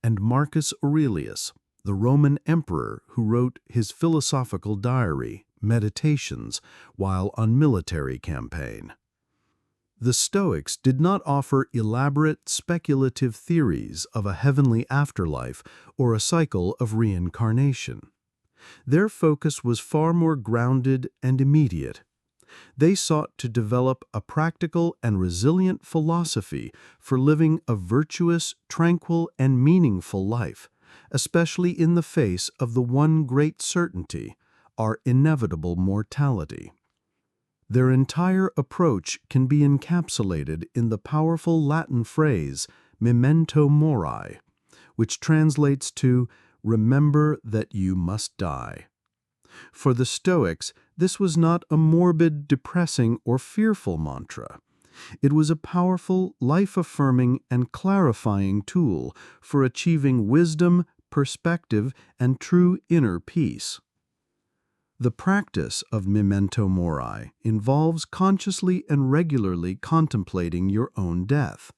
Speaker 7: and Marcus Aurelius, the Roman emperor who wrote his philosophical diary, Meditations, while on military campaign. The Stoics did not offer elaborate speculative theories of a heavenly afterlife or a cycle of reincarnation. Their focus was far more grounded and immediate. They sought to develop a practical and resilient philosophy for living a virtuous, tranquil, and meaningful life, especially in the face of the one great certainty, our inevitable mortality. Their entire approach can be encapsulated in the powerful Latin phrase memento mori, which translates to remember that you must die. For the Stoics, this was not a morbid, depressing, or fearful mantra. It was a powerful, life-affirming, and clarifying tool for achieving wisdom, perspective, and true inner peace. The practice of memento mori involves consciously and regularly contemplating your own death.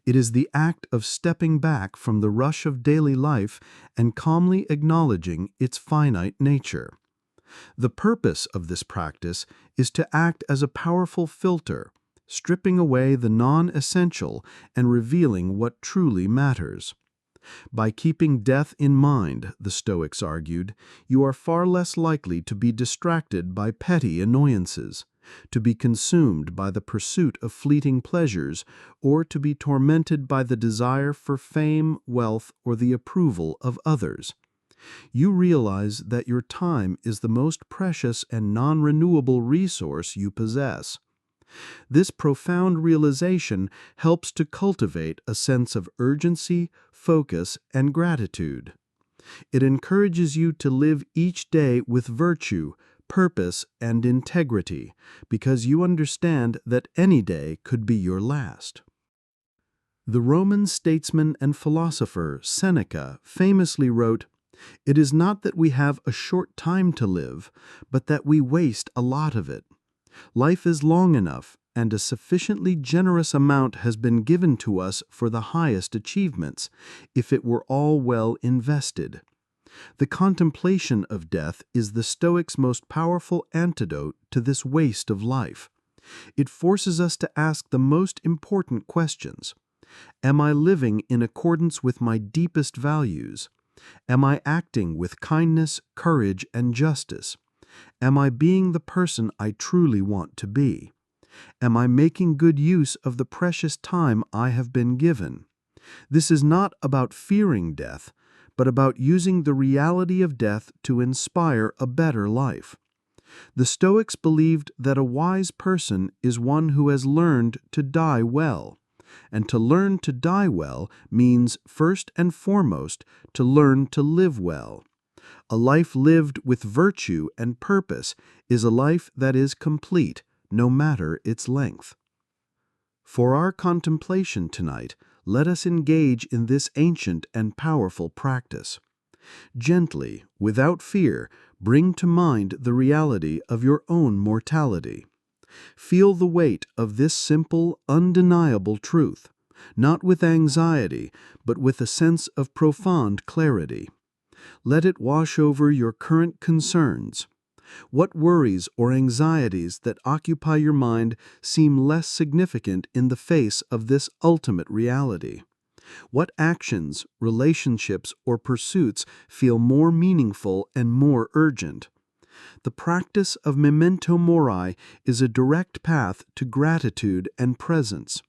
Speaker 7: It is the act of stepping back from the rush of daily life and calmly acknowledging its finite nature. The purpose of this practice is to act as a powerful filter, stripping away the non-essential and revealing what truly matters. By keeping death in mind, the Stoics argued, you are far less likely to be distracted by petty annoyances, to be consumed by the pursuit of fleeting pleasures, or to be tormented by the desire for fame, wealth, or the approval of others. You realize that your time is the most precious and non-renewable resource you possess. This profound realization helps to cultivate a sense of urgency, focus, and gratitude. It encourages you to live each day with virtue, purpose, and integrity, because you understand that any day could be your last. The Roman statesman and philosopher Seneca famously wrote, "It is not that we have a short time to live, but that we waste a lot of it. Life is long enough, and a sufficiently generous amount has been given to us for the highest achievements, if it were all well invested." The contemplation of death is the Stoics' most powerful antidote to this waste of life. It forces us to ask the most important questions. Am I living in accordance with my deepest values? Am I acting with kindness, courage, and justice? Am I being the person I truly want to be? Am I making good use of the precious time I have been given? This is not about fearing death, but about using the reality of death to inspire a better life. The Stoics believed that a wise person is one who has learned to die well, and to learn to die well means, first and foremost, to learn to live well. A life lived with virtue and purpose is a life that is complete, no matter its length. For our contemplation tonight, let us engage in this ancient and powerful practice. Gently, without fear, bring to mind the reality of your own mortality. Feel the weight of this simple, undeniable truth, not with anxiety, but with a sense of profound clarity. Let it wash over your current concerns. What worries or anxieties that occupy your mind seem less significant in the face of this ultimate reality? What actions, relationships, or pursuits feel more meaningful and more urgent? The practice of memento mori is a direct path to gratitude and presence.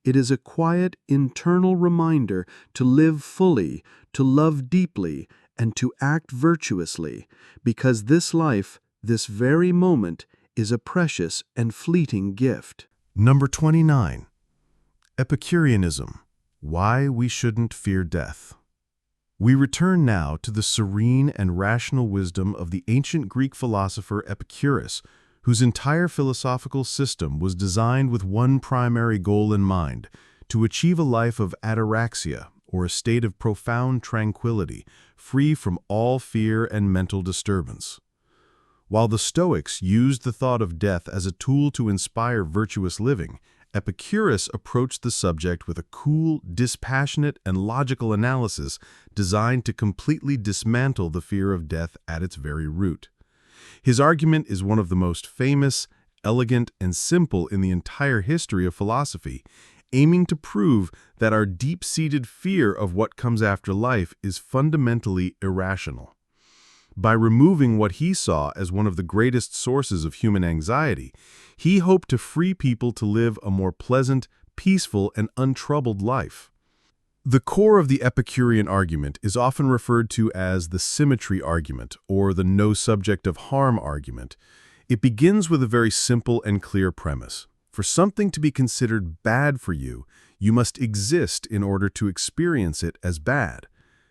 Speaker 6: It is a quiet, internal reminder to live fully, to love deeply, and to act virtuously, because this life, this very moment, is a precious and fleeting gift.
Speaker 4: Number 29. Epicureanism. Why we shouldn't fear death. We return now to the serene and rational wisdom of the ancient Greek philosopher Epicurus, whose entire philosophical system was designed with one primary goal in mind: to achieve a life of ataraxia, or a state of profound tranquility, free from all fear and mental disturbance. While the Stoics used the thought of death as a tool to inspire virtuous living, Epicurus approached the subject with a cool, dispassionate, and logical analysis designed to completely dismantle the fear of death at its very root. His argument is one of the most famous, elegant, and simple in the entire history of philosophy, aiming to prove that our deep-seated fear of what comes after life is fundamentally irrational. By removing what he saw as one of the greatest sources of human anxiety, he hoped to free people to live a more pleasant, peaceful, and untroubled life. The core of the Epicurean argument is often referred to as the symmetry argument, or the no subject of harm argument. It begins with a very simple and clear premise. For something to be considered bad for you, you must exist in order to experience it as bad.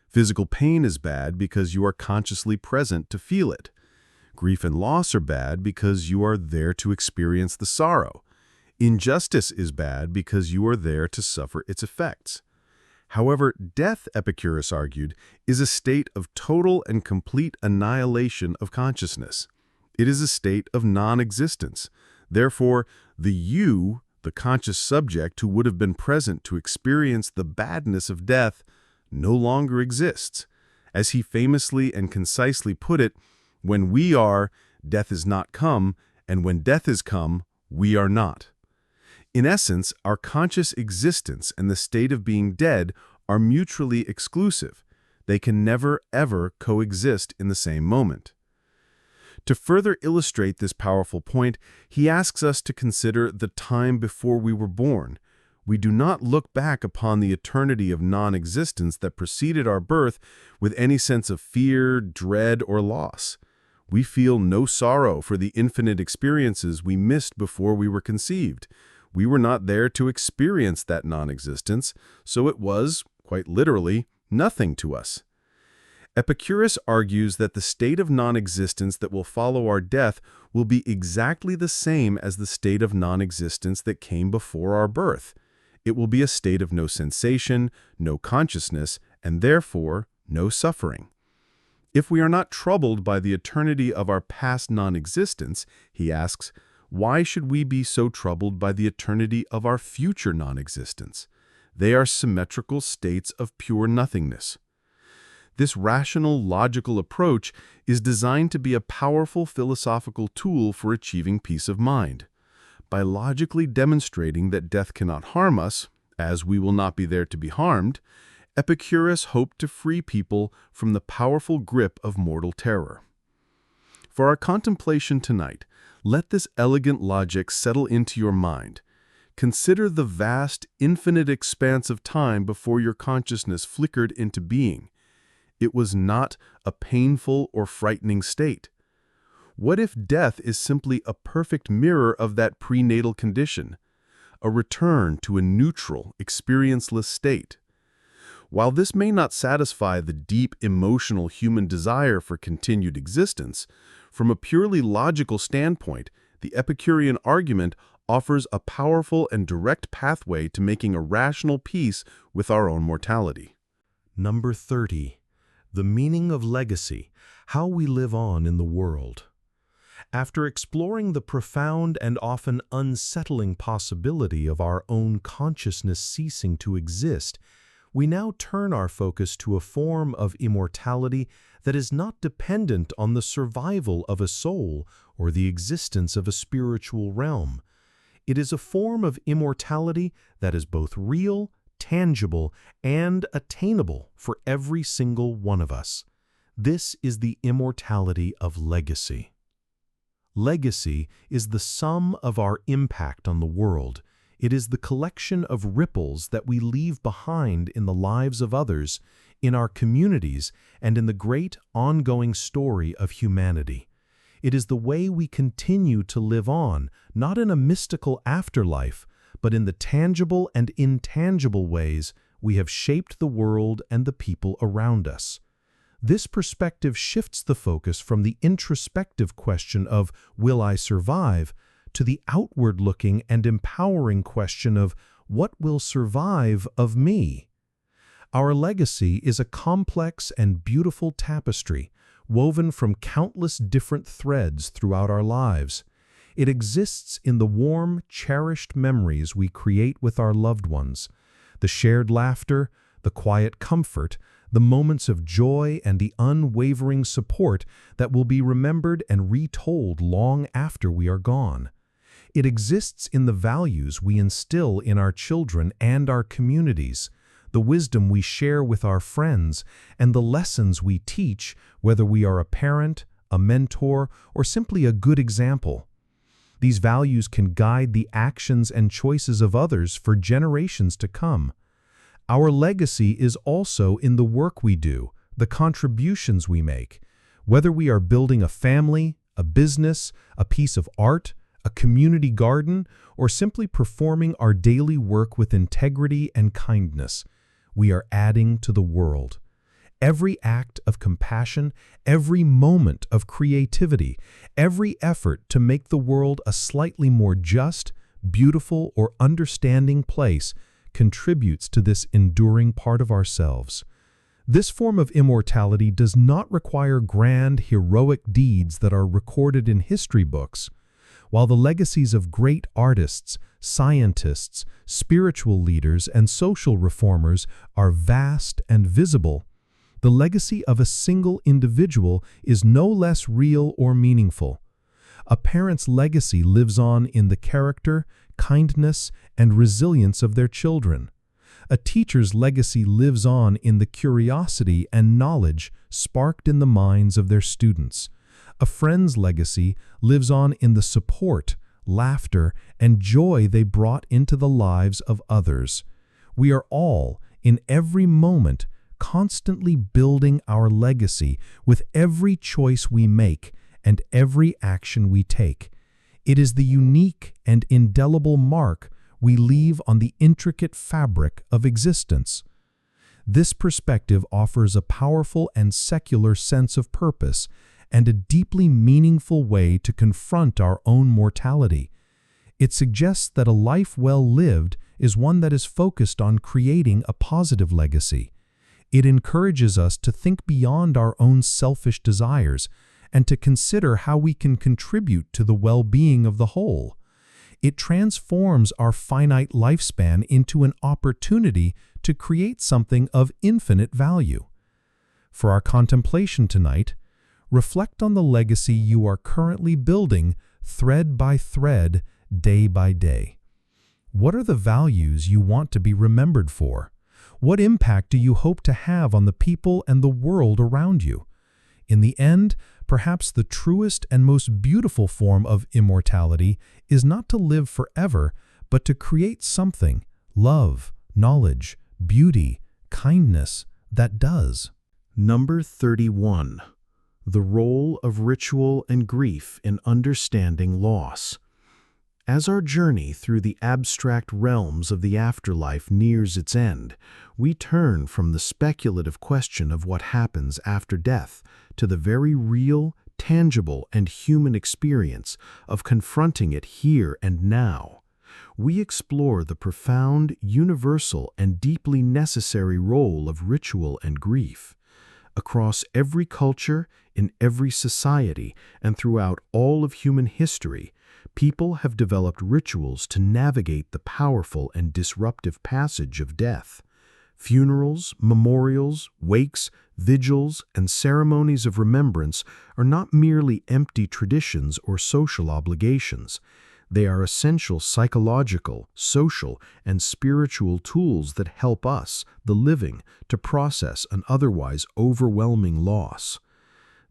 Speaker 4: Physical pain is bad because you are consciously present to feel it. Grief and loss are bad because you are there to experience the sorrow. Injustice is bad because you are there to suffer its effects. However, death, Epicurus argued, is a state of total and complete annihilation of consciousness. It is a state of non-existence. Therefore, the you, the conscious subject who would have been present to experience the badness of death, no longer exists. As he famously and concisely put it, when we are, death is not come, and when death is come, we are not. In essence, our conscious existence and the state of being dead are mutually exclusive. They can never, ever coexist in the same moment. To further illustrate this powerful point, he asks us to consider the time before we were born. We do not look back upon the eternity of non-existence that preceded our birth with any sense of fear, dread, or loss. We feel no sorrow for the infinite experiences we missed before we were conceived. We were not there to experience that non-existence, so it was, quite literally, nothing to us. Epicurus argues that the state of non-existence that will follow our death will be exactly the same as the state of non-existence that came before our birth. It will be a state of no sensation, no consciousness, and therefore no suffering. If we are not troubled by the eternity of our past non-existence, he asks, why should we be so troubled by the eternity of our future non-existence? They are symmetrical states of pure nothingness. This rational, logical approach is designed to be a powerful philosophical tool for achieving peace of mind. By logically demonstrating that death cannot harm us, as we will not be there to be harmed, Epicurus hoped to free people from the powerful grip of mortal terror. For our contemplation tonight, let this elegant logic settle into your mind. Consider the vast, infinite expanse of time before your consciousness flickered into being. It was not a painful or frightening state. What if death is simply a perfect mirror of that prenatal condition, a return to a neutral, experienceless state? While this may not satisfy the deep emotional human desire for continued existence, from a purely logical standpoint, the Epicurean argument offers a powerful and direct pathway to making a rational peace with our own mortality.
Speaker 3: Number 30. The meaning of legacy, how we live on in the world. After exploring the profound and often unsettling possibility of our own consciousness ceasing to exist, we now turn our focus to a form of immortality that is not dependent on the survival of a soul or the existence of a spiritual realm. It is a form of immortality that is both real, tangible, and attainable for every single one of us. This is the immortality of legacy. Legacy is the sum of our impact on the world.
Speaker 4: It is the collection of ripples that we leave behind in the lives of others, in our communities, and in the great ongoing story of humanity. It is the way we continue to live on, not in a mystical afterlife, but in the tangible and intangible ways we have shaped the world and the people around us. This perspective shifts the focus from the introspective question of, will I survive, to the outward-looking and empowering question of, what will survive of me? Our legacy is a complex and beautiful tapestry, woven from countless different threads throughout our lives. It exists in the warm, cherished memories we create with our loved ones, the shared laughter, the quiet comfort, the moments of joy, and the unwavering support that will be remembered and retold long after we are gone. It exists in the values we instill in our children and our communities, the wisdom we share with our friends, and the lessons we teach, whether we are a parent, a mentor, or simply a good example. These values can guide the actions and choices of others for generations to come. Our legacy is also in the work we do, the contributions we make. Whether we are building a family, a business, a piece of art, a community garden, or simply performing our daily work with integrity and kindness, we are adding to the world. Every act of compassion, every moment of creativity, every effort to make the world a slightly more just, beautiful, or understanding place contributes to this enduring part of ourselves. This form of immortality does not require grand, heroic deeds that are recorded in history books. While the legacies of great artists, scientists, spiritual leaders, and social reformers are vast and visible, the legacy of a single individual is no less real or meaningful. A parent's legacy lives on in the character, kindness, and resilience of their children. A teacher's legacy lives on in the curiosity and knowledge sparked in the minds of their students. A friend's legacy lives on in the support, laughter, and joy they brought into the lives of others. We are all, in every moment, constantly building our legacy with every choice we make and every action we take. It is the unique and indelible mark we leave on the intricate fabric of existence. This perspective offers a powerful and secular sense of purpose and a deeply meaningful way to confront our own mortality. It suggests that a life well lived is one that is focused on creating a positive legacy. It encourages us to think beyond our own selfish desires and to consider how we can contribute to the well-being of the whole. It transforms our finite lifespan into an opportunity to create something of infinite value. For our contemplation tonight, reflect on the legacy you are currently building thread by thread, day by day. What are the values you want to be remembered for? What impact do you hope to have on the people and the world around you? In the end, perhaps the truest and most beautiful form of immortality is not to live forever, but to create something, love, knowledge, beauty, kindness, that does.
Speaker 5: Number 31. The role of ritual and grief in understanding loss. As our journey through the abstract realms of the afterlife nears its end, we turn from the speculative question of what happens after death to the very real, tangible, and human experience of confronting it here and now. We explore the profound, universal, and deeply necessary role of ritual and grief. Across every culture, in every society, and throughout all of human history, people have developed rituals to navigate the powerful and disruptive passage of death. Funerals, memorials, wakes, vigils, and ceremonies of remembrance are not merely empty traditions or social obligations. They are essential psychological, social, and spiritual tools that help us, the living, to process an otherwise overwhelming loss.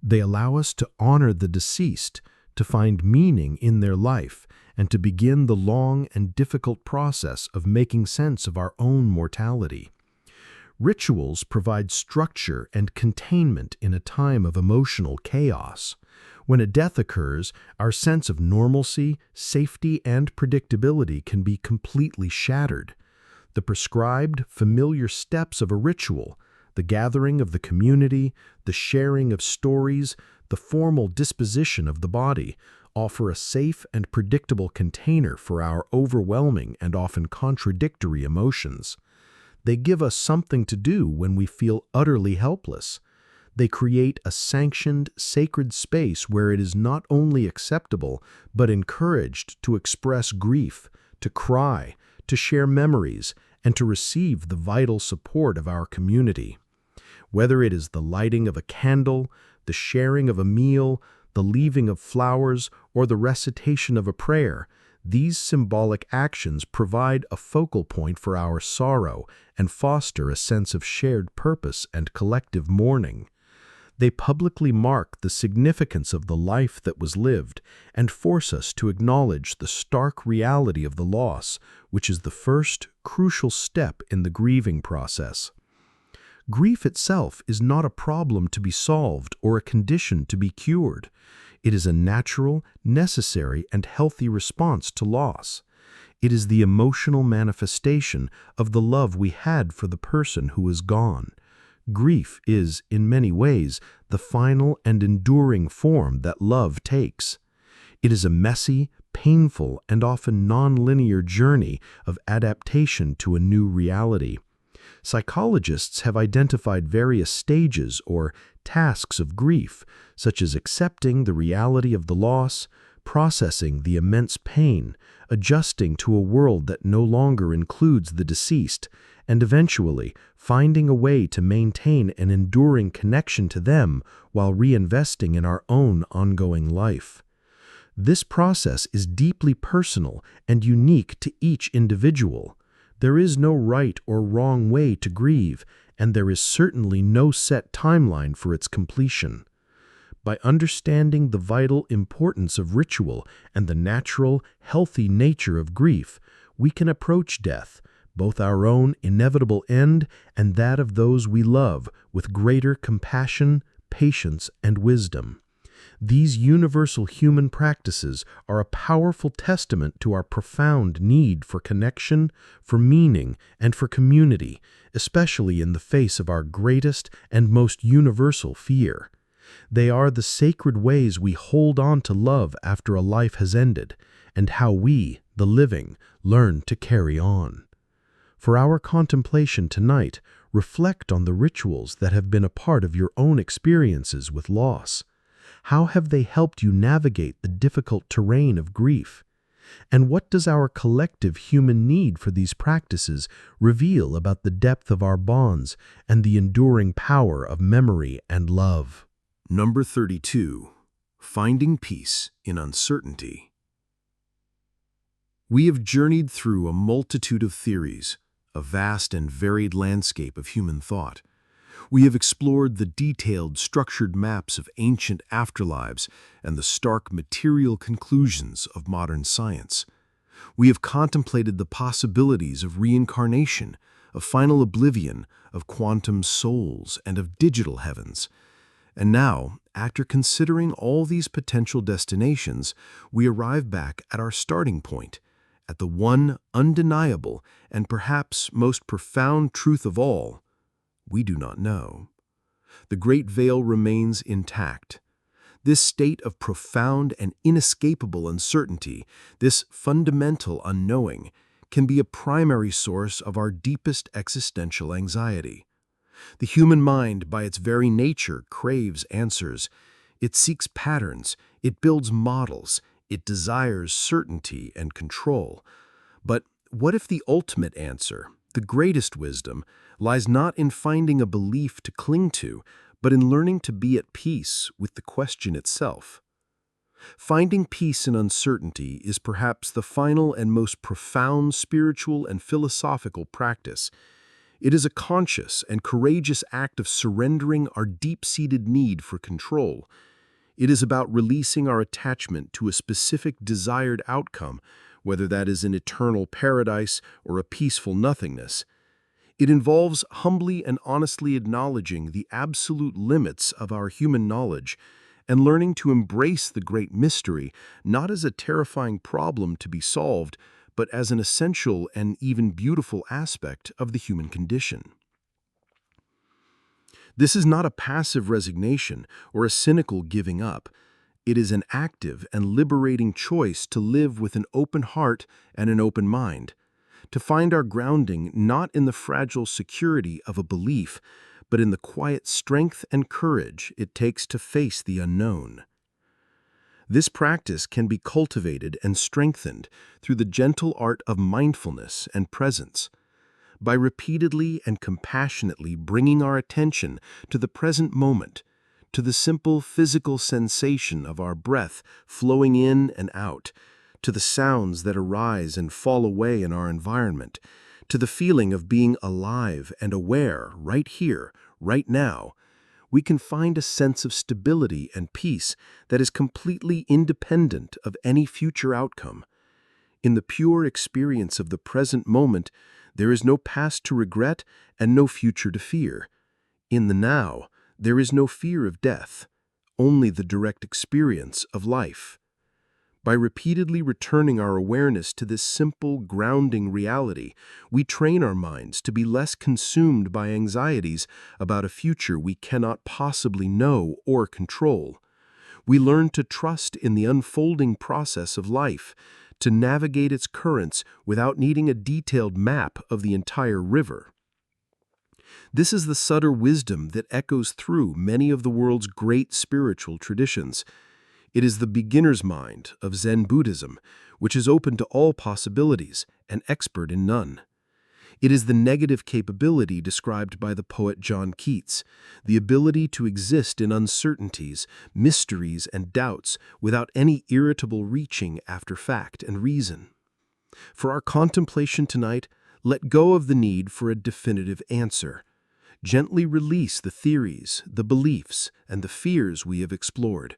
Speaker 5: They allow us to honor the deceased, to find meaning in their life, and to begin the long and difficult process of making sense of our own mortality. Rituals provide structure and containment in a time of emotional chaos. When a death occurs, our sense of normalcy, safety, and predictability can be completely shattered. The prescribed, familiar steps of a ritual, the gathering of the community, the sharing of stories, the formal disposition of the body, offer a safe and predictable container for our overwhelming and often contradictory emotions. They give us something to do when we feel utterly helpless. They create a sanctioned, sacred space where it is not only acceptable, but encouraged to express grief, to cry, to share memories, and to receive the vital support of our community. Whether it is the lighting of a candle, the sharing of a meal, the leaving of flowers, or the recitation of a prayer, these symbolic actions provide a focal point for our sorrow and foster a sense of shared purpose and collective mourning. They publicly mark the significance of the life that was lived and force us to acknowledge the stark reality of the loss, which is the first, crucial step in the grieving process. Grief itself is not a problem to be solved or a condition to be cured. It is a natural, necessary, and healthy response to loss. It is the emotional manifestation of the love we had for the person who is gone. Grief is, in many ways, the final and enduring form that love takes. It is a messy, painful, and often non-linear journey of adaptation to a new reality. Psychologists have identified various stages or tasks of grief, such as accepting the reality of the loss, processing the immense pain, adjusting to a world that no longer includes the deceased, and eventually finding a way to maintain an enduring connection to them while reinvesting in our own ongoing life. This process is deeply personal and unique to each individual. There is no right or wrong way to grieve, and there is certainly no set timeline for its completion. By understanding the vital importance of ritual and the natural, healthy nature of grief, we can approach death, both our own inevitable end and that of those we love, with greater compassion, patience, and wisdom. These universal human practices are a powerful testament to our profound need for connection, for meaning, and for community, especially in the face of our greatest and most universal fear. They are the sacred ways we hold on to love after a life has ended, and how we, the living, learn to carry on. For our contemplation tonight, reflect on the rituals that have been a part of your own experiences with loss. How have they helped you navigate the difficult terrain of grief? And what does our collective human need for these practices reveal about the depth of our bonds and the enduring power of memory and love?
Speaker 7: Number 32. Finding Peace in Uncertainty. We have journeyed through a multitude of theories, a vast and varied landscape of human thought. We have explored the detailed, structured maps of ancient afterlives and the stark material conclusions of modern science. We have contemplated the possibilities of reincarnation, of final oblivion, of quantum souls, and of digital heavens. And now, after considering all these potential destinations, we arrive back at our starting point, at the one undeniable and perhaps most profound truth of all: we do not know. The great veil remains intact. This state of profound and inescapable uncertainty, this fundamental unknowing, can be a primary source of our deepest existential anxiety. The human mind, by its very nature, craves answers. It seeks patterns, it builds models, it desires certainty and control. But what if the ultimate answer, the greatest wisdom, lies not in finding a belief to cling to, but in learning to be at peace with the question itself? Finding peace in uncertainty is perhaps the final and most profound spiritual and philosophical practice. It is a conscious and courageous act of surrendering our deep-seated need for control.
Speaker 4: It is about releasing our attachment to a specific desired outcome, whether that is an eternal paradise or a peaceful nothingness. It involves humbly and honestly acknowledging the absolute limits of our human knowledge and learning to embrace the great mystery, not as a terrifying problem to be solved, but as an essential and even beautiful aspect of the human condition. This is not a passive resignation or a cynical giving up. It is an active and liberating choice to live with an open heart and an open mind, to find our grounding not in the fragile security of a belief, but in the quiet strength and courage it takes to face the unknown. This practice can be cultivated and strengthened through the gentle art of mindfulness and presence, by repeatedly and compassionately bringing our attention to the present moment, to the simple physical sensation of our breath flowing in and out, to the sounds that arise and fall away in our environment, to the feeling of being alive and aware right here, right now, we can find a sense of stability and peace that is completely independent of any future outcome. In the pure experience of the present moment, there is no past to regret and no future to fear. In the now, there is no fear of death, only the direct experience of life. By repeatedly returning our awareness to this simple, grounding reality, we train our minds to be less consumed by anxieties about a future we cannot possibly know or control. We learn to trust in the unfolding process of life, to navigate its currents without needing a detailed map of the entire river. This is the subtle wisdom that echoes through many of the world's great spiritual traditions. It is the beginner's mind of Zen Buddhism, which is open to all possibilities and expert in none. It is the negative capability described by the poet John Keats, the ability to exist in uncertainties, mysteries, and doubts without any irritable reaching after fact and reason. For our contemplation tonight, let go of the need for a definitive answer. Gently release the theories, the beliefs, and the fears we have explored.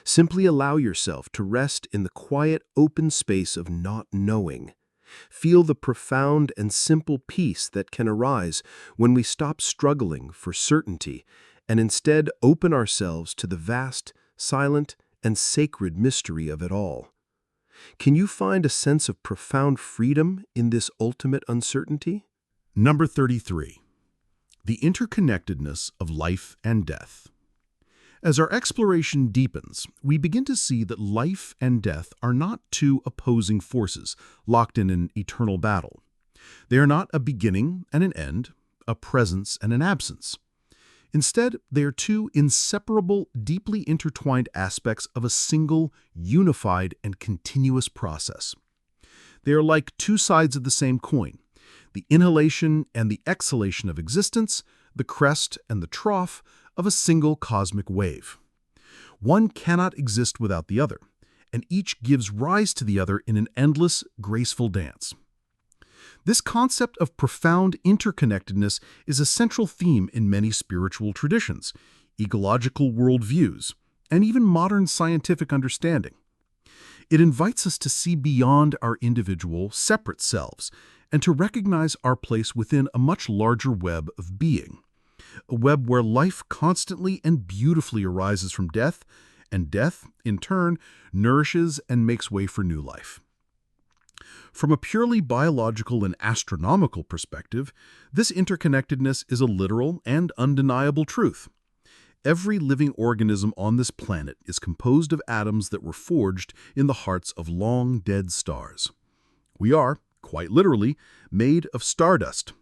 Speaker 4: Simply allow yourself to rest in the quiet, open space of not knowing. Feel the profound and simple peace that can arise when we stop struggling for certainty and instead open ourselves to the vast, silent, and sacred mystery of it all. Can you find a sense of profound freedom in this ultimate uncertainty?
Speaker 1: Number 33. The interconnectedness of life and death. As our exploration deepens, we begin to see that life and death are not two opposing forces locked in an eternal battle. They are not a beginning and an end, a presence and an absence. Instead, they are two inseparable, deeply intertwined aspects of a single, unified, and continuous process. They are like two sides of the same coin, the inhalation and the exhalation of existence, the crest and the trough of a single cosmic wave. One cannot exist without the other, and each gives rise to the other in an endless, graceful dance. This concept of profound interconnectedness is a central theme in many spiritual traditions, ecological worldviews, and even modern scientific understanding. It invites us to see beyond our individual, separate selves and to recognize our place within a much larger web of being, a web where life constantly and beautifully arises from death, and death, in turn, nourishes and makes way for new life. From a purely biological and astronomical perspective, this interconnectedness is a literal and undeniable truth. Every living organism on this planet is composed of atoms that were forged in the hearts of long-dead stars. We are, quite literally, made of stardust.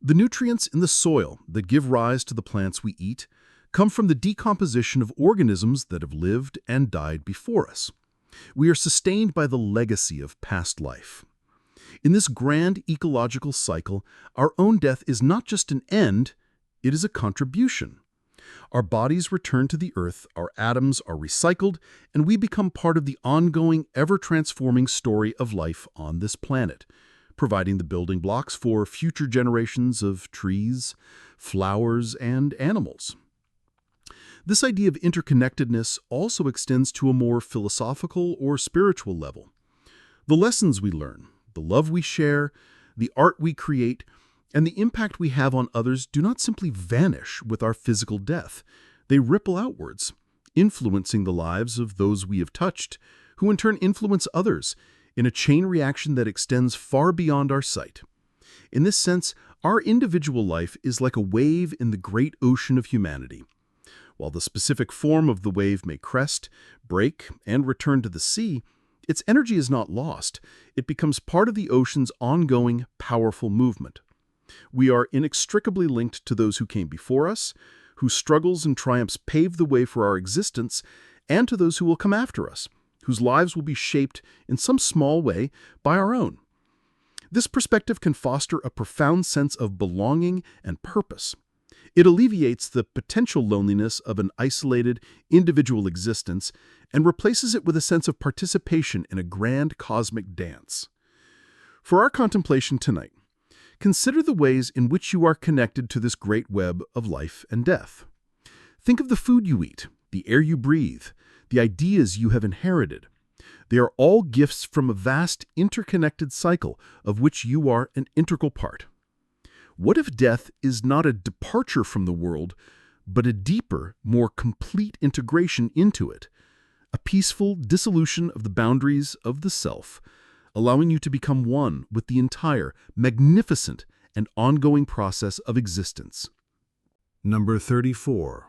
Speaker 1: The nutrients in the soil that give rise to the plants we eat come from the decomposition of organisms that have lived and died before us. We are sustained by the legacy of past life. In this grand ecological cycle, our own death is not just an end, it is a contribution. Our bodies return to the earth, our atoms are recycled, and we become part of the ongoing, ever-transforming story of life on this planet, providing the building blocks for future generations of trees, flowers, and animals.
Speaker 6: This idea of interconnectedness also extends to a more philosophical or spiritual level. The lessons we learn, the love we share, the art we create, and the impact we have on others do not simply vanish with our physical death. They ripple outwards, influencing the lives of those we have touched, who in turn influence others in a chain reaction that extends far beyond our sight. In this sense, our individual life is like a wave in the great ocean of humanity. While the specific form of the wave may crest, break, and return to the sea, its energy is not lost. It becomes part of the ocean's ongoing, powerful movement. We are inextricably linked to those who came before us, whose struggles and triumphs paved the way for our existence, and to those who will come after us, whose lives will be shaped in some small way by our own. This perspective can foster a profound sense of belonging and purpose. It alleviates the potential loneliness of an isolated, individual existence and replaces it with a sense of participation in a grand cosmic dance. For our contemplation tonight, consider the ways in which you are connected to this great web of life and death. Think of the food you eat, the air you breathe, the ideas you have inherited. They are all gifts from a vast interconnected cycle of which you are an integral part. What if death is not a departure from the world, but a deeper, more complete integration into it, a peaceful dissolution of the boundaries of the self, allowing you to become one with the entire, magnificent, and ongoing process of existence?
Speaker 4: Number 34.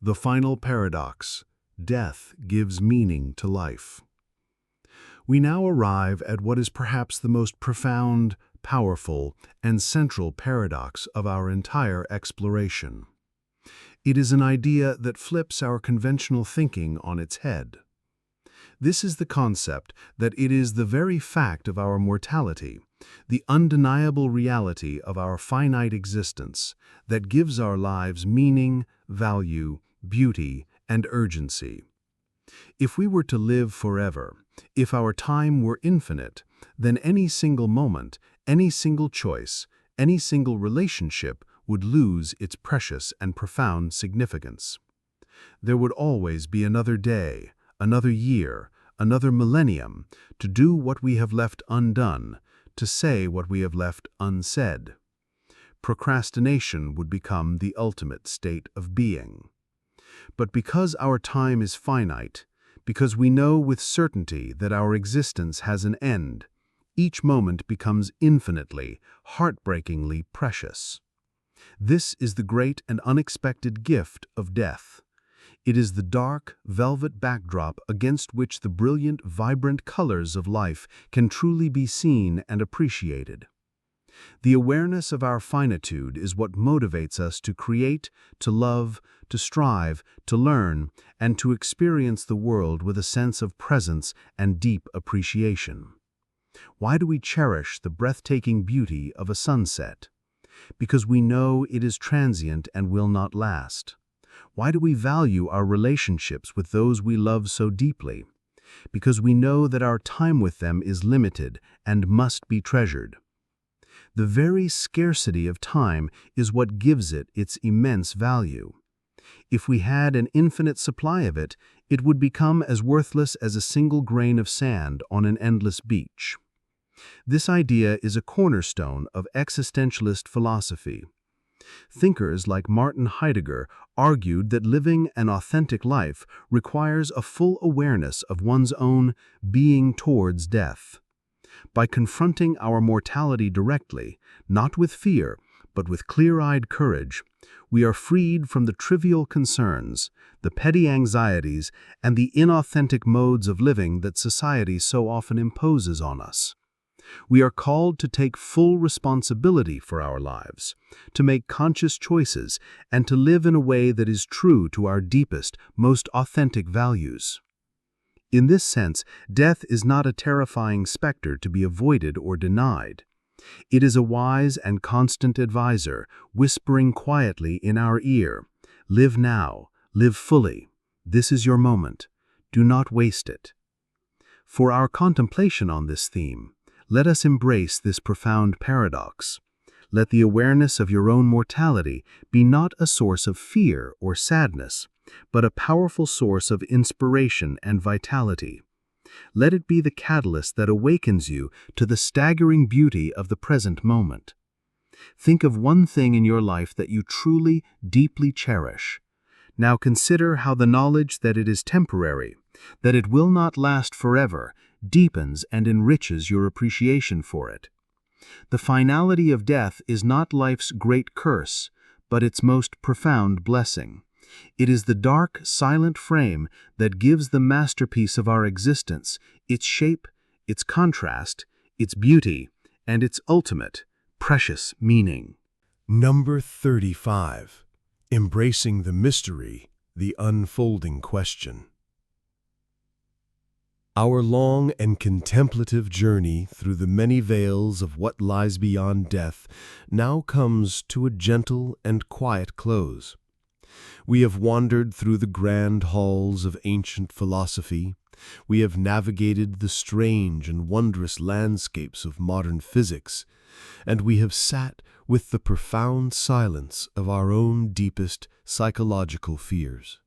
Speaker 4: The final paradox. Death gives meaning to life. We now arrive at what is perhaps the most profound, powerful, and central paradox of our entire exploration. It is an idea that flips our conventional thinking on its head. This is the concept that it is the very fact of our mortality, the undeniable reality of our finite existence, that gives our lives meaning, value, beauty, and urgency. If we were to live forever, if our time were infinite, then any single moment, any single choice, any single relationship would lose its precious and profound significance. There would always be another day, another year, another millennium, to do what we have left undone, to say what we have left unsaid. Procrastination would become the ultimate state of being. But because our time is finite, because we know with certainty that our existence has an end, each moment becomes infinitely, heartbreakingly precious. This is the great and unexpected gift of death. It is the dark, velvet backdrop against which the brilliant, vibrant colors of life can truly be seen and appreciated. The awareness of our finitude is what motivates us to create, to love, to strive, to learn, and to experience the world with a sense of presence and deep appreciation. Why do we cherish the breathtaking beauty of a sunset? Because we know it is transient and will not last. Why do we value our relationships with those we love so deeply? Because we know that our time with them is limited and must be treasured. The very scarcity of time is what gives it its immense value. If we had an infinite supply of it, it would become as worthless as a single grain of sand on an endless beach. This idea is a cornerstone of existentialist philosophy. Thinkers like Martin Heidegger argued that living an authentic life requires a full awareness of one's own being towards death. By confronting our mortality directly, not with fear, but with clear-eyed courage, we are freed from the trivial concerns, the petty anxieties, and the inauthentic modes of living that society so often imposes on us. We are called to take full responsibility for our lives, to make conscious choices, and to live in a way that is true to our deepest, most authentic values. In this sense, death is not a terrifying specter to be avoided or denied. It is a wise and constant advisor, whispering quietly in our ear, "Live now, live fully. This is your moment. Do not waste it." For our contemplation on this theme, let us embrace this profound paradox.
Speaker 5: Let the awareness of your own mortality be not a source of fear or sadness, but a powerful source of inspiration and vitality. Let it be the catalyst that awakens you to the staggering beauty of the present moment. Think of one thing in your life that you truly, deeply cherish. Now consider how the knowledge that it is temporary, that it will not last forever, deepens and enriches your appreciation for it. The finality of death is not life's great curse, but its most profound blessing. It is the dark, silent frame that gives the masterpiece of our existence its shape, its contrast, its beauty, and its ultimate, precious meaning.
Speaker 4: Number 35. Embracing the mystery, the unfolding question. Our long and contemplative journey through the many veils of what lies beyond death now comes to a gentle and quiet close. We have wandered through the grand halls of ancient philosophy. We have navigated the strange and wondrous landscapes of modern physics, and we have sat with the profound silence of our own deepest psychological fears.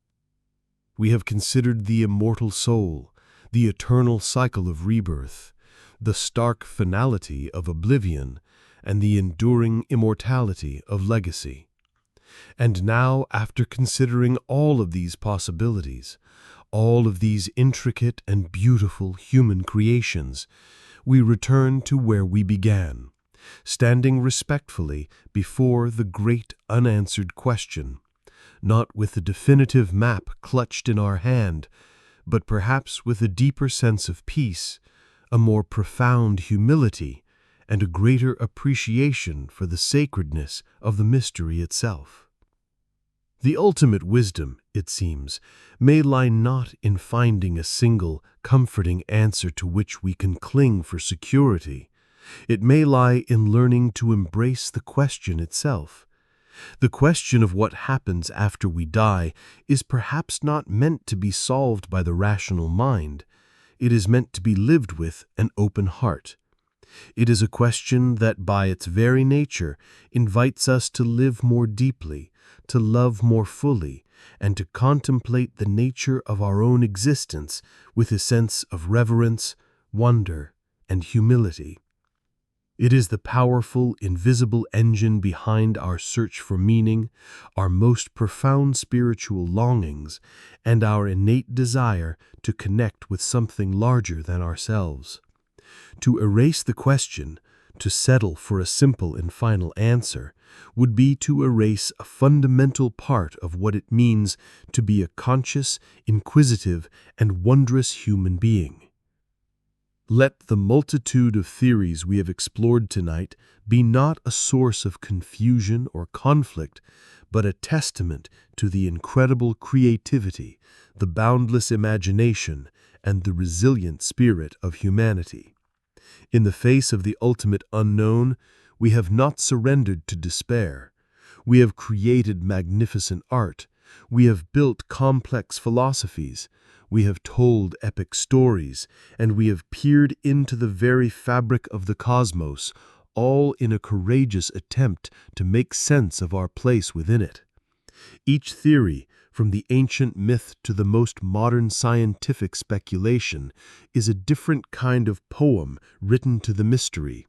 Speaker 4: We have considered the immortal soul, the eternal cycle of rebirth, the stark finality of oblivion, and the enduring immortality of legacy. And now, after considering all of these possibilities, all of these intricate and beautiful human creations, we return to where we began, standing respectfully before the great unanswered question, not with a definitive map clutched in our hand, but perhaps with a deeper sense of peace, a more profound humility, and a greater appreciation for the sacredness of the mystery itself. The ultimate wisdom, it seems, may lie not in finding a single, comforting answer to which we can cling for security. It may lie in learning to embrace the question itself. The question of what happens after we die is perhaps not meant to be solved by the rational mind. It is meant to be lived with an open heart. It is a question that by its very nature invites us to live more deeply, to love more fully, and to contemplate the nature of our own existence with a sense of reverence, wonder, and humility. It is the powerful, invisible engine behind our search for meaning, our most profound spiritual longings, and our innate desire to connect with something larger than ourselves. To erase the question, to settle for a simple and final answer, would be to erase a fundamental part of what it means to be a conscious, inquisitive, and wondrous human being. Let the multitude of theories we have explored tonight be not a source of confusion or conflict, but a testament to the incredible creativity, the boundless imagination, and the resilient spirit of humanity. In the face of the ultimate unknown, we have not surrendered to despair. We have created magnificent art. We have built complex philosophies. We have told epic stories, and we have peered into the very fabric of the cosmos, all in a courageous attempt to make sense of our place within it. Each theory, from the ancient myth to the most modern scientific speculation, is a different kind of poem written to the mystery,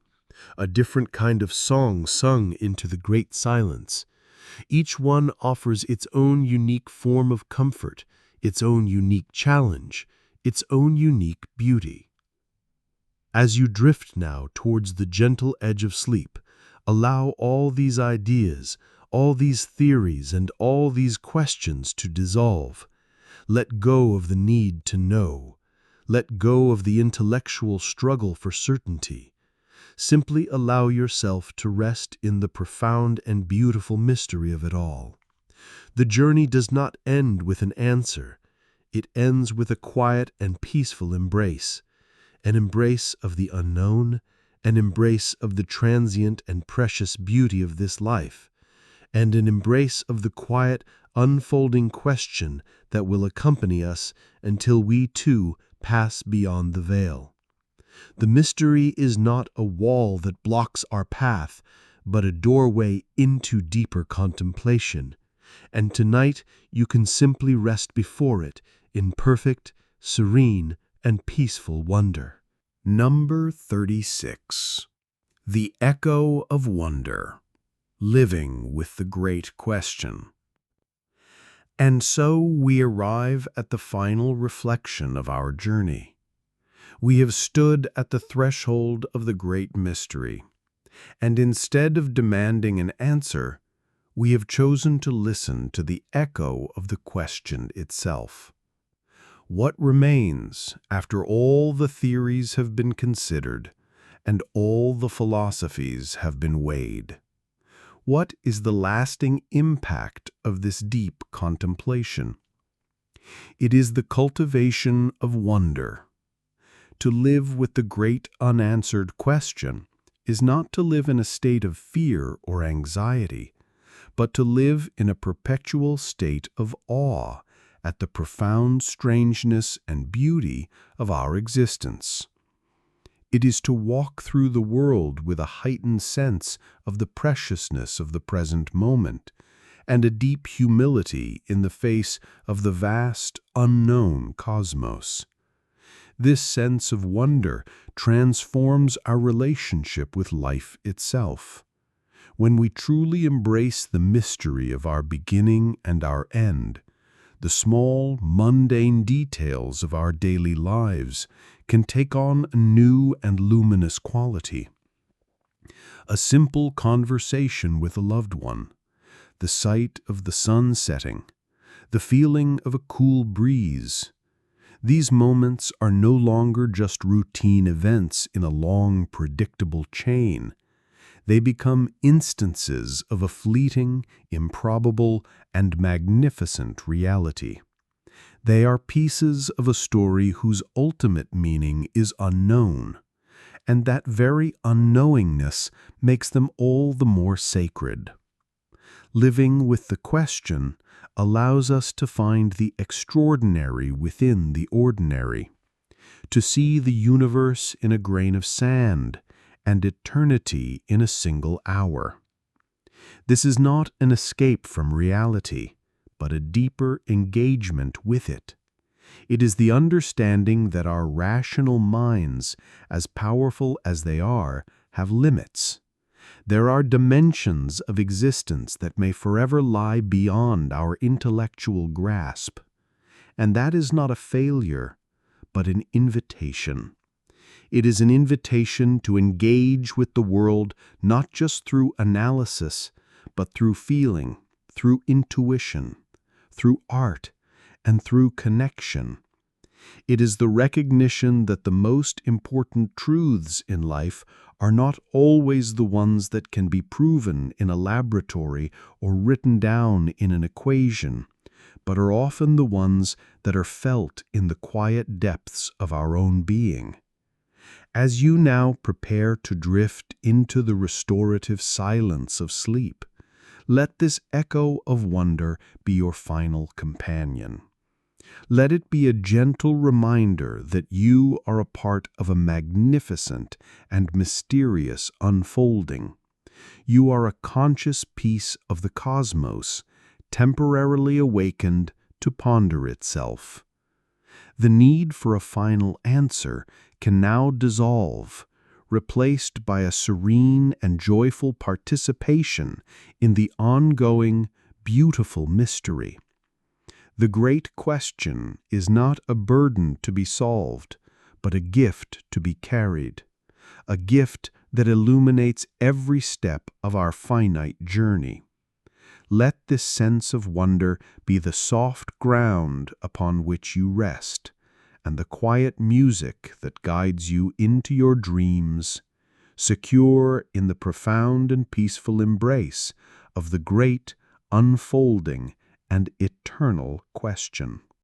Speaker 4: a different kind of song sung into the great silence. Each one offers its own unique form of comfort, its own unique challenge, its own unique beauty. As you drift now towards the gentle edge of sleep, allow all these ideas, all these theories, and all these questions to dissolve. Let go of the need to know. Let go of the intellectual struggle for certainty. Simply allow yourself to rest in the profound and beautiful mystery of it all. The journey does not end with an answer. It ends with a quiet and peaceful embrace, an embrace of the unknown, an embrace of the transient and precious beauty of this life, and an embrace of the quiet, unfolding question that will accompany us until we too pass beyond the veil. The mystery is not a wall that blocks our path,
Speaker 5: but a doorway into deeper contemplation, and tonight you can simply rest before it in perfect, serene, and peaceful wonder.
Speaker 1: Number 36. The Echo of Wonder. Living with the Great Question. And so we arrive at the final reflection of our journey. We have stood at the threshold of the great mystery, and instead of demanding an answer, we have chosen to listen to the echo of the question itself. What remains after all the theories have been considered and all the philosophies have been weighed? What is the lasting impact of this deep contemplation? It is the cultivation of wonder. To live with the great unanswered question is not to live in a state of fear or anxiety, but to live in a perpetual state of awe at the profound strangeness and beauty of our existence. It is to walk through the world with a heightened sense of the preciousness of the present moment and a deep humility in the face of the vast, unknown cosmos. This sense of wonder transforms our relationship with life itself. When we truly embrace the mystery of our beginning and our end, the small, mundane details of our daily lives can take on a new and luminous quality. A simple conversation with a loved one, the sight of the sun setting, the feeling of a cool breeze. These moments are no longer just routine events in a long, predictable chain. They become instances of a fleeting, improbable, and magnificent reality. They are pieces of a story whose ultimate meaning is unknown, and that very unknowingness makes them all the more sacred. Living with the question allows us to find the extraordinary within the ordinary, to see the universe in a grain of sand, and eternity in a single hour. This is not an escape from reality, but a deeper engagement with it. It is the understanding that our rational minds, as powerful as they are, have limits. There are dimensions of existence that may forever lie beyond our intellectual grasp. And that is not a failure, but an invitation. It is an invitation to engage with the world not just through analysis, but through feeling, through intuition, through art, and through connection. It is the recognition that the most important truths in life are not always the ones that can be proven in a laboratory or written down in an equation, but are often the ones that are felt in the quiet depths of our own being. As you now prepare to drift into the restorative silence of sleep, let this echo of wonder be your final companion. Let it be a gentle reminder that you are a part of a magnificent and mysterious unfolding. You are a conscious piece of the cosmos, temporarily awakened to ponder itself. The need for a final answer can now dissolve, replaced by a serene and joyful participation in the ongoing, beautiful mystery. The great question is not a burden to be solved, but a gift to be carried, a gift that illuminates every step of our finite journey. Let this sense of wonder be the soft ground upon which you rest, and the quiet music that guides you into your dreams, secure in the profound and peaceful embrace of the great, unfolding, and eternal question.